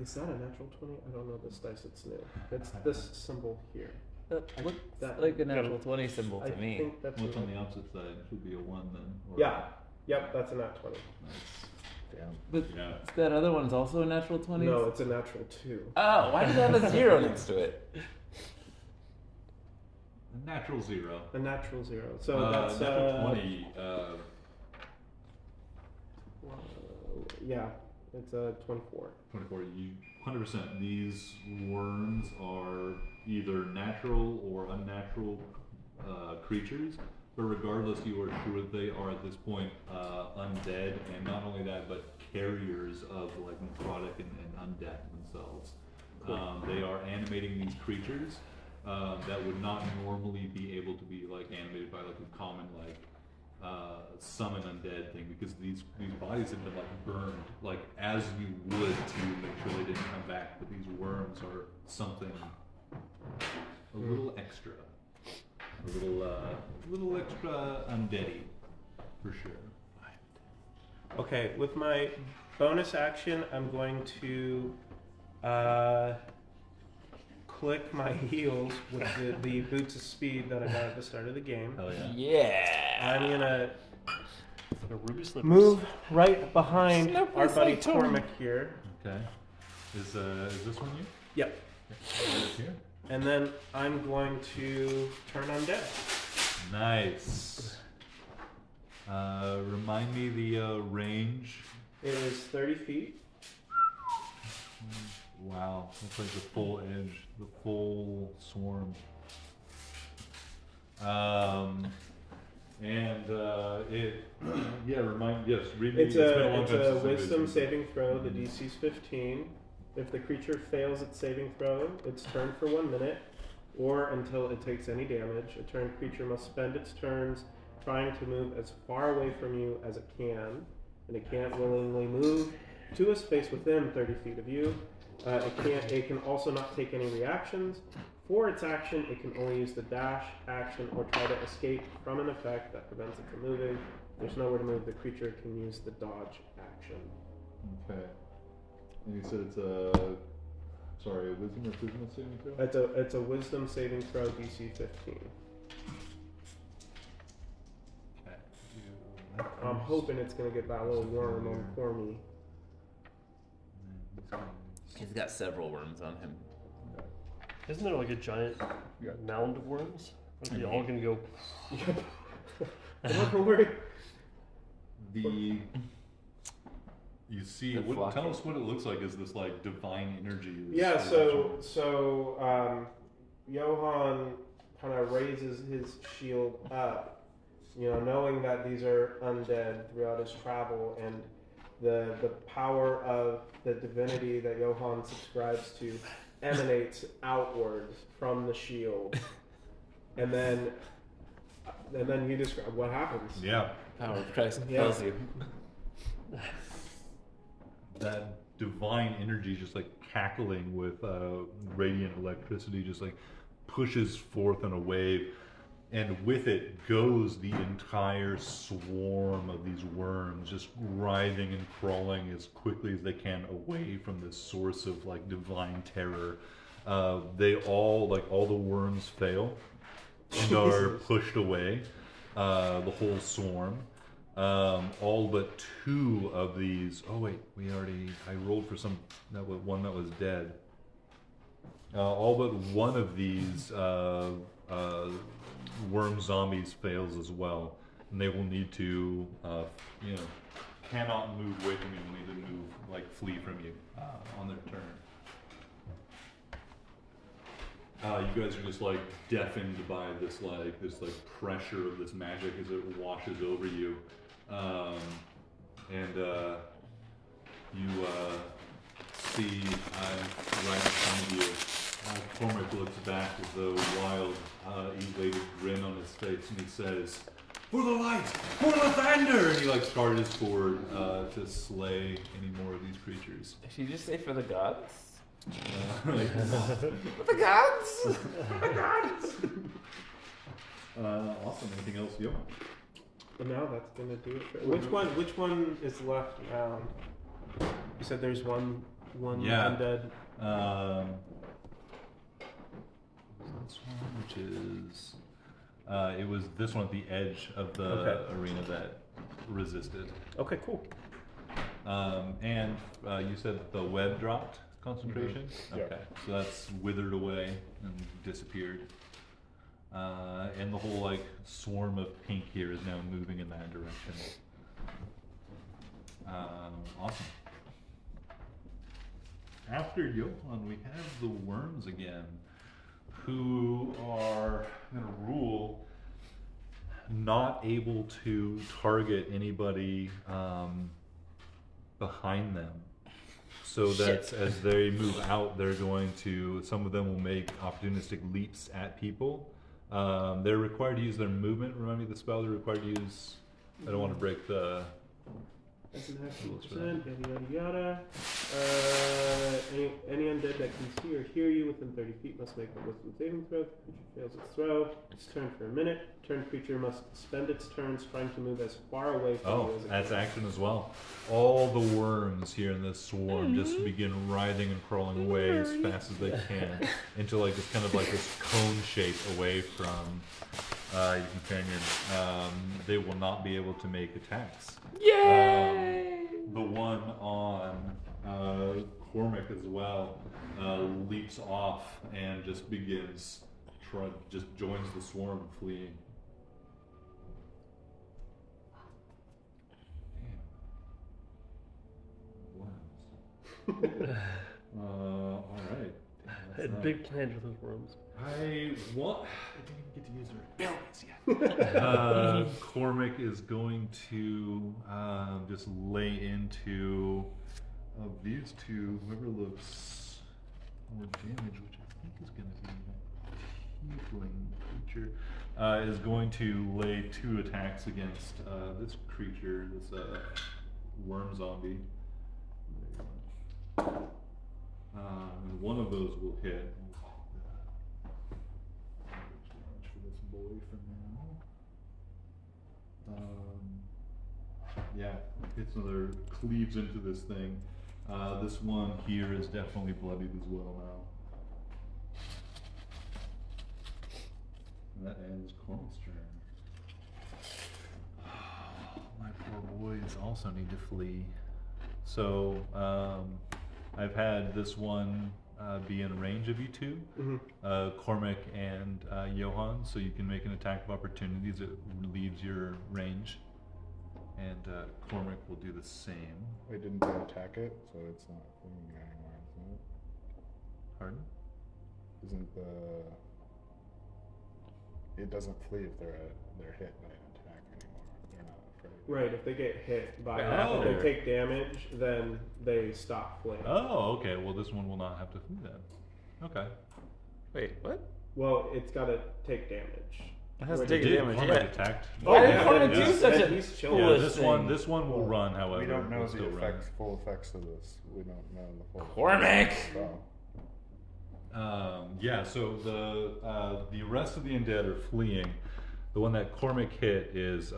Is that a natural 20? I don't know this dice. It's new. It's this symbol here. That looks that- like a natural 20 symbol I to me. think that's What's a on the nat- opposite side? It should be a 1 then. Or Yeah. Yep, that's a nat 20. Nice. Damn. But Yeah. that other one's also a natural 20? No, it's a natural 2. Oh, why does it have a 0 next to it? A natural 0. A natural 0. So that's natural 20. yeah, it's a 24. 24. You 100%. These worms are either natural or unnatural creatures, but regardless, you are sure they are at this point undead, and not only that, but carriers of like necrotic and undeath themselves. They are animating these creatures that would not normally be able to be like animated by like a common like summon undead thing, because these bodies have been like burned like as you would to make sure they didn't come back, but these worms are something a little extra, a little extra undeady for sure. Okay, with my bonus action, I'm going to click my heels with the boots of speed that I got at the start of the game. Hell yeah. Yeah. I'm gonna The ruby slippers. move right behind Snoop our is buddy like Tom. Tormik here. Okay. Is this one you? Yep. Right here. And then I'm going to turn undead. Nice. Remind me the range. It is 30 feet. Wow, that's like the full edge, the full swarm. And it, yeah, read me. It's been a long it's time a since I've wisdom been- saving throw. The DC's 15. If the creature fails its saving throw, it's turned for 1 minute, or until it takes any damage. A turned creature must spend its turns trying to move as far away from you as it can, and it can't willingly move to a space within 30 feet of you. It can also not take any reactions. For its action, it can only use the dash action or try to escape from an effect that prevents it from moving. There's nowhere to move. The creature can use the dodge action. Okay. And you said it's a wisdom or charisma saving throw? It's a wisdom saving throw, DC 15. Okay. I'm hoping it's gonna get that little worm on Cormy. He's got several worms on him. Isn't there like a giant Yeah. mound of worms? Are they all gonna go? Don't worry. You see, The flock. tell us what it looks like. Is this like divine energy? Yeah, so Johan kind of raises his shield up, knowing that these are undead throughout his travel, and the power of the divinity that Johan subscribes to emanates outwards from the shield, and then you describe what happens. Yeah. Power of Christ Yeah. compels you. That divine energy just like cackling with radiant electricity just like pushes forth in a wave, and with it goes the entire swarm of these worms, just writhing and crawling as quickly as they can away from this source of like divine terror. They all the worms fail and are pushed away, the whole swarm. All but 2 of these. Oh wait, I rolled for one that was dead. All but 1 of these worm zombies fails as well, and they will need to, cannot move away from you. Will need to move, like flee from you on their turn. You guys are just like deafened by this like pressure of this magic as it washes over you, and you see right in front of you. Cormac looks back with a wild, elated grin on his face, and he says, "For the light, for the thunder!" And he like starts forward to slay any more of these creatures. Did you just say for the gods? Like, For the gods! For the gods! awesome. Anything else you want? No, that's gonna do it. Which one is left now? You said there's one Yeah. undead. This one, which is it was this one at the edge of the Okay. arena that resisted. Okay, cool. And you said the web dropped concentration. Yeah. Okay, so that's withered away and disappeared. And the whole like swarm of pink here is now moving in that direction. Awesome. After Johan, we have the worms again, who are going to rule not able to target anybody behind them. So that as they move out, they're going to, some of them will make opportunistic leaps at people. They're required to use their movement. Remind me of the spell they're required to use. I don't want to break the... Doesn't have 2%, yada yada yada. Any undead that can see or hear you within 30 feet must make a wisdom saving throw. If the creature fails its throw, its turn for a minute. Turned creature must spend its turns trying to move as far away from you as it that's can. action as well. All the worms here in this swarm just begin writhing and crawling away as fast as they can into like this kind of like this cone shape away from your companion. They will not be able to make attacks. Yay! The one on Cormac as well leaps off and just begins just joins the swarm fleeing. Damn. Worms. All right. I had big plans for those worms. I didn't even get to use their abilities yet. Cormac is going to just lay into these two. Whoever looks more damage, which I think is going to be a tiefling creature, is going to lay 2 attacks against this creature, this worm zombie. And one of those will hit. For this boy for now. Yeah, hits another, cleaves into this thing. This one here is definitely bloodied as well now. And that ends Cormac's turn. My poor boys also need to flee. So, I've had this one be in range of you two, Cormac and Johan, so you can make an attack of opportunities. It leaves your range, and Cormac will do the same. Wait, didn't they attack it? So it's not fleeing anymore, isn't it? Pardon? Isn't it doesn't flee if they're hit by an attack anymore. They're not afraid. Right, if they get hit by Oh. if they take damage, then they stop fleeing. Oh, okay. Well, this one will not have to flee then. Okay. Wait, what? Well, it's gotta take damage. It has to Wait, take Did damage. Cormac Yeah. attacked? Why did yeah, Cormac yeah. do such a He's chilling. Yeah, foolish this thing? one will run. However, We don't know will the still run. full effects of this. We don't know the full. Cormac! Spell. Yeah, so the rest of the undead are fleeing. The one that Cormac hit is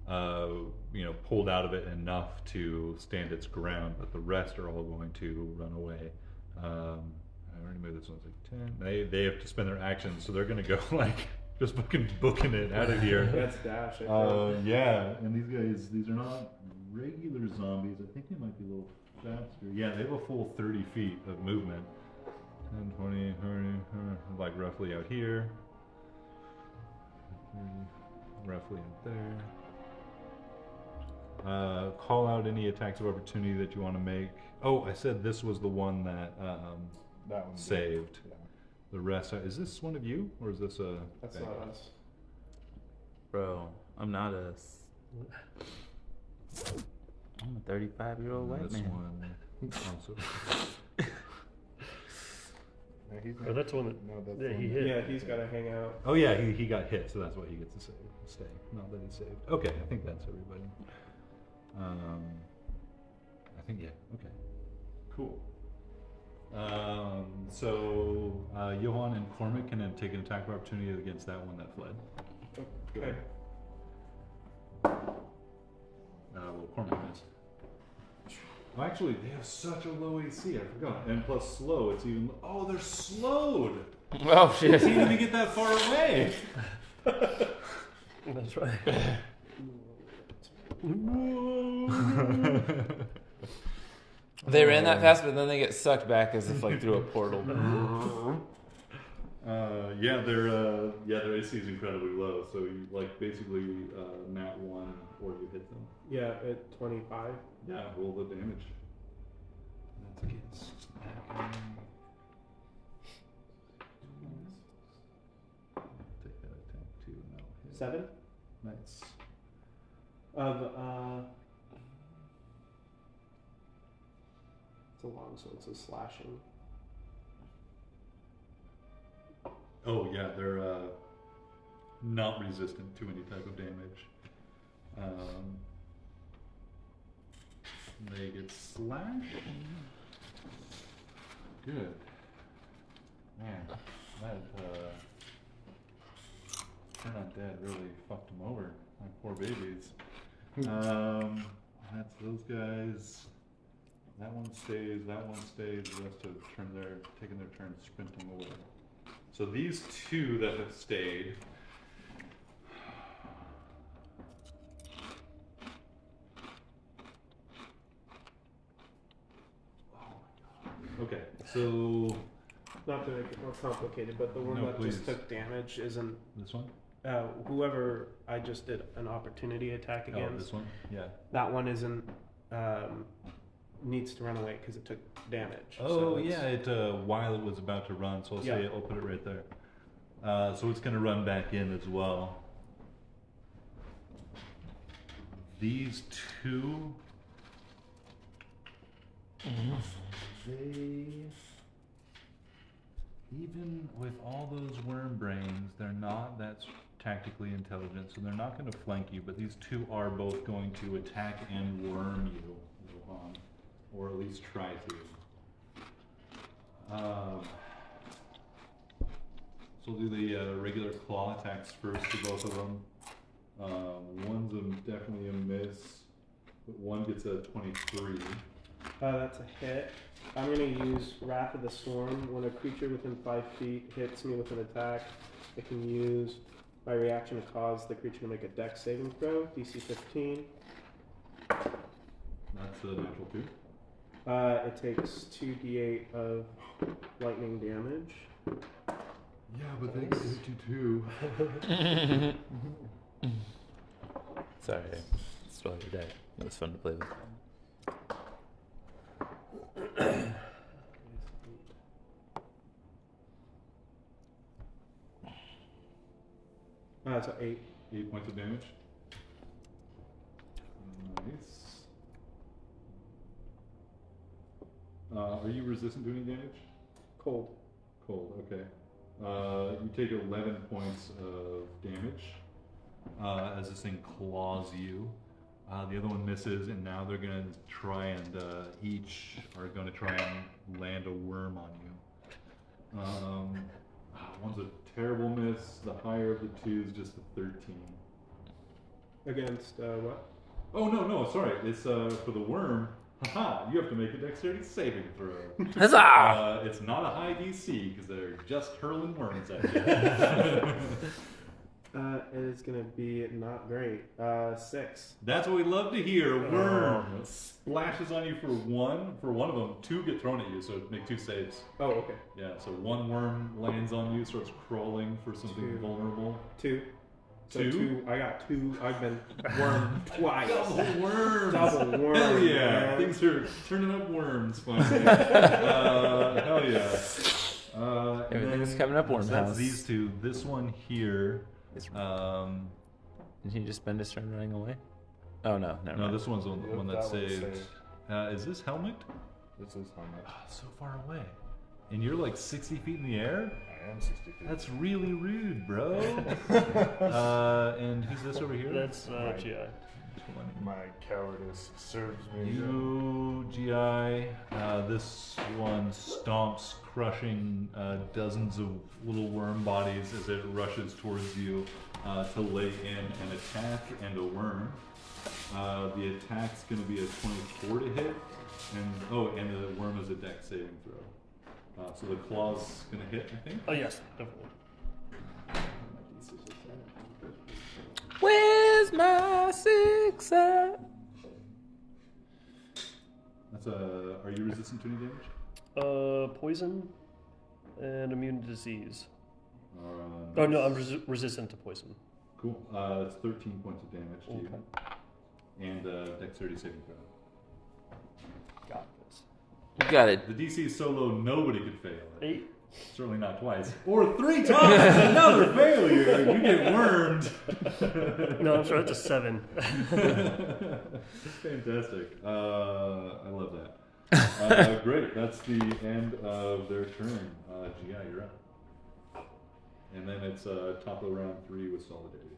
pulled out of it enough to stand its ground, but the rest are all going to run away. I already made this one's like 10. They have to spend their actions, so they're gonna go like just booking it out of here. That's dash. I think. Yeah, and these are not regular zombies. I think they might be a little faster. Yeah, they have a full 30 feet of movement. 10, 20, 30, like roughly out here. 30, roughly out there. Call out any attacks of opportunity that you want to make. Oh, I said this was the one that That one saved. Yeah. The rest, is this one of you, or is this a? That's thing? not us. Bro, I'm not I'm a 35-year-old white This man. one also. No, he's Oh, that's the one that No, that's yeah, the he one hit. Yeah, he's got to hang out. Oh yeah, he got hit, so that's why he gets to stay. Not that he saved. Okay, I think that's everybody. I think yeah. Okay, cool. So Johan and Cormac can then take an attack of opportunity against that one that fled. Okay. Well, Cormac missed. Well, actually, they have such a low AC. I forgot. And plus slow, it's even. Oh, they're slowed. Oh They shit. can't even get that far away. That's right. They ran that fast, but then they get sucked back as if like through a portal. Their AC is incredibly low. So you like basically nat 1 or you hit them. Yeah, at 25. Yeah, roll the damage. That's against take that attack too, and that'll hit. 7 Nice. of it's a long, so it's a slashing. Oh yeah, they're not resistant to any type of damage. They get slashed. Good. Man, that Turn Not Dead really fucked them over. My poor babies. That's those guys. That one stays, that one stays, the rest have taking their turn sprinting away. So these two that have stayed. Okay, so Not to make it more complicated, but the one No, that please. just took damage isn't this one? whoever I just did an opportunity attack Oh, against. this one? Yeah. That one isn't needs to run away because it took damage. Oh So it's- yeah, it while it was about to run, so I'll say Yeah. I'll put it right there. So it's gonna run back in as well. These two, they even with all those worm brains, they're not that tactically intelligent, so they're not going to flank you. But these two are both going to attack and worm you, Johan, or at least try to. So we'll do the regular claw attacks first to both of them. One's definitely a miss, but one gets a 23. That's a hit. I'm going to use Wrath of the Storm. When a creature within 5 feet hits me with an attack, I can use my reaction to cause the creature to make a dex saving throw, DC 15. That's a natural 2. It takes 2d8 of lightning damage. Yeah, but they hit you too. Sorry, stole your day. It was fun to play with. So 8. 8 points of damage. Nice. Are you resistant to any damage? Cold. Cold, okay. You take 11 points of damage as this thing claws you. The other one misses, and now they're going to try and each are going to try and land a worm on you. One's a terrible miss. The higher of the two is just a 13. Against what? Oh, no, sorry. It's for the worm. Haha, you have to make a dexterity saving throw. Huzzah! It's not a high DC because they're just hurling worms at you. It is going to be not great. 6. That's what we love to hear. A worm splashes on you for one. For one of them, 2 get thrown at you, so make 2 saves. Oh, okay. Yeah, so one worm lands on you, starts crawling for something 2. vulnerable. 2. So Two? I got 2. I've been wormed twice. Double worms. Double worm. Hell yeah! man. Things are turning up worms finally. Hell yeah! And Everything's then- coming up, so that's Wormhouse. these two. This one here. It's- Um, Did he just spend his turn running away? Oh no, never no, mind. this one's the one that That one's saved. saved. Is this helmet? This is how much. So far away. And you're like 60 feet in the air? I am 60 feet. That's really rude, bro. And who's this over here? That's GI. My cowardice serves me. You, GI. This one stomps, crushing dozens of little worm bodies as it rushes towards you to lay in an attack and a worm. The attack's going to be a 24 to hit, and the worm is a dex saving throw. So the claw's going to hit, I think. Oh yes, definitely. Where's my six at? That's are you resistant to any damage? Poison and immune to disease. Uh, Oh no, I'm resistant to poison. Cool. That's 13 points of damage to you. And dexterity saving throw. Got this. You got it. The DC is so low, nobody could fail it. 8. Certainly not twice. Or 3 times! Another failure! You get wormed! No, I'm sorry, that's a 7. Fantastic. I love that. Great. That's the end of their turn. GI, you're up. And then it's top of round 3 with Solidarity.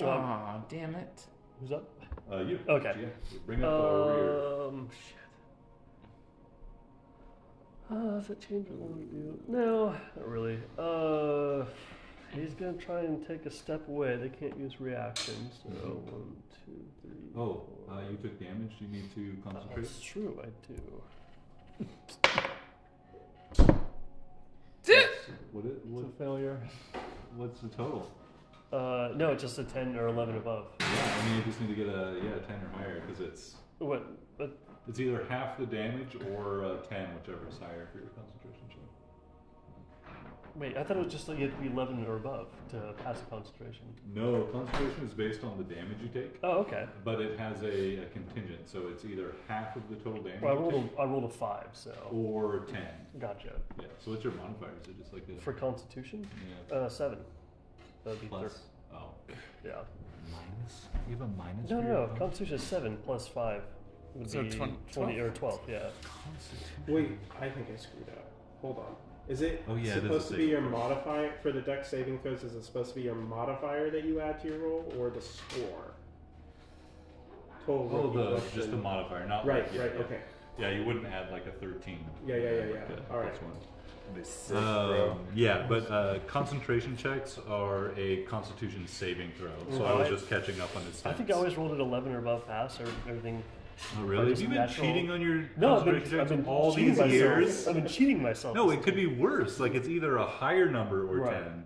Aw, damn it. Who's up? You. Okay. GI. Bring up our rear. Shit. Does that change what we do? No, not really. He's gonna try and take a step away. They can't use reactions. So 1, 2, 3. Oh, 4. you took damage. Do you need to concentrate? That's true. I do. What failure? What's the total? No, it's just a 10 or 11 above. Yeah, I mean, you just need to get a 10 or higher because it's What? it's either half the damage or 10, whichever is higher for your concentration check. Wait, I thought it was just like you had to be 11 or above to pass the concentration. No, concentration is based on the damage you take, Oh, okay. but it has a contingent, so it's either half of the total damage Well, you I rolled a 5, so take, or 10. gotcha. Yeah. So what's your modifier? Is it just like a For Constitution, yeah 7. That'd be plus? Oh, Yeah. minus. You have a minus. No, for no, your no. Constitution is 7 plus 5 would So be 20 or 12. Yeah. Wait, I think I screwed up. Hold on. Is it Oh, yeah, it is a supposed to be saving your throw. modifier for the dex saving throws? Is it supposed to be your modifier that you add to your roll, or the score? Total. Oh, roll just the modifier, not Right, like, yeah, right, yeah. okay. Yeah, you wouldn't add like a 13. Yeah, yeah, yeah, Like yeah. a All right. plus one. They sick, bro. Yeah, but concentration checks are a Constitution saving throw, so I was just catching up on his stats. I think I always rolled it 11 or above pass or everything. Oh, really? Have just you been natural- cheating on your No, concentration I've been checks all cheating these myself. years? I've been cheating myself. No, this it could be time. worse. Like it's either a higher number or Right. 10.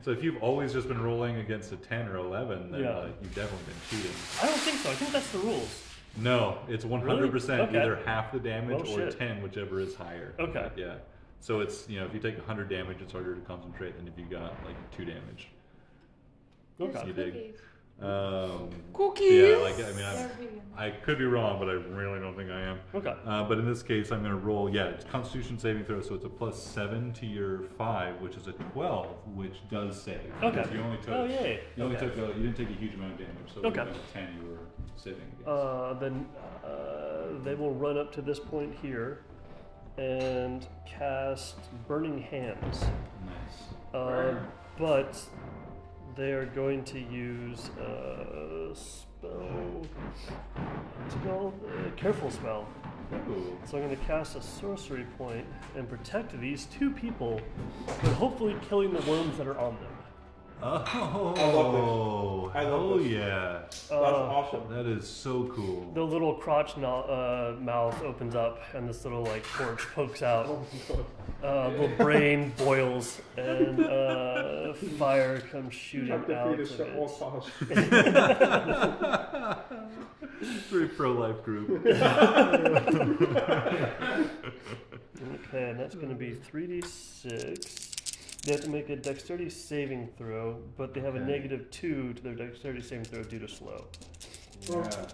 So if you've always just been rolling against a 10 or 11, then Yeah. like you've definitely been cheating. I don't think so. I think that's the rules. No, it's 100% Okay. either half the damage Well, or shit. 10, whichever is higher. Okay. Yeah. So it's, you know, if you take 100 damage, it's harder to concentrate than if you got like 2 damage. Okay. You dig? Cookies. Cookies. Yeah, like, I mean, They're vegan. I could be wrong, but I really don't think I am. Okay. But in this case, I'm going to roll, it's Constitution saving throw, so it's a +7 to your 5, which is a 12, which does save. Okay. Because you only took, Oh, yay. you only Okay. took, you didn't take a huge amount of damage, so Okay. with a 10 you were saving against. Then they will run up to this point here and cast Burning Hands. Nice. But they are going to use a spell. What's it called? A careful spell. Ooh. So I'm going to cast a sorcery point and protect these 2 people, but hopefully killing the worms that are on them. Oh, I love hell this. yeah. That's awesome. That is so cool. The little crotch mouth opens up, and this little like torch pokes out. The brain boils, and fire comes shooting Have to out feed of us to all it. costs. Very pro-life group. Okay, and that's going to be 3d6 They have to make a dexterity saving throw, but they have a Okay. -2 to their dexterity saving throw due to slow. Yeah.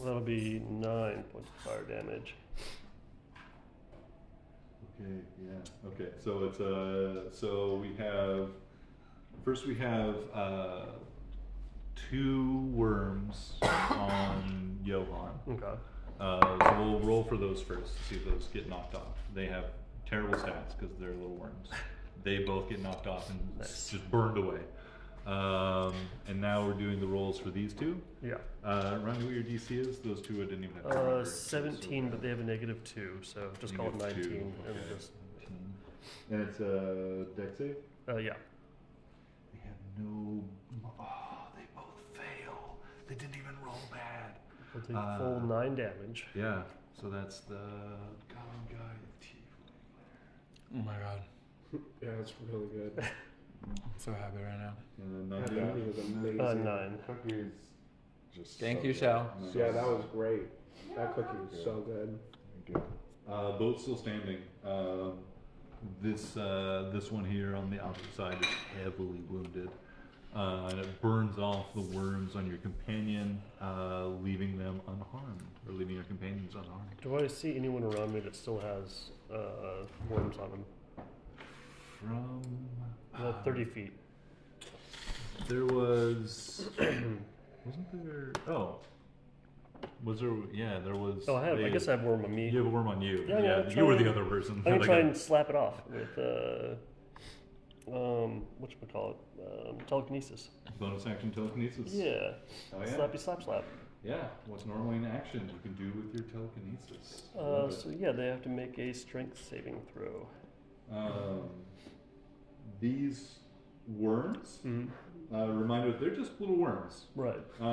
That'll be 9 points of fire damage. Okay, yeah. Okay, so it's so we have first we have 2 worms on Johan. Okay. So we'll roll for those first to see if those get knocked off. They have terrible stats because they're little worms. They both get knocked off and Nice. just burned away. And now we're doing the rolls for these 2. Yeah. Remind me what your DC is. Those 2 I didn't even have to remember. 17, but they have a -2, so just call it -2, 19. And okay. just, 19. And it's dex save? yeah. They have no. Oh, they both fail. They didn't even roll bad. They'll take full 9 damage. Yeah. So that's the Goblin Guy Oh my god. Yeah, it's really good. I'm so happy right now. And That then movie was amazing. 9. Cookies. Just Thank so you, good. Shell. Yeah, that was great. That cookie was so good. Thank you. boat still standing. This one here on the opposite side is heavily wounded. And it burns off the worms on your companion, leaving them unharmed, or leaving your companions unharmed. Do I see anyone around me that still has worms on them? From 30 feet. there was wasn't there? Oh, was there? Yeah, there was. Oh, I guess I have worm on me. You have a worm on you. Yeah, I'm gonna you were the try- other person. I'm gonna Like try a- and slap it off with whatchamacallit? Telekinesis. bonus action telekinesis. Yeah. Oh yeah. Slappy slap slap. Yeah. What's normally an action you can do with your telekinesis. Love it. So yeah, they have to make a strength saving throw. These worms, Mm-hmm. reminder, they're just little worms. Right. You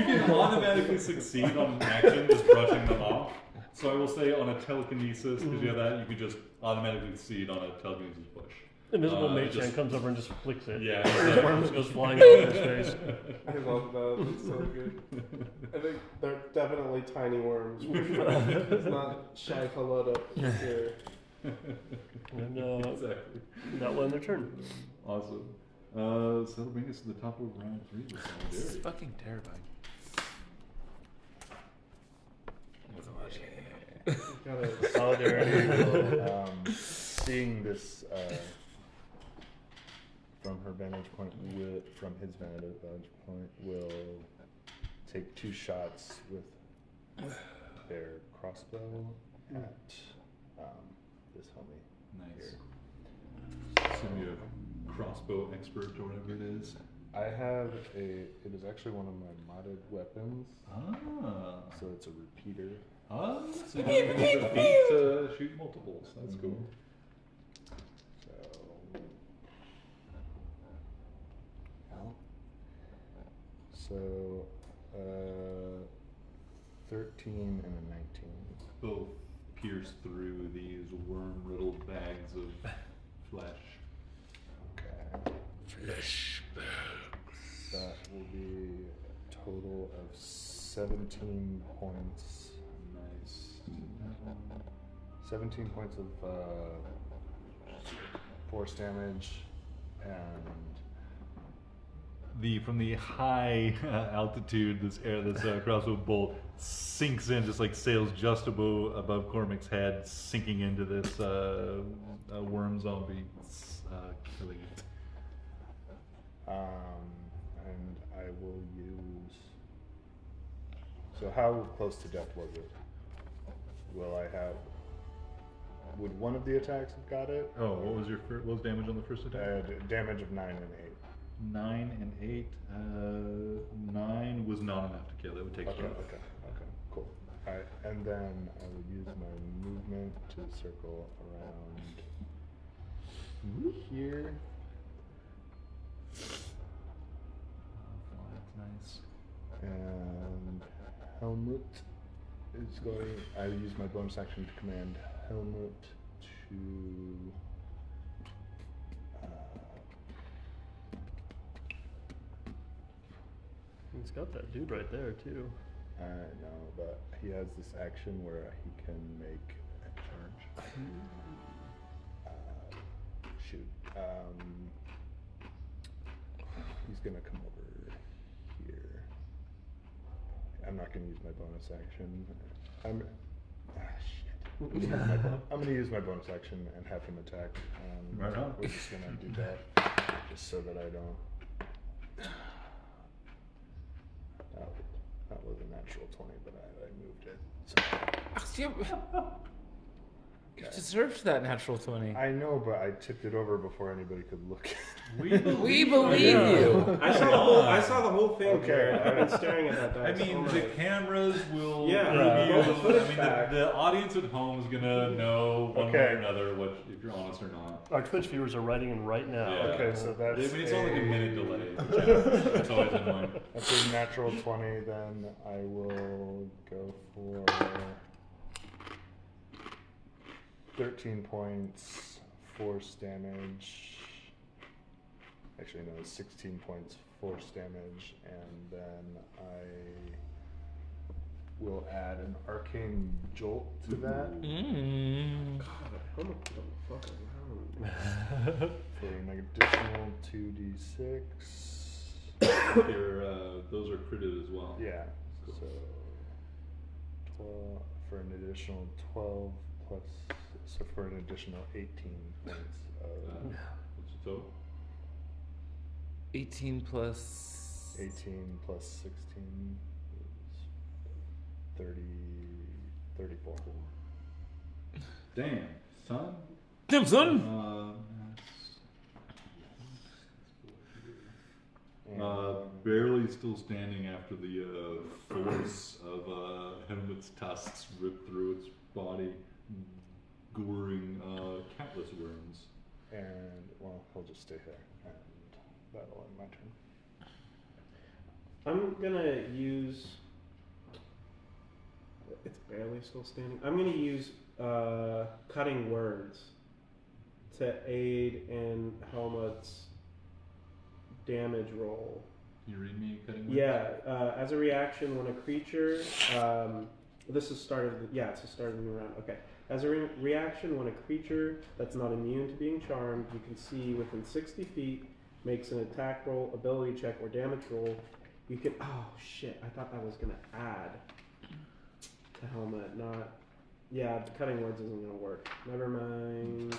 can automatically succeed on an action just brushing them off. So I will say on a telekinesis, because you have that, you can just automatically succeed on a telekinesis push. Invisible mage just- hand comes over and just flicks it. Yeah. The worm goes flying out of his face. I love that. It's so good. I think they're definitely tiny worms. It's not shy Halota here. And Exactly. that will end their turn. Awesome. So that'll bring us to the top of round 3 with This is Solidarity. fucking terrifying. Gotta, Solidarity. Seeing this from her vantage point, from his vantage point, will take 2 shots with their crossbow at this homie. Nice. So you have crossbow expert or whatever it is. I have it is actually one of my modded weapons, Ah. so it's a repeater. So you can use the feet to shoot multiples. That's cool. So, 13 and a 19. Both pierce through these worm-riddled bags of flesh. Okay. Flesh. That will be a total of 17 points. Nice. 17 points of force damage, and From the high altitude, this crossbow bolt sinks in, just like sails just above Cormac's head, sinking into this worm zombie, killing it. and I will use. So how close to death was it? Will I have? Would one of the attacks have got it? Oh, what was damage on the first attack? Damage of 9 and 8. 9 and 8. 9 was not enough to kill. It would take Okay, strength. okay, cool. Alright, and then I will use my movement to circle around here. That's nice. And Helmut is going. I use my bonus action to command Helmut to. He's got that dude right there too. I know, but he has this action where he can make charge. Shoot. He's gonna come over here. I'm not gonna use my bonus action. Shit. I'm gonna use my bonus action and have him attack. Right on. We're just gonna do that just so that I don't. That was a natural 20, but I moved it. So. You deserved that natural 20. I know, but I tipped it over before anybody could look. We believe you. I saw the whole thing. Okay. Jared. I've been staring at that I dice. mean, all the night. cameras will Yeah, review. roll the footage I mean, back. the audience at home is gonna know one way Okay. or another what if you're honest or not. Our Twitch viewers are writing in right now. Yeah. Okay, so I that's mean, it's only like a minute delay. That's always annoying. That's a natural 20. Then I will go for 13 points, force damage. Actually, no, it's 16 points force damage, and then I will add an arcane jolt to that Mm. God, how much the fuck around? for an additional 2d6. Those are critted as well. Yeah, so 12 for an additional 12 plus, so for an additional 18 points of What's the total? 18 plus. 18 plus 16 is 30, 34. Damn, son. Damn, son. Barely still standing after the force of Helmut's tusks ripped through its body, goring countless wounds. And, well, he'll just stay here, and that'll end my turn. I'm gonna use. It's barely still standing. I'm gonna use cutting words to aid in Helmut's damage roll. Can you read me a cutting? Yeah, as a reaction when a creature, this is start of the, yeah, it's the start of the new round. Okay, as a reaction when a creature that's not immune to being charmed, you can see within 60 feet, makes an attack roll, ability check, or damage roll. You can. Oh shit! I thought that was gonna add to Helmet, not. Yeah, the cutting words isn't gonna work. Never mind.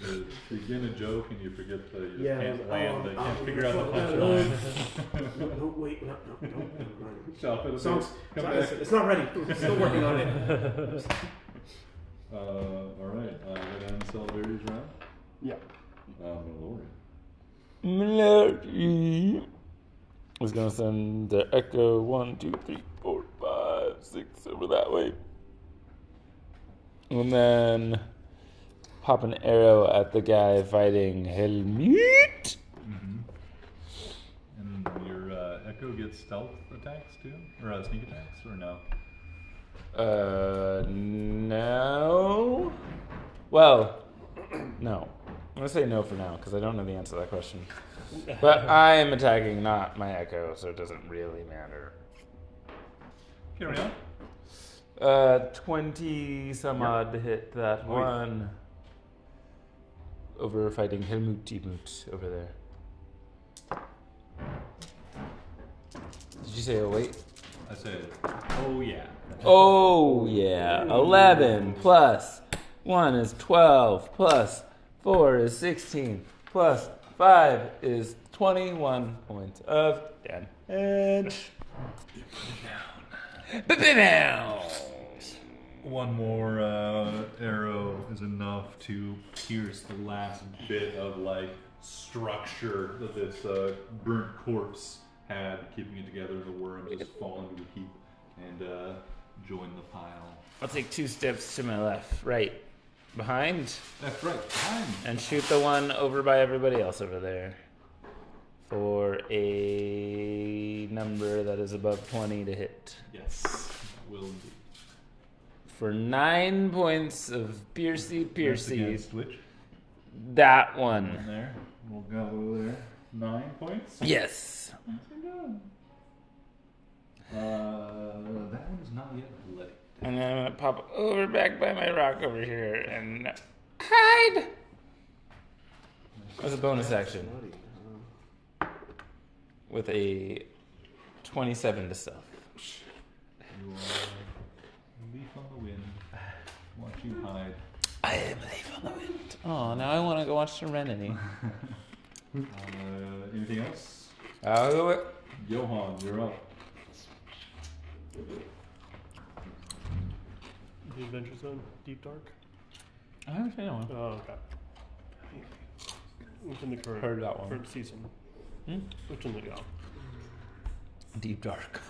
You begin a joke and you forget that you just Yeah, can't land. They can't oh, figure out the no, punchline. No, wait, no, never mind. Stop it. Songs, Come it's, back. it's not ready. I'm still working on it. All right. That ends Salvari's round. Yeah. Mallory. Melody is gonna send their echo 1, 2, 3, 4, 5, 6 over that way. And then pop an arrow at the guy fighting Helmut. Mm-hmm. And your echo gets stealth attacks too, or sneak attacks, or no? No. Well, no. I'm gonna say no for now because I don't know the answer to that question. But I am attacking, not my echo, so it doesn't really matter. Carry on. 20 some odd to hit that one. Over fighting Helmut Timut over there. Did you say oh wait? I said, oh yeah. Oh yeah. 11 plus 1 is 12 plus 4 is 16 plus 5 is 21 points of damage. Down. One more arrow is enough to pierce the last bit of like structure that this burnt corpse had, keeping it together. The worms just fall into a heap and join the pile. I'll take 2 steps to my left, right, behind, That's right, behind. and shoot the one over by everybody else over there for a number that is above 20 to hit. Yes, will indeed. For 9 points of piercy. That's against which? That One one. there. We'll go there. 9 points. Yes. That one is not yet bloody. And then I'm gonna pop over back by my rock over here and hide. That's a bonus action with a 27 to stealth. You are leaf on the wind. Watch you hide. I am a leaf on the wind. Oh, now I want to go watch Serenity. Anything else? I'll do it. Johan, you're up. The Adventure Zone, Deep Dark. I haven't seen that one. Oh, okay. Within the current, Heard that one. current season. Hmm? Within the Deep Dark.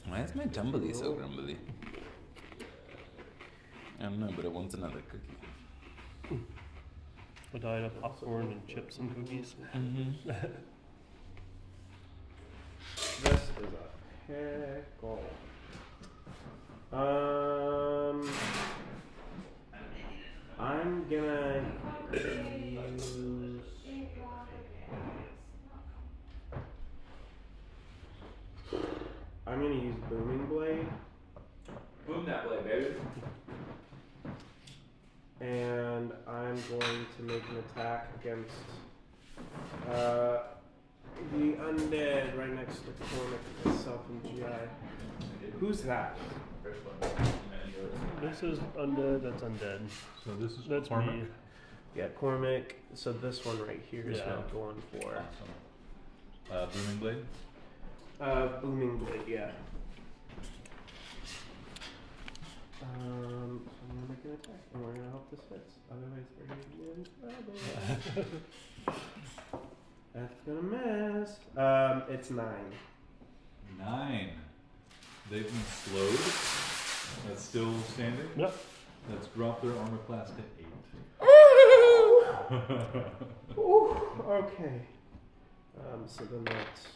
Why is my Dumbly so grumbly? I don't know, but it wants another cookie. A diet of popcorn and chips and cookies. Mm-hmm. This is a pickle. I'm gonna use. I'm gonna use Booming Blade, Boom that blade, baby. and I'm going to make an attack against the undead right next to Cormac itself in GI. Who's that? This is undead, that's undead. So this is That's Cormac. me. Yeah, Cormac. So this one right here is Yeah. what I'm going for. Awesome. Booming blade. Booming Blade, yeah. I'm gonna make an attack, and we're gonna hope this hits. Otherwise, we're gonna be in trouble. That's gonna miss. It's 9. 9. They've been slowed. That's still standing. Yep. Let's drop their armor class to 8. Ooh, okay. So then that's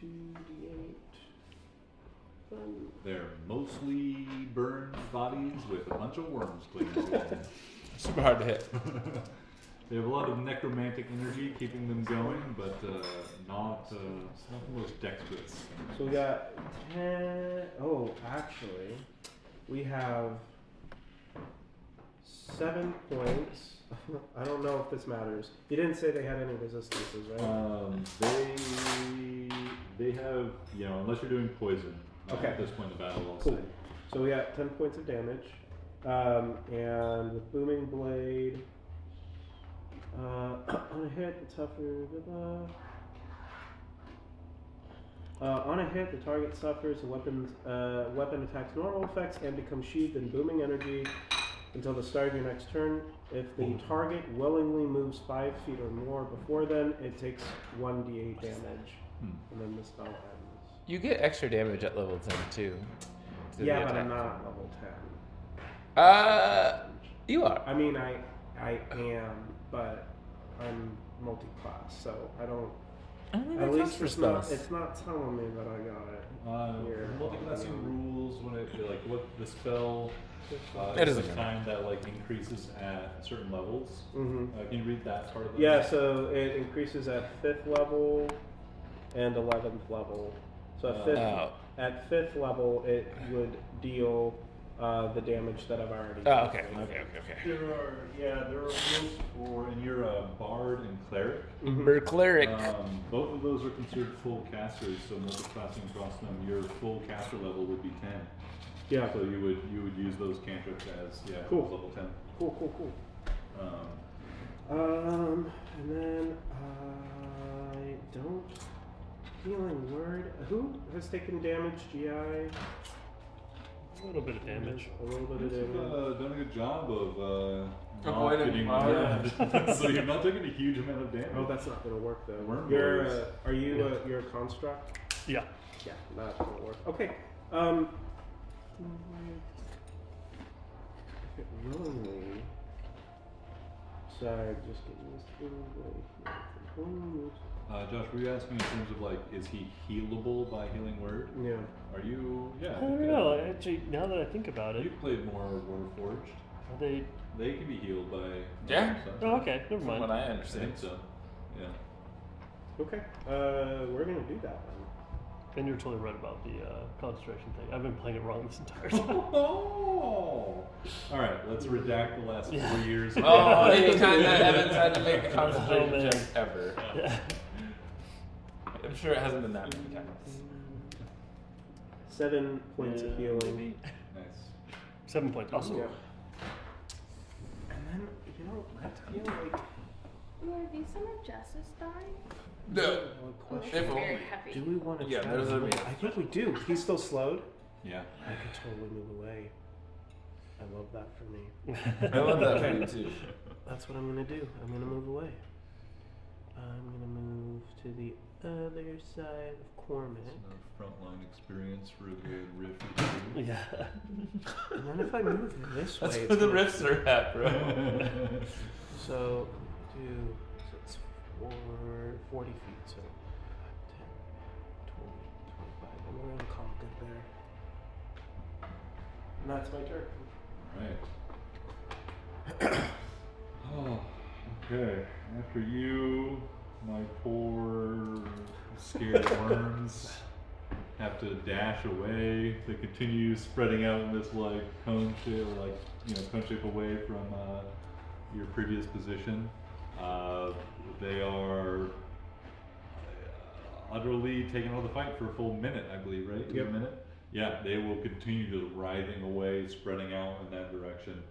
2d8. They're mostly burned bodies with a bunch of worms clinging to them. Super hard to hit. They have a lot of necromantic energy keeping them going, but not the most dexterous. So we got 10. Oh, actually, we have 7 points. I don't know if this matters. You didn't say they had any resistances, right? They have, unless you're doing poison. Okay. At this point in the battle, I'll Cool. say. So we got 10 points of damage. And with Booming Blade, on a hit, the tougher. On a hit, the target suffers a weapon attacks normal effects and becomes sheathed in booming energy until the start of your next turn. If the target willingly moves 5 feet or more before then, it takes 1d8 damage, and then the spell ends. You get extra damage at level 10 too. to the Yeah, but attack. I'm not level 10. You are. I mean, I am, but I'm multi-class, so I don't. I don't think At that least counts for it's not. spells. It's not telling me that I got it. Here. Multiclassing rules when it what the spell It is doesn't a matter. kind that increases at certain levels. Mm-hmm. Can you read that part of the Yeah, so it increases at 5th level and 11th level. So at 5th level, it would deal the damage that I've already Oh, taken. okay. There are rules for, and you're a bard and cleric. Mhm. Bercleric. Both of those are considered full casters, so multiclassing across them, your full caster level would be 10. Yeah. So you would use those cantrips as Cool. level 10. Cool. And then I don't. Healing word. Who has taken damage? GI. A little bit of damage. A little bit of You've damage. done a good job of not Avoiding getting fire. so you've not taken a huge amount of damage. Oh, that's not gonna work though. Worm You're. boys. Are you? You're a construct. Yeah. Yeah, not gonna work. Okay. Willingly. Sorry, just getting this thing. Josh, were you asking in terms of is he healable by healing word? Yeah. Are you? Yeah. I don't know. Actually, now that I think about You it, played more Warforged. Are they? They can be healed by. Yeah. Oh, okay. Never From mind. what I I understand. think so. Yeah. Okay. We're gonna do that then. And you're totally right about the concentration thing. I've been playing it wrong this entire time. Oh. All right. Let's redact the last 4 years. of Oh, that. anytime that Evan's had to make a concentration man. check ever. Yeah. I'm sure it hasn't been that many times. 7 points of healing. Nice. 7 points. Awesome. Yeah. And then, you know, I feel like Are these some of Jess's dying? No. If If very only. heavy. do we want to Yeah, try there's to a- move? I think we do. He's still slowed. Yeah. I could totally move away. I love that for me. I love that for you too. That's what I'm gonna do. I'm gonna move away. I'm gonna move to the other side of Cormac. Frontline experience for the rift. Yeah. And then if I move this That's way, where it's the gonna- rifts are at, bro. So it's 40 feet, so 10, 20, 25. And we're gonna call it good there. And that's my turn. Right. Oh, okay. After you, my poor scared worms have to dash away. They continue spreading out in this like cone shape, or like cone shape away from your previous position. They are utterly taking over the fight for a full minute, I believe, right? Is it Yep. a minute? Yeah, they will continue to writhing away, spreading out in that direction.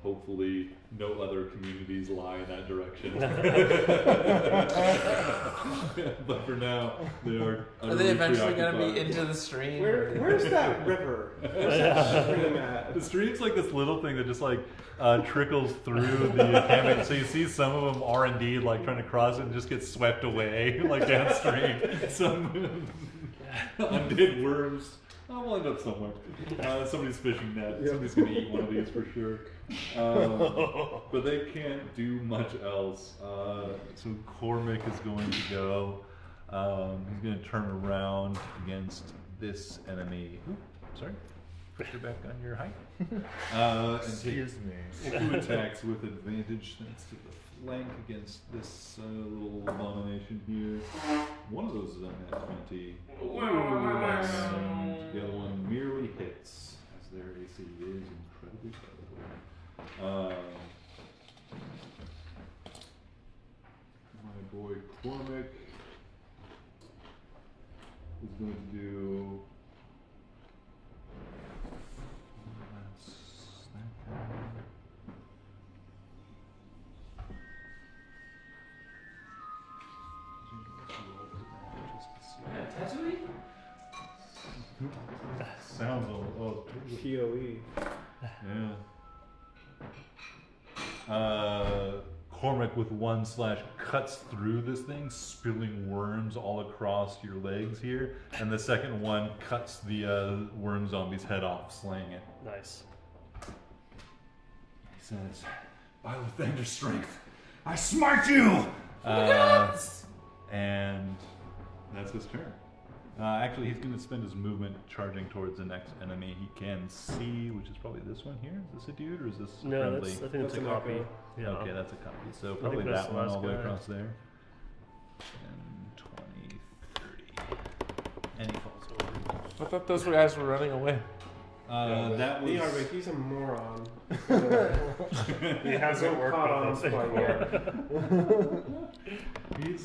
Hopefully, no other communities lie in that direction. But for now, they are. Are they eventually going to be preoccupied. into the stream? Where's that river? Where's that stream at? The stream's like this little thing that just like trickles through the encampment. So you see some of them are indeed like trying to cross it and just get swept away like downstream. Some undead worms. We'll end up somewhere. Somebody's fishing net. Somebody's gonna eat one of these for sure. But they can't do much else. So Cormac is going to go. He's going to turn around against this enemy. Sorry, put you back on your height. And take Excuse me. 2 attacks with advantage thanks to the flank against this little abomination here. One of those is on that 20. And the other one merely hits, as their AC is incredibly low. My boy Cormac is going to do. That's that guy. Sounds a little. POE. Yeah. Cormac with 1 slash cuts through this thing, spilling worms all across your legs here, and the second one cuts the worm zombie's head off, slaying it. Nice. He says, "By Lathander's strength, I smite you!" And that's his turn. Actually, he's going to spend his movement charging towards the next enemy he can see, which is probably this one here. Is this a dude or is this No, friendly? I think it's a That's an copy. echo. Yeah. Okay, that's a copy. So think probably that's that the one last all the way guy. across there. 10, 20, 30. And he falls over. I thought those guys were running away. That was... But he's a moron. He hasn't worked Caught on with us quite before. He's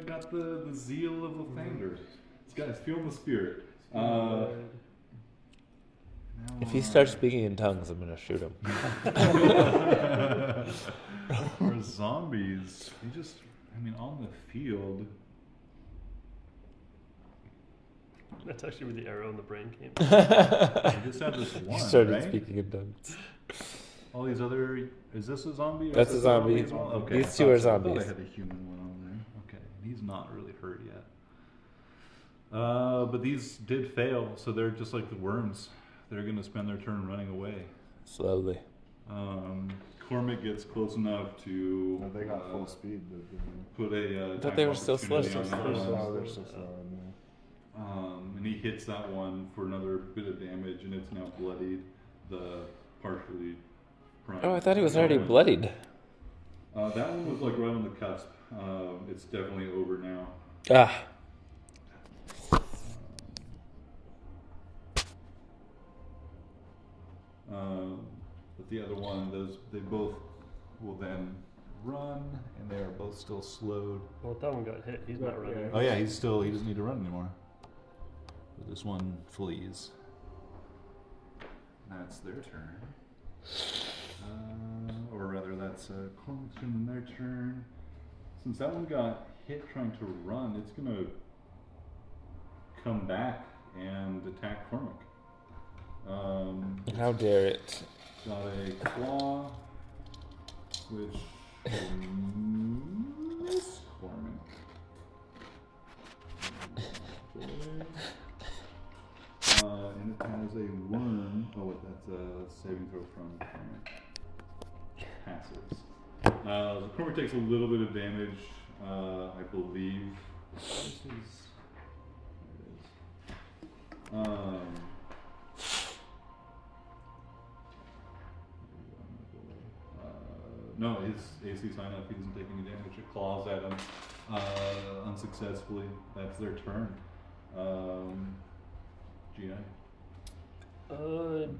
got the zeal of Lathander. This guy's feeling the spirit. If he starts speaking in tongues, I'm gonna shoot him. For zombies, on the field. That's actually where the arrow in the brain came. You just have this one, He started right? speaking in tongues. All these other. Is this a zombie? Or That's is a this zombie. as well? Okay. These two are I thought zombies. I had a human one on there. Okay, he's not really hurt yet. But these did fail, so they're just like the worms. They're gonna spend their turn running away. Slowly. Cormac gets close enough to. No, they got full speed. Put a. I thought they were still slow. opportunity on that one. They're so slow in there. And he hits that one for another bit of damage, and it's now bloodied. The partial actually prime. Oh, I thought he was already That one- bloodied. That one was like right on the cusp. It's definitely over now. Ah. But the other one, they both will then run, and they are both still slowed. Well, that one got hit. He's not running. Yeah. Oh yeah, he doesn't need to run anymore. But this one flees. That's their turn. Or rather, that's Cormac's turn and their turn. Since that one got hit trying to run, it's gonna come back and attack Cormac. How dare it? Got a claw, which miss Cormac. And it has a worm. Oh, wait, that's a saving throw from Cormac. Passes. So Cormac takes a little bit of damage, I believe. This is. There it is. No, his AC's high enough. He doesn't take any damage. It claws at him unsuccessfully. That's their turn. GI.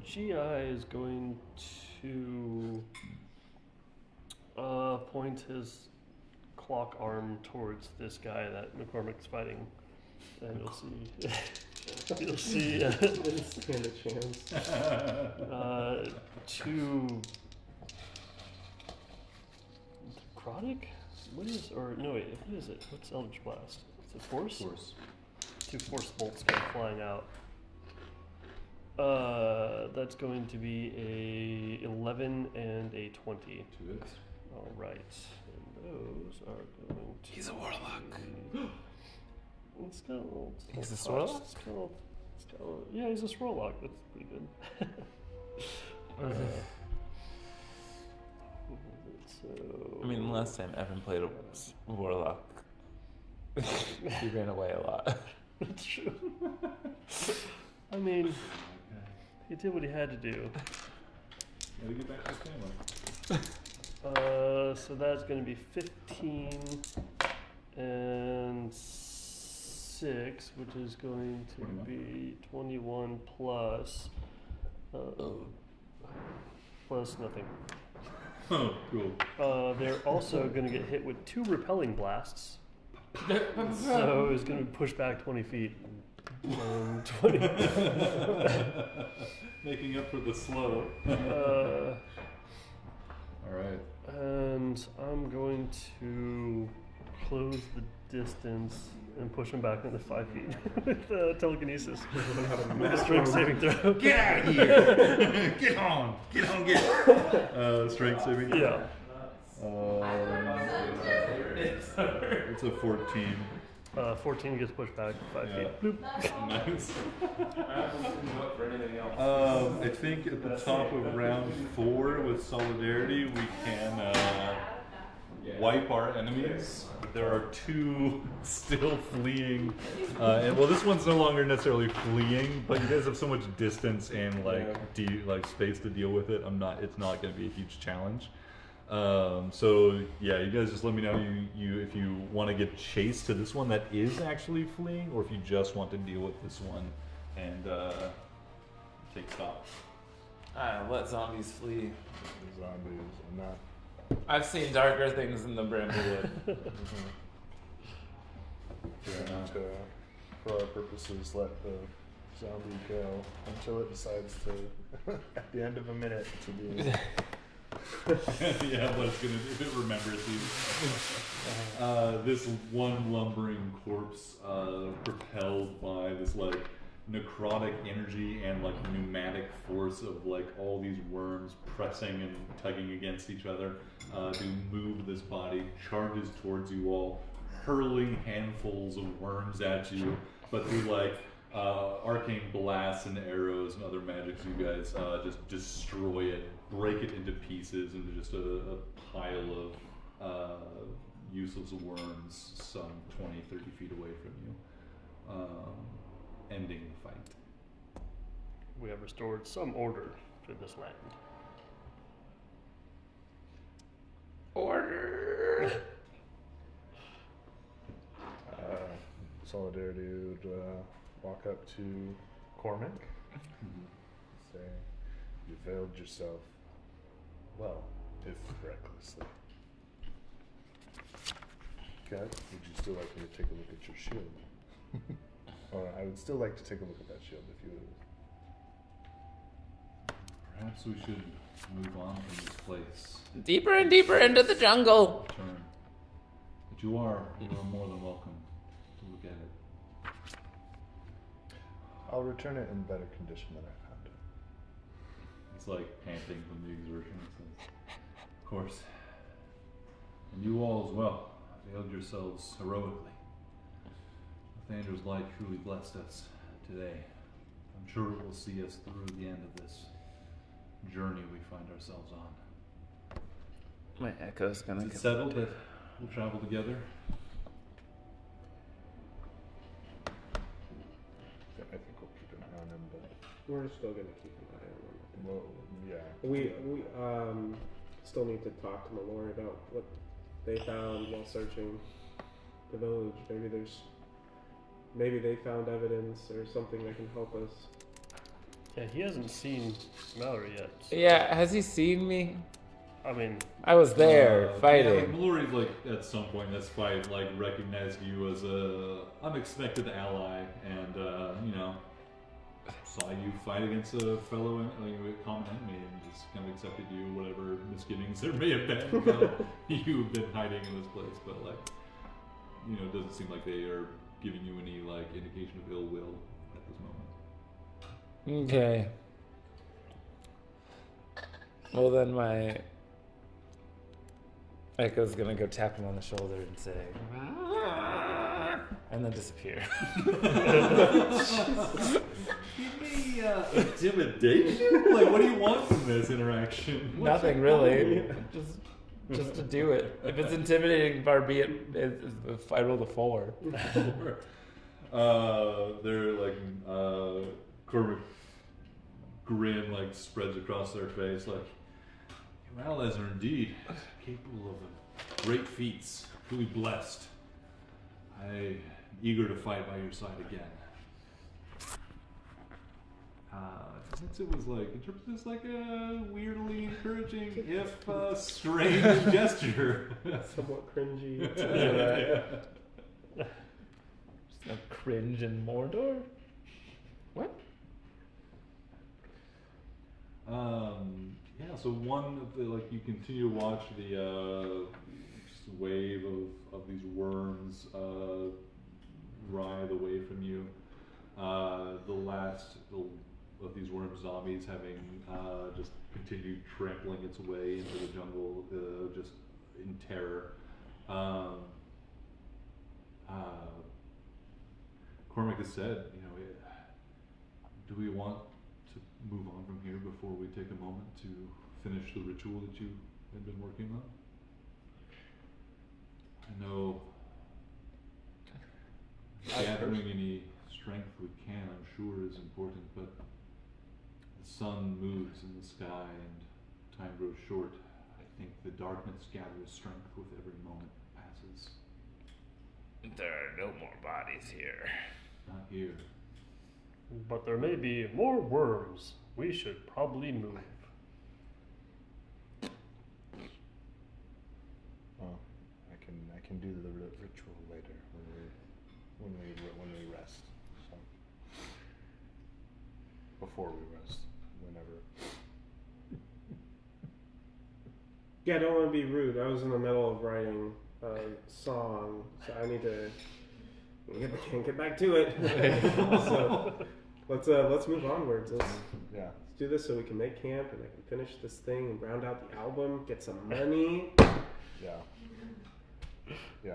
GI is going to point his clock arm towards this guy that McCormick's fighting, and you'll see. You'll see. Didn't stand a chance. Two. Necrotic? What is, or no wait, what is it? What's Eldritch Blast? Is it Force? Force. Two Force bolts come flying out. That's going to be a 11 and a 20. To it. All right, and those are going to. He's a warlock. It's got a little. He's a touch. Swarlock? It's got a little, yeah, he's a Swarlock. That's pretty good. So. I mean, last time Evan played a warlock, he ran away a lot. That's true. I mean, he did what he had to do. Gotta get back to his family. So that's going to be 15 and 6, which is going to 21. be 21 plus plus nothing. Oh, cool. They're also going to get hit with 2 repelling blasts. So it's going to be pushed back 20 feet. 20. Making up for the slow. Alright. And I'm going to close the distance and push him back into 5 feet with telekinesis. With a strength saving throw. Get out of here! Get on! Get on, get! Strength saving? Yeah. It's a 14. 14 gets pushed back 5 Yeah. feet. Bloop. Nice. I think at the top of round 4 with Solidarity, we can wipe our enemies. There are 2 still fleeing. And well, this one's no longer necessarily fleeing, but you guys have so much distance and like space to deal with it. It's not going to be a huge challenge. So yeah, you guys just let me know if you want to get chased to this one that is actually fleeing, or if you just want to deal with this one and take stock. Let zombies flee. The zombies are not. I've seen darker things in the Bramblewood. And for our purposes, let the zombie go until it decides to, at the end of a minute, to be. Yeah, what it's gonna do, if it remembers these. This one lumbering corpse, propelled by this like necrotic energy and like pneumatic force of like all these worms pressing and tugging against each other, to move this body, charges towards you all, hurling handfuls of worms at you, but through like arcane blasts and arrows and other magics, you guys just destroy it, break it into pieces into just a pile of useless worms some 20, 30 feet away from you, ending the fight. We have restored some order to this land. Solidarity would walk up to Cormac, say, "You veiled yourself well, if recklessly. Okay, would you still like me to take a look at your shield? Or I would still like to take a look at that shield if you would." Perhaps we should move on from this place. Deeper and deeper into the jungle. Return. But you are more than welcome to look at it. I'll return it in better condition than I found it. It's like panting from the exertion. Of course. And you all as well availed yourselves heroically. Nathandra's light truly blessed us today. I'm sure it will see us through the end of this journey we find ourselves on. My echo's gonna Is it get settled that we'll travel together? Yeah, I think we'll keep an eye on him, but We're still gonna keep an eye on them. well, yeah. We still need to talk to Mallory about what they found while searching the village. Maybe they found evidence or something that can help us. Yeah, he hasn't seen Mallory yet. So, Yeah, has he seen me? I mean, I was there Yeah, like fighting. Mallory's like at some point in this fight, like recognized you as a unexpected ally, and saw you fight against a fellow common enemy, and just kind of accepted you, whatever misgivings there may have been about you've been hiding in this place. But it doesn't seem like they are giving you any indication of ill will at this moment. Okay. Well, then my echo's gonna go tap him on the shoulder and say, and then disappear. Give me intimidation? What do you want from this interaction? Nothing really. Just to do it. If it's intimidating, far be it. If I rolled a 4. They're Cormac grin spreads across their face your allies are indeed capable of great feats. Truly blessed. I'm eager to fight by your side again. Since it was interpret this like a weirdly encouraging, if strange gesture. Somewhat cringy. No cringe in Mordor? What? So one of the you continue to watch the just wave of these worms writhe away from you. The last of these worm zombies having just continued trampling its way into the jungle, just in terror. Cormac has said, do we want to move on from here before we take a moment to finish the ritual that you have been working on? I know gathering any strength we can, I'm sure, is important, but the sun moves in the sky and time grows short. I think the darkness gathers strength with every moment that passes. There are no more bodies here. Not here. but there may be more worms. We should probably move. Well, I can do the ritual later when we rest. So before we rest, whenever. Yeah, I don't want to be rude. I was in the middle of writing a song, so I need to can't get back to it. So let's move onwards. Let's do this so we can make camp and I can finish this thing and round out the album, get some money. Yeah.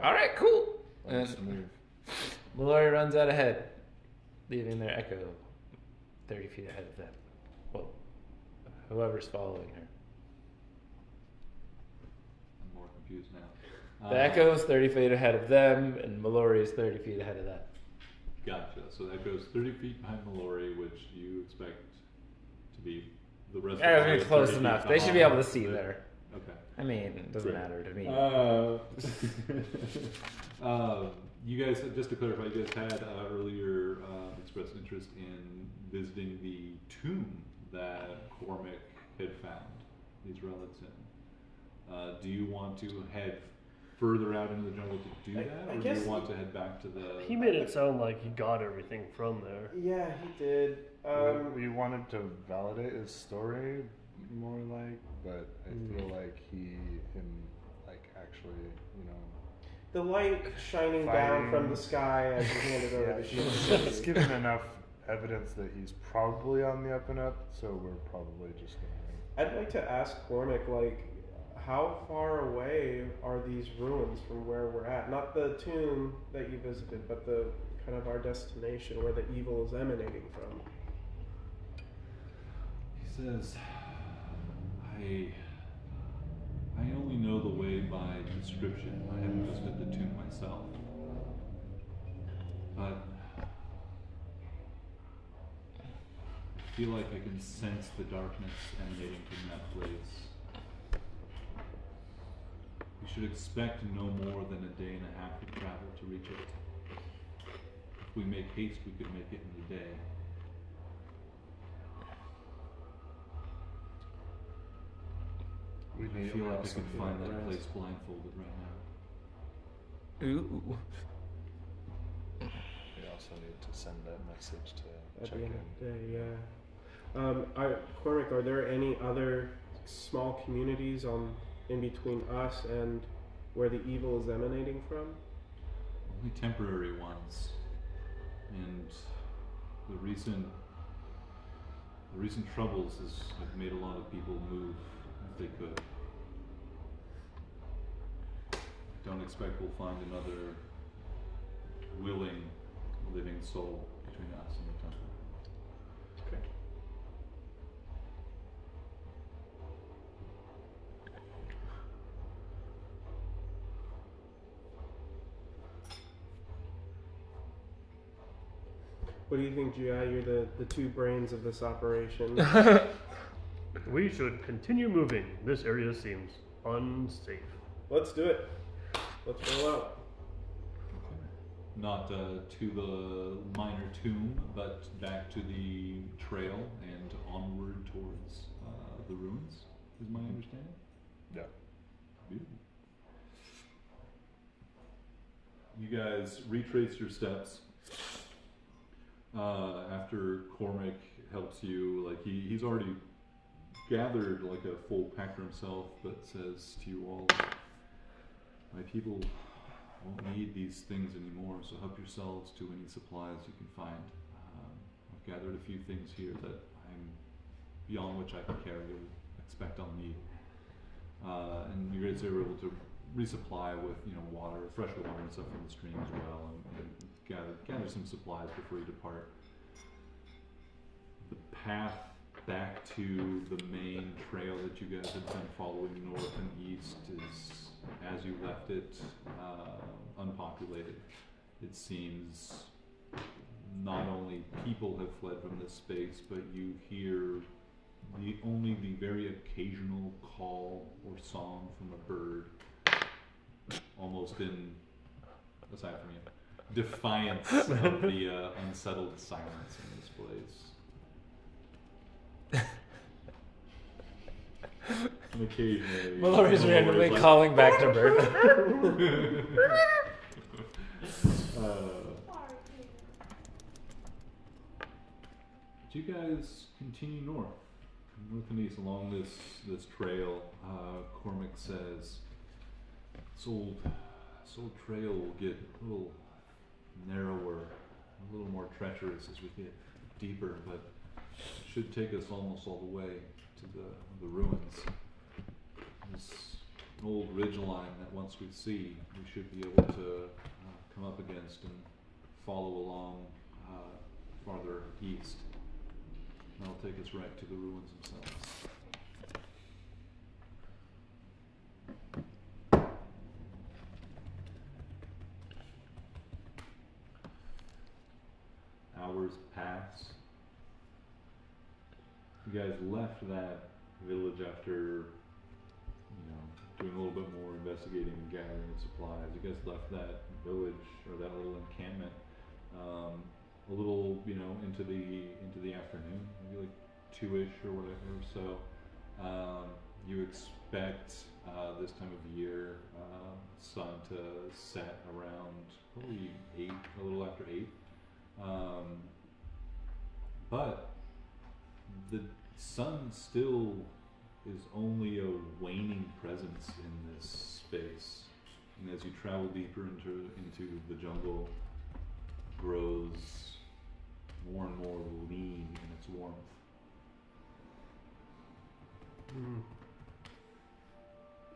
All right, cool. Let's move. Mallory runs out ahead, leaving their echo 30 feet ahead of them. Well, whoever's following her. I'm more confused now. The echo is 30 feet ahead of them, and Mallory is 30 feet ahead of that. Gotcha. So that goes 30 feet behind Mallory, which you expect to be the rest Yeah, of the it's close enough. They should be able to see behind. there. Okay. I mean, it doesn't matter to me. You guys, just to clarify, you guys had earlier expressed interest in visiting the tomb that Cormac had found these relics in. Do you want to head further out into the jungle to do that, I or do guess you want to head back to the? He made it sound like he got everything from there. Yeah, he did. We wanted to validate his story more like, but I feel like he actually, The light shining down from the sky as he handed over the shield. he's given enough evidence that he's probably on the up and up, so we're probably just gonna. I'd like to ask Cormac, how far away are these ruins from where we're at? Not the tomb that you visited, but the kind of our destination where the evil is emanating from. He says, I only know the way by description. I haven't visited the tomb myself. But I feel like I can sense the darkness emanating from that place. We should expect no more than a day and a half of travel to reach it. If we make haste, we could make it in a day. I feel like I can find that place blindfolded right now. Ooh. We also need to send that message to At check the end in. of the day, yeah. Cormac, are there any other small communities in between us and where the evil is emanating from? Only temporary ones. And the recent troubles have made a lot of people move if they could. I don't expect we'll find another willing, living soul between us and the temple. Okay. What do you think, Gi? You're the two brains of this operation. We should continue moving. This area seems unsafe. Let's do it. Let's roll out. Not to the minor tomb, but back to the trail and onward towards the ruins, is my understanding? Yeah. Beautiful. You guys retrace your steps. After Cormac helps you, he's already gathered a full pack for himself, but says to you all, my people won't need these things anymore, so help yourselves to any supplies you can find. I've gathered a few things here that I'm beyond which I can carry or expect I'll need. And you guys are able to resupply with water, fresh water and stuff from the stream as well, and gather some supplies before you depart. The path back to the main trail that you guys had been following north and east is, as you left it, unpopulated. It seems not only people have fled from this space, but you hear only the very occasional call or song from a bird, almost in, aside from you, defiance of the unsettled silence in this place. And occasionally, Mallory's randomly like, calling back to Bert. You guys continue north and east along this trail. Cormac says this old trail will get a little narrower, a little more treacherous as we get deeper, but it should take us almost all the way to the ruins. There's an old ridge line that once we see, we should be able to come up against and follow along farther east. That'll take us right to the ruins themselves. Hours pass. You guys left that village after, doing a little bit more investigating and gathering supplies. You guys left that village or that little encampment a little, into the afternoon, maybe like 2-ish or whatever. So you expect this time of year sun to set around probably 8, a little after 8. But the sun still is only a waning presence in this space, and as you travel deeper into the jungle, grows more and more lean in its warmth.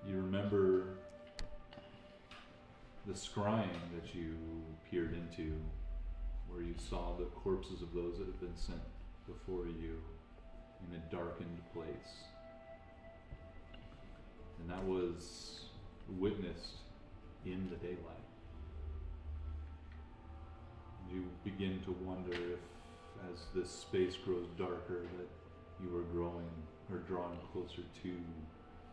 You remember the scrying that you peered into, where you saw the corpses of those that had been sent before you in a darkened place. And that was witnessed in the daylight. You begin to wonder if, as this space grows darker, that you are growing or drawing closer to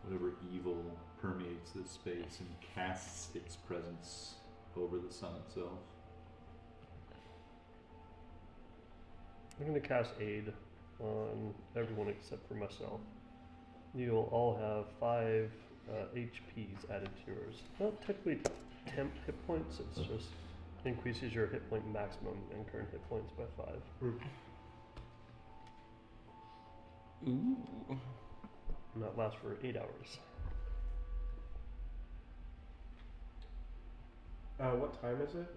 whatever evil permeates this space and casts its presence over the sun itself. I'm going to cast Aid on everyone except for myself. You'll all have 5 HPs added to yours. Not technically temp hit points, it's just increases your hit point maximum and current hit points by 5. Ooh. And that lasts for 8 hours. What time is it?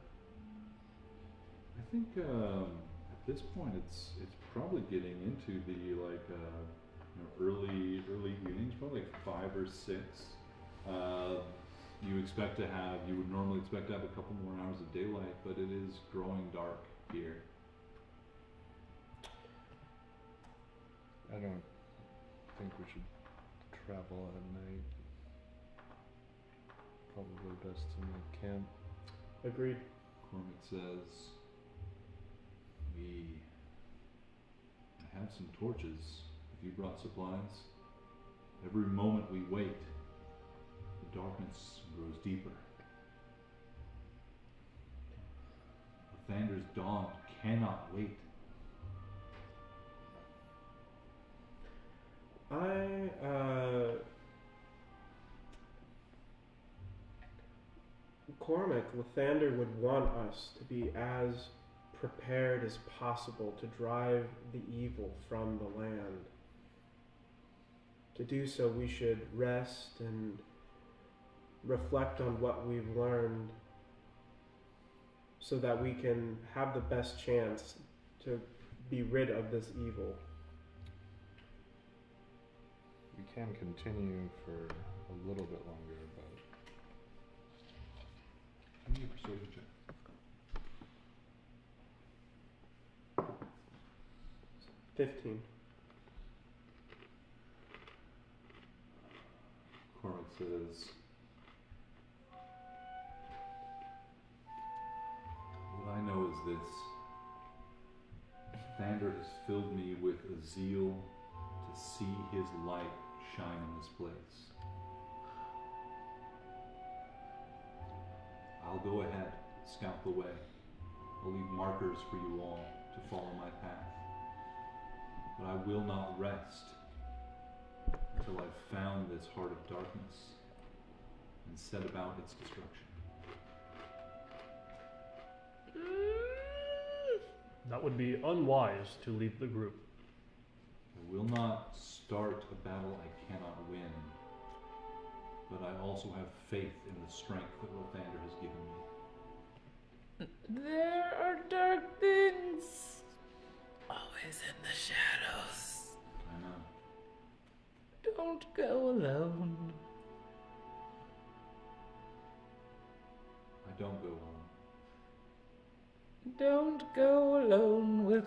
I think at this point it's probably getting into the early evenings, probably like 5 or 6. You would normally expect to have a couple more hours of daylight, but it is growing dark here. I don't think we should travel at night. Probably best to make camp. Agreed. Cormac says, I have some torches. If you brought supplies, every moment we wait, the darkness grows deeper. Lathander's dawn cannot wait. Cormac, Lathander would want us to be as prepared as possible to drive the evil from the land. To do so, we should rest and reflect on what we've learned so that we can have the best chance to be rid of this evil. We can continue for a little bit longer, but Give me a persuasion check. 15. Cormac says, what I know is this. Thander has filled me with a zeal to see his light shine in this place. I'll go ahead, scout the way. I'll leave markers for you all to follow my path. But I will not rest until I've found this heart of darkness and set about its destruction. That would be unwise to leave the group. I will not start a battle I cannot win, but I also have faith in the strength that Lathander has given me. There are dark things always in the shadows. I know. Don't go alone. I don't go alone. Don't go alone with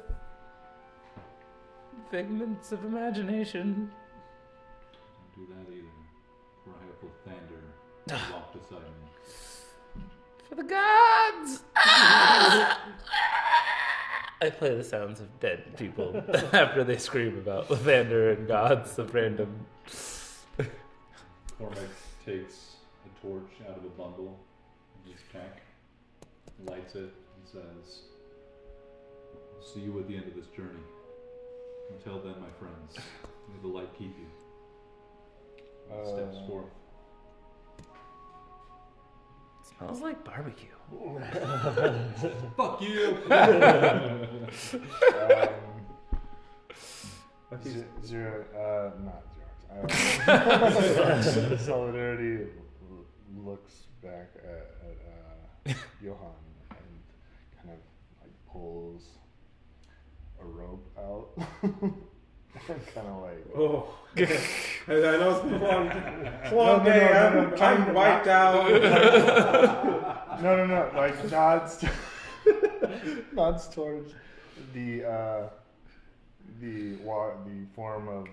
figments of imagination. Don't do that either, for I have Lathander locked beside me. For the gods! I play the sounds of dead people after they scream about Lathander and gods of random. Cormac takes a torch out of a bundle in his pack, lights it, and says, "I'll see you at the end of this journey. Until then, my friends, may the light keep you." Steps forth. Smells like barbecue. Fuck you! Zero, not Xerox. Solidarity looks back at Johan and kind of like pulls a rope out. Kind of like. Oh, I know it's been a long day. I'm wiped out. No. Like nods towards the form of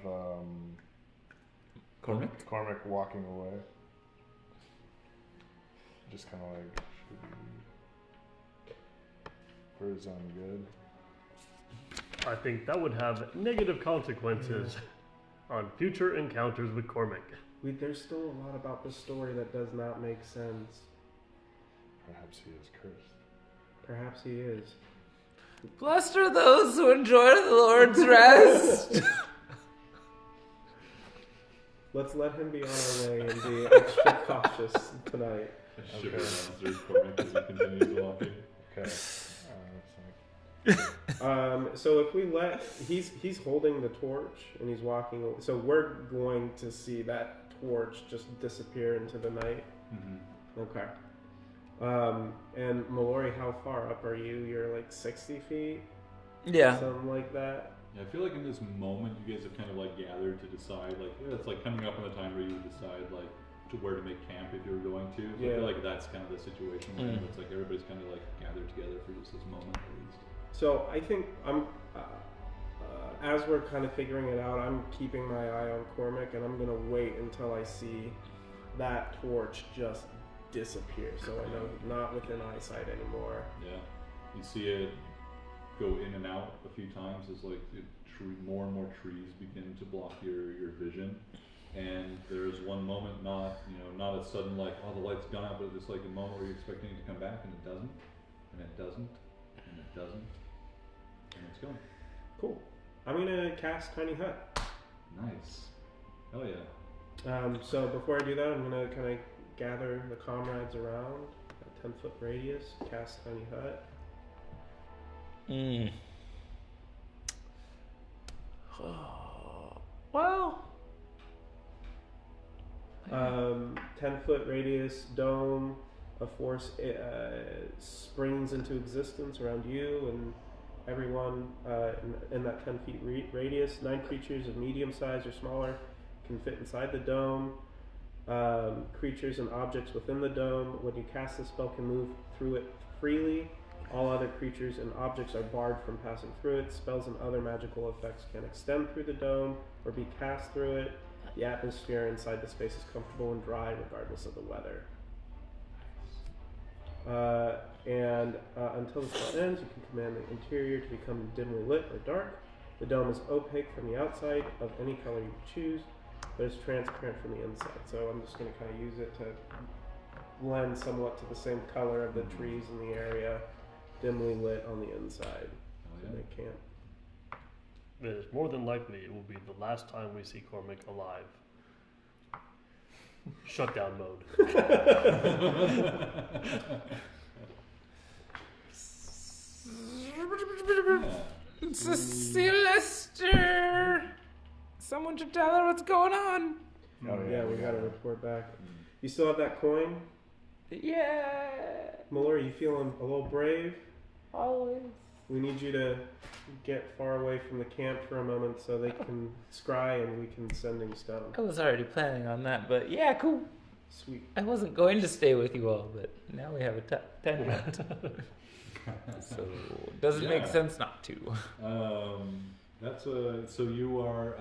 Cormac walking away. Just kind of like for his own good. I think that would have negative consequences on future encounters with Cormac. There's still a lot about this story that does not make sense. Perhaps he is cursed. Perhaps he is. Blessed are those who enjoy the Lord's rest. Let's let him be on our way and be extra cautious tonight. A shiver runs through Cormac as he continues walking. Okay. So if we he's holding the torch and he's walking. So we're going to see that torch just disappear into the night. Mm-hmm. Okay. And Mallory, how far up are you? You're like 60 feet? Yeah. Something like that? Yeah, I feel like in this moment you guys have kind of like gathered to decide, like, it's like coming up on the time where you would decide, like, to where to make camp if you were going to. So I feel like that's kind of the situation where it's like everybody's kind of like gathered together for just this moment at least. So I think I'm, as we're kind of figuring it out, I'm keeping my eye on Cormac, and I'm gonna wait until I see that torch just disappear, so I know he's not within eyesight anymore. Yeah, you see it go in and out a few times as like more and more trees begin to block your vision. And there's one moment, not a sudden like, oh, the light's gone out, but it's like a moment where you're expecting it to come back and it doesn't, and it doesn't, and it doesn't, and it's gone. Cool. I'm gonna cast Tiny Hut. Nice. Hell yeah. So before I do that, I'm gonna kind of gather the comrades around a 10-foot radius, cast Tiny Hut. Well. 10-foot radius dome, a force springs into existence around you and everyone in that 10 feet radius. 9 creatures of medium size or smaller can fit inside the dome. Creatures and objects within the dome, when you cast the spell, can move through it freely. All other creatures and objects are barred from passing through it. Spells and other magical effects can extend through the dome or be cast through it. The atmosphere inside the space is comfortable and dry regardless of the weather. Until the spell ends, you can command the interior to become dimly lit or dark. The dome is opaque from the outside of any color you choose, but it's transparent from the inside. So I'm just going to kind of use it to blend somewhat to the same color of the trees in the area, dimly lit on the inside. Hell yeah. They can't. It is more than likely it will be the last time we see Cormac alive. Shutdown mode. Celester! Someone should tell her what's going on. Yeah, we gotta report back. You still have that coin? Yeah. Mallory, you feeling a little brave? Always. We need you to get far away from the camp for a moment so they can scry and we can send him stone. I was already planning on that, but yeah, cool. Sweet. I wasn't going to stay with you all, but now we have a tent hunt. So it doesn't make sense not to. So you are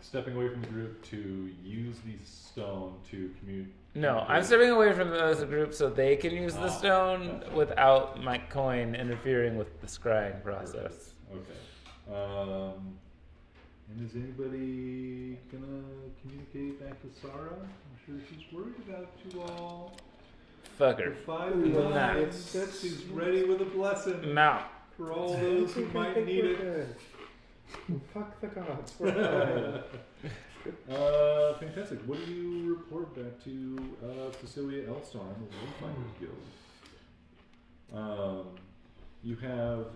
stepping away from the group to use the stone to commute. No, I'm stepping away from the group so they can use the stone gotcha. without my coin interfering with the scrying process. Okay. And is anybody gonna communicate back to Sarah? I'm sure she's worried about you all. Fuck The her. 5 Nah. times says she's ready with a blessing No. for all those who might need it. Fuck the gods. We're fine. Fantastic. What do you report back to Cecilia Elstar and the Wayfinders Guild? You have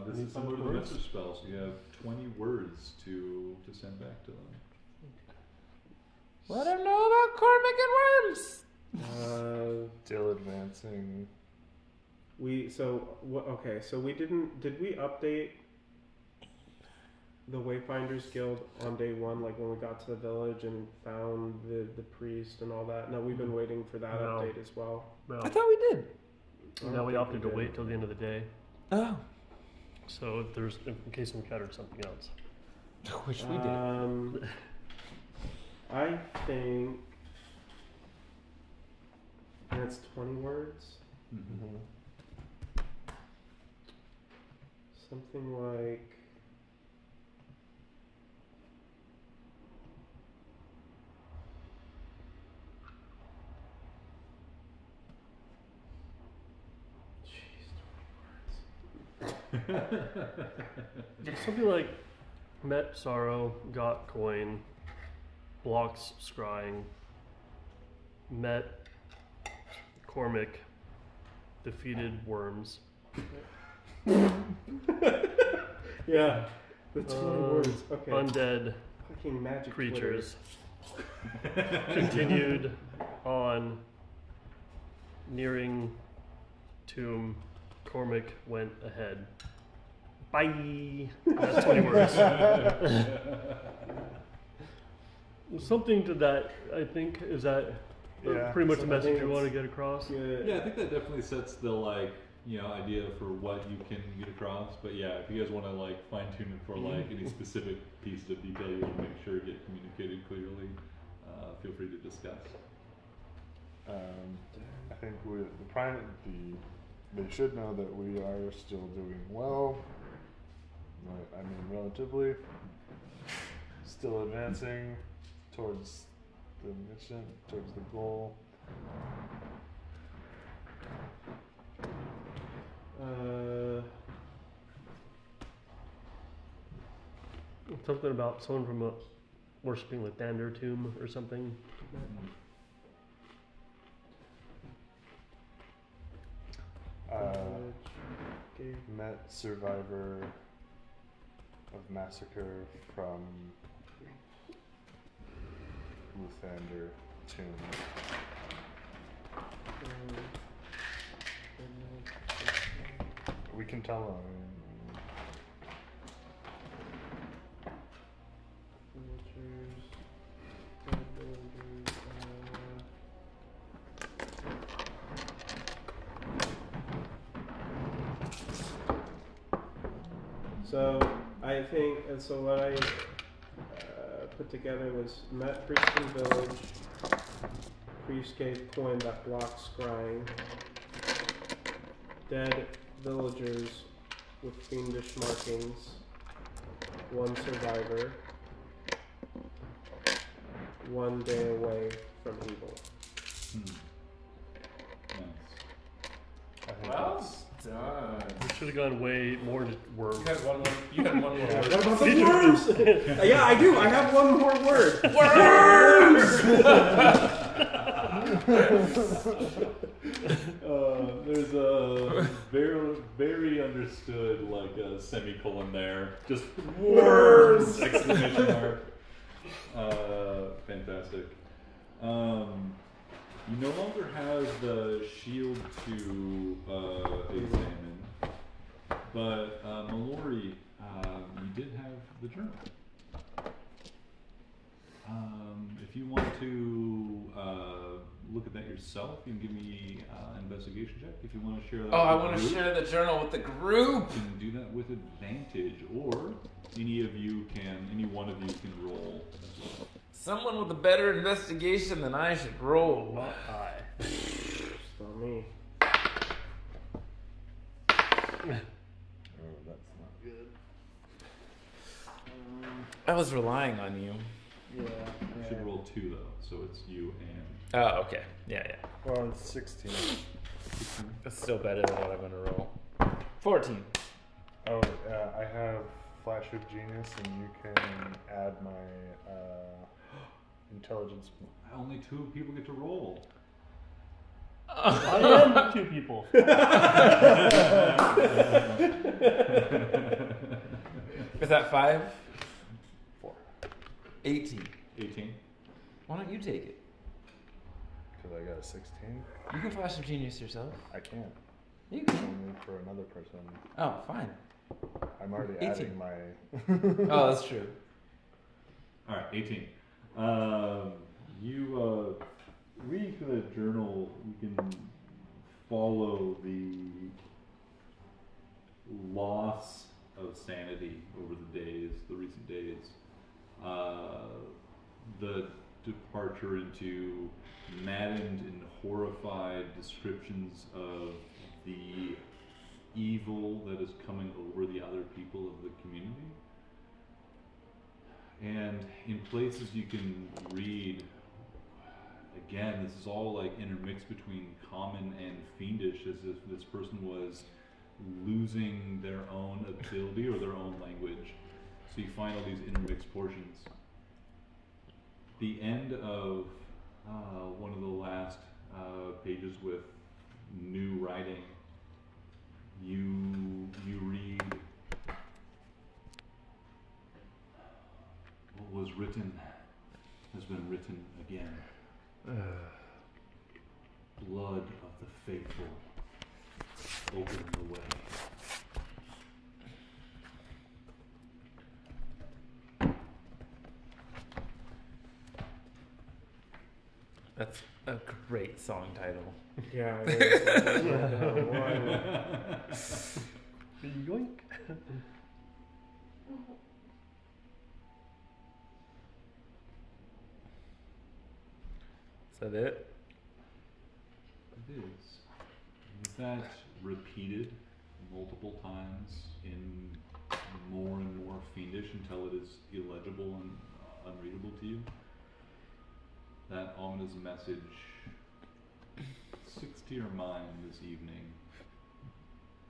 this is similar to the message spell, so you have 20 words to send back to them. Let him know about Cormac and Worms. Still advancing. So we didn't. Did we update the Wayfinders Guild on day one, like when we got to the village and found the priest and all that? No, we've been waiting for that No. update as well. No. I thought we did. I don't Now we think opted to did. wait till the end of the day. Oh. So if there's, in case we encountered something else. Which we did. I think that's 20 words. Mm-hmm. Something like. Something like met sorrow, got coin, blocks scrying, met Cormac, defeated worms. Yeah, the 20 words. Okay. Undead Fucking magic creatures. Continued on, nearing tomb. Cormac went ahead. Bye. That's 20 words. Something to that, I think, is that Yeah. pretty much So the I message think you want to it's- get across? Twitter. Yeah, I think that definitely sets the idea for what you can get across. But yeah, if you guys want to fine tune it for any specific pieces of detail you want to make sure get communicated clearly, feel free to discuss. I think they should know that we are still doing well. I mean, relatively. Still advancing towards the mission, towards the goal. Something about someone from a worshipping Lathander tomb or something. Met survivor of massacre from Lathander tomb. We can tell them. So I think, and so what I put together was met priest in village. Priest gave coin that blocks scrying. Dead villagers with fiendish markings. One survivor. 1 day away from evil. Nice. I think Well that's done. We should have gone way more to worms. You had one more. You had one more What word. about the worms? Yeah, I do. I have one more word. There's a very understood a semicolon there. Just worms! Exclamation mark. Fantastic. You no longer have the shield to examine, but Mallory, you did have the journal. If you want to look at that yourself, you can give me an investigation check. If you want to share that Oh, I with the want to group, share the journal with the group. you can do that with advantage, or any one of you can roll as well. Someone with a better investigation than I should roll. Not I. Just on me. Oh, that's not good. I was relying on you. Yeah. You should roll 2 though, so it's you and. Oh, okay. Yeah. Well, it's 16. That's still better than what I'm gonna roll. 14. Oh, I have Flash of Genius, and you can add my intelligence. Only 2 people get to roll. I am 2 people. Is that 5? 4. 18. 18. Why don't you take it? Because I got a 16. You can flash of genius yourself. I can't. You can. Only for another person. Oh, fine. I'm already 18. adding my. Oh, that's true. All right, 18. You reading through that journal, you can follow the loss of sanity over the days, the recent days. The departure into maddened and horrified descriptions of the evil that is coming over the other people of the community. And in places you can read, again, this is all like intermixed between common and fiendish, as if this person was losing their own ability or their own language. So you find all these intermixed portions. The end of one of the last pages with new writing, you read, what was written has been written again. Blood of the faithful, open the way. That's a great song title. Yeah. Yoink. Is that it? It is. With that repeated multiple times in more and more fiendish until it is illegible and unreadable to you. That ominous message sticks to your mind this evening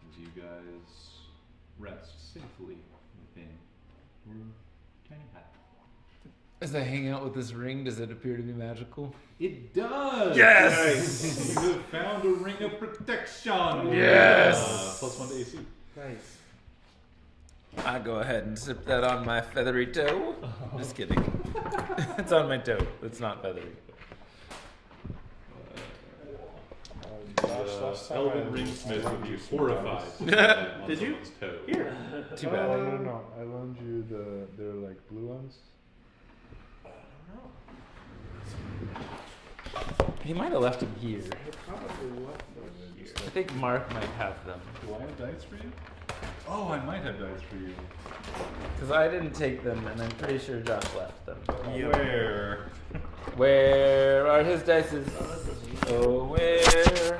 as you guys rest safely within your tiny hut. As I hang out with this ring, does it appear to be magical? It does! Yes! You have found a ring of protection! Yes! +1 to AC. Nice. I go ahead and sip that on my feathery toe. Just kidding. It's on my toe. It's not feathery. Elven ringsmith would be horrified. Did you? Toe. Here. Too bad. No. I loaned you they're like blue ones. He might have left them here. Probably left them here. I think Mark might have them. Do I have dice for you? Oh, I might have dice for you. Because I didn't take them, and I'm pretty sure Josh left them. Where? Where are his dices? Oh, where